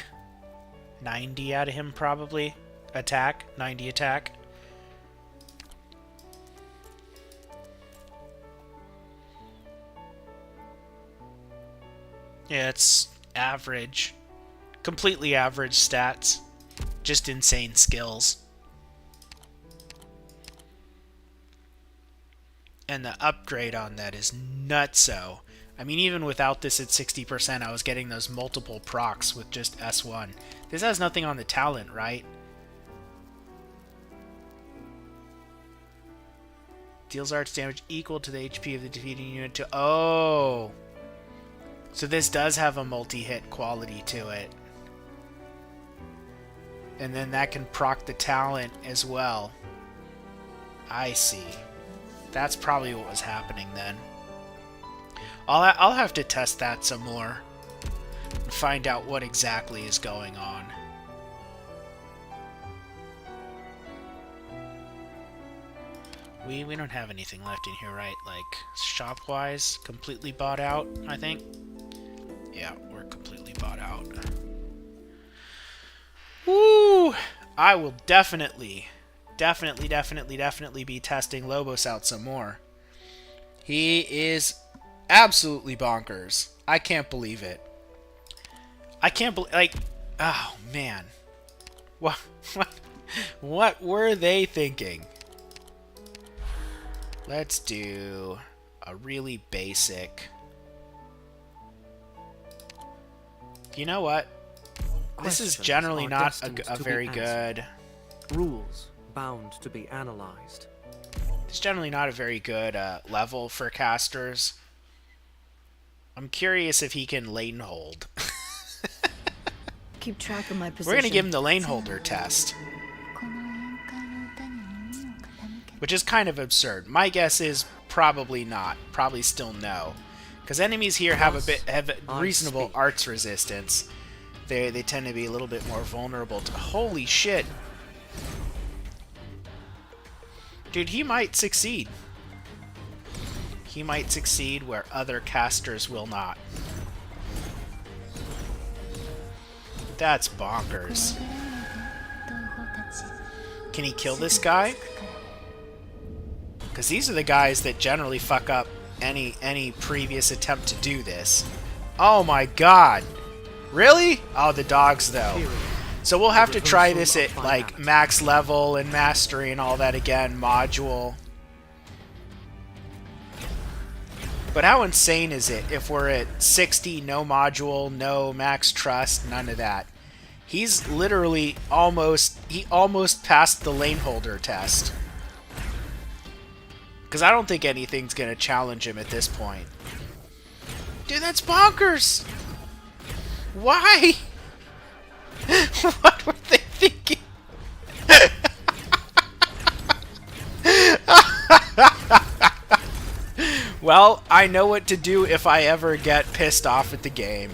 90 out of him probably? Attack? 90 attack? Yeah, it's average. Completely average stats. Just insane skills. And the upgrade on that is nutso. I mean, even without this at 60%, I was getting those multiple procs with just S1. This has nothing on the talent, right? Deals arts damage equal to the HP of the defeating unit to... Oh! So this does have a multi-hit quality to it. And then that can proc the talent as well. I see. That's probably what was happening then. I'll have to test that some more and find out what exactly is going on. We don't have anything left in here, right? Like, shop-wise, completely bought out, I think? Yeah, we're completely bought out. Woo! I will definitely be testing Lobos out some more. He is absolutely bonkers. I can't believe it. I can't believe, like, oh man. What were they thinking? Let's do a really basic. You know what? This is generally not a very good... Rules bound to be analyzed. It's generally not a very good level for casters. I'm curious if he can lane hold. Keep track of my position. We're going to give him the lane holder test. Which is kind of absurd. My guess is probably not. Probably still no. Because enemies here have reasonable arts resistance. They tend to be a little bit more vulnerable to... Holy shit! Dude, he might succeed. He might succeed where other casters will not. That's bonkers. Can he kill this guy? Because these are the guys that generally fuck up any previous attempt to do this. Oh my god. Really? Oh, the dogs though. So we'll have to try this at like max level and mastery and all that again, module. But how insane is it if we're at 60, no module, no max trust, none of that? He's literally almost passed the lane holder test. Because I don't think anything's going to challenge him at this point. Dude, that's bonkers! Why? What were they thinking? Well, I know what to do if I ever get pissed off at the game.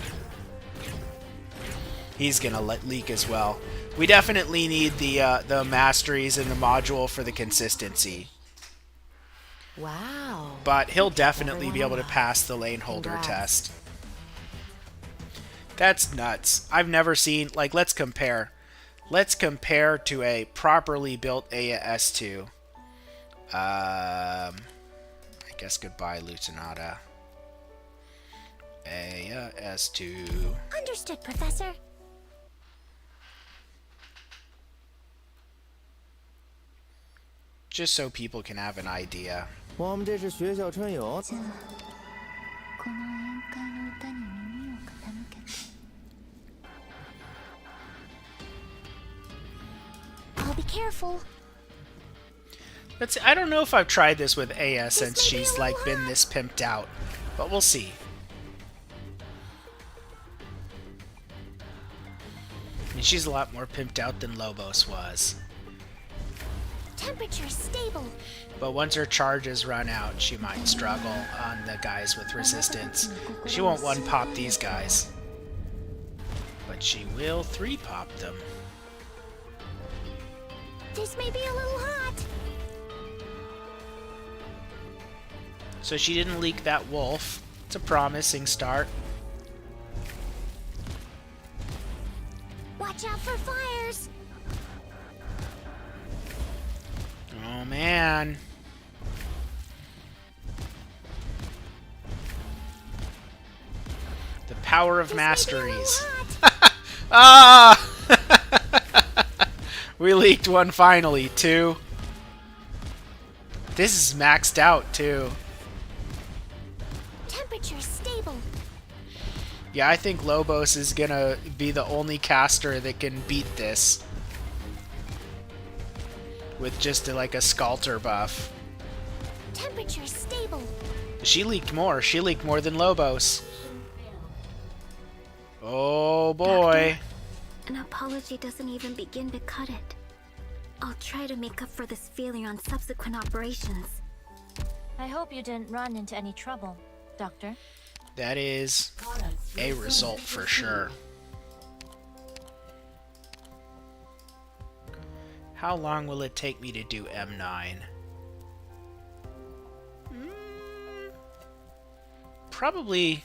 He's gonna leak as well. We definitely need the masteries and the module for the consistency. Wow. But he'll definitely be able to pass the lane holder test. That's nuts. I've never seen, like, let's compare. Let's compare to a properly built Aya S2. I guess goodbye, Lutenata. Aya S2. Understood, Professor. Just so people can have an idea. 我们这是学校春游。 I'll be careful. I don't know if I've tried this with Aya since she's like been this pimped out, but we'll see. I mean, she's a lot more pimped out than Lobos was. Temperature stable. But once her charges run out, she might struggle on the guys with resistance. She won't one-pop these guys. But she will three-pop them. This may be a little hot. So she didn't leak that wolf. It's a promising start. Watch out for fires. Oh man. The power of masteries. Ah! We leaked one finally, too. This is maxed out, too. Temperature stable. Yeah, I think Lobos is gonna be the only caster that can beat this. With just like a Scalter buff. Temperature stable. She leaked more. She leaked more than Lobos. Oh boy. Doctor, an apology doesn't even begin to cut it. I'll try to make up for this failure on subsequent operations. I hope you didn't run into any trouble, Doctor. That is a result for sure. How long will it take me to do M9? Probably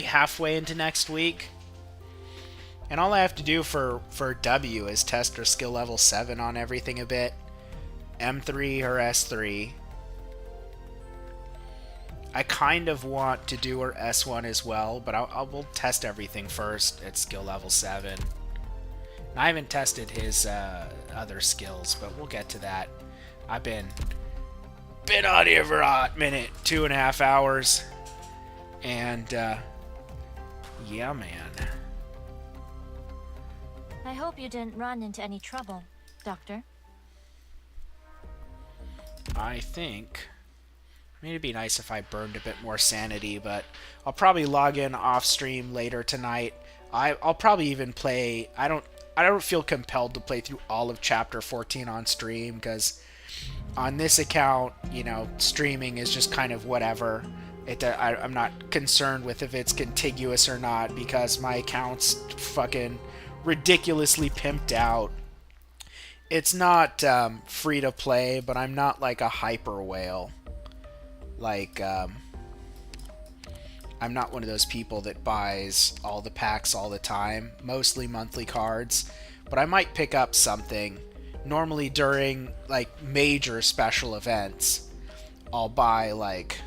halfway into next week. And all I have to do for W is test her skill level 7 on everything a bit. M3 or S3. I kind of want to do her S1 as well, but we'll test everything first at skill level 7. And I haven't tested his other skills, but we'll get to that. I've been on here for a hot minute, 2.5 hours. And, yeah, man. I hope you didn't run into any trouble, Doctor. I think... I mean, it'd be nice if I burned a bit more sanity, but I'll probably log in off stream later tonight. I'll probably even play... I don't feel compelled to play through all of Chapter 14 on stream, because on this account, you know, streaming is just kind of whatever. I'm not concerned with if it's contiguous or not, because my account's fucking ridiculously pimped out. It's not free to play, but I'm not like a hyper whale. Like, I'm not one of those people that buys all the packs all the time, mostly monthly cards, but I might pick up something. Normally during, like, major special events, I'll buy, like,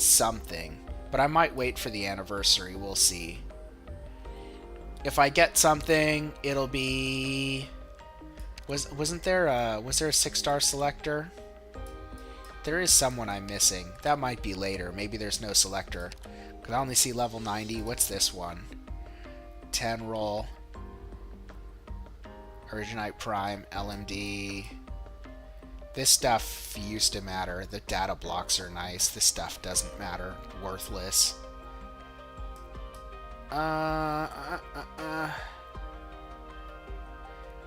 something. But I might wait for the anniversary. We'll see. If I get something, it'll be... Was there a 6-star selector? There is someone I'm missing. That might be later. Maybe there's no selector. Because I only see level 90. What's this one? 10 roll. Originite Prime, LMD. This stuff used to matter. The data blocks are nice. This stuff doesn't matter. Worthless.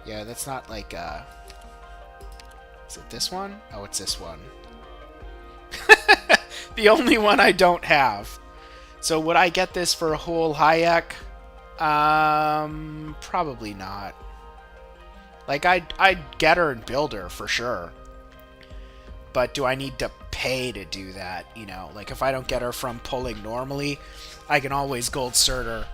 Yeah, that's not like, is it this one? Oh, it's this one. The only one I don't have. So would I get this for a whole Hayek? Probably not. Like, I'd get her and build her for sure. But do I need to pay to do that? You know, like if I don't get her from pulling normally, I can always gold cert her.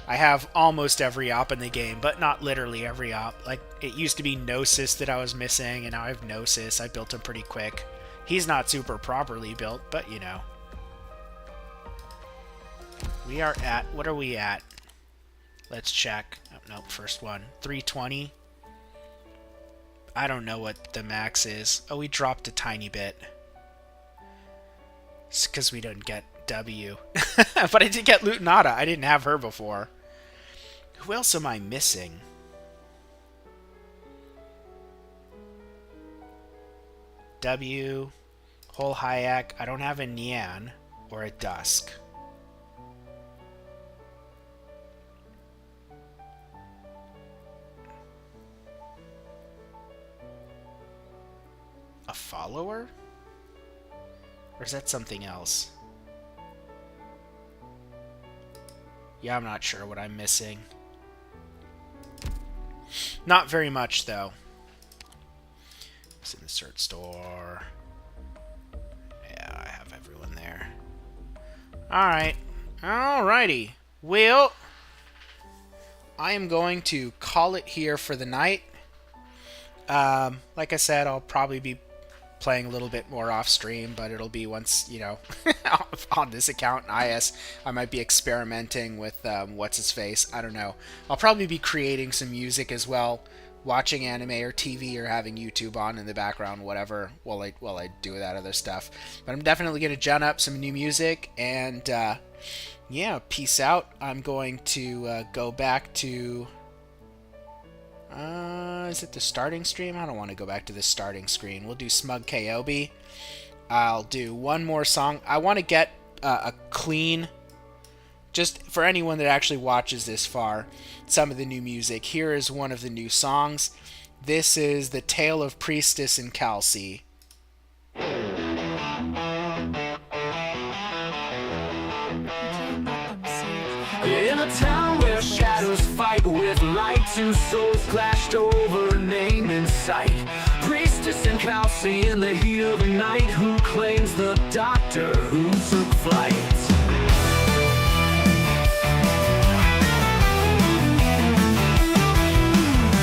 I have almost every op in the game, but not literally every op. Like, it used to be Gnosis that I was missing, and now I have Gnosis. I built him pretty quick. He's not super properly built, but you know. We are at, what are we at? Let's check. Oh, nope, first one. 320. I don't know what the max is. Oh, we dropped a tiny bit. It's because we didn't get W. But I did get Lutenata. I didn't have her before. Who else am I missing? W. Whole Hayek. I don't have a Nian or a Dusk. A follower? Or is that something else? Yeah, I'm not sure what I'm missing. Not very much, though. It's in the cert store. Yeah, I have everyone there. Alright. Alrighty. Well, I am going to call it here for the night. Like I said, I'll probably be playing a little bit more off stream, but it'll be once, you know, on this account in IS, I might be experimenting with what's his face. I don't know. I'll probably be creating some music as well, watching anime or TV or having YouTube on in the background, whatever, while I do that other stuff. But I'm definitely going to gen up some new music, and yeah, peace out. I'm going to go back to... is it the starting stream? I don't want to go back to the starting screen. We'll do Smug Kobe. I'll do one more song. I want to get a clean, just for anyone that actually watches this far, some of the new music. Here is one of the new songs. This is The Tale of Priestess and Calci. In a town where shadows fight with light, two souls clashed over a name in sight. Priestess and Calci in the heat of the night. Who claims the doctor who took flight?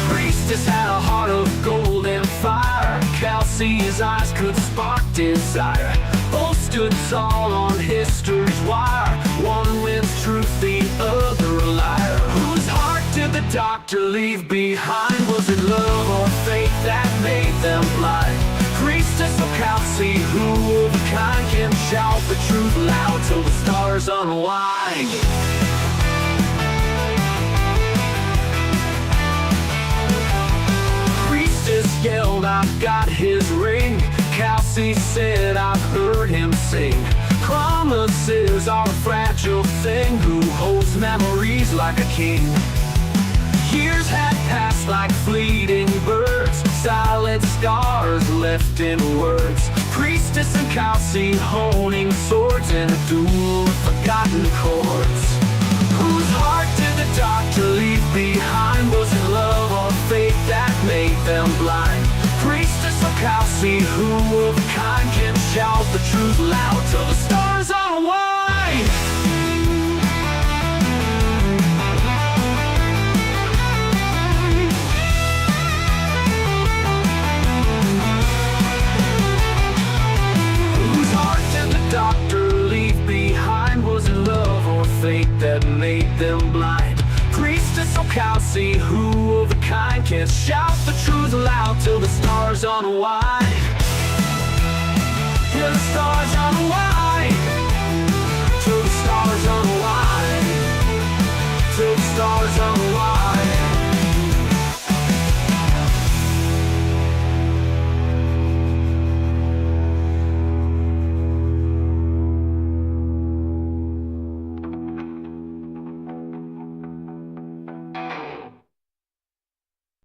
Priestess had a heart of gold and fire. Calci's eyes could spark desire. Both stood tall on history's wire. One wins truth, the other a liar. Whose heart did the doctor leave behind? Was it love or fate that made them blind? Priestess of Calci, who of a kind can shout the truth loud till the stars unwind? Priestess yelled, I've got his ring. Calci said, I've heard him sing. Promises are a fragile thing. Who holds memories like a king? Years had passed like fleeting birds. Silent scars left in words. Priestess and Calci honing swords in a duel of forgotten chords. Whose heart did the doctor leave behind? Was it love or fate that made them blind? Priestess of Calci, who of a kind can shout the truth loud till the stars unwind? Whose heart did the doctor leave look out, see who of a kind can shout the truth aloud till the stars on wide. Till the stars on wide.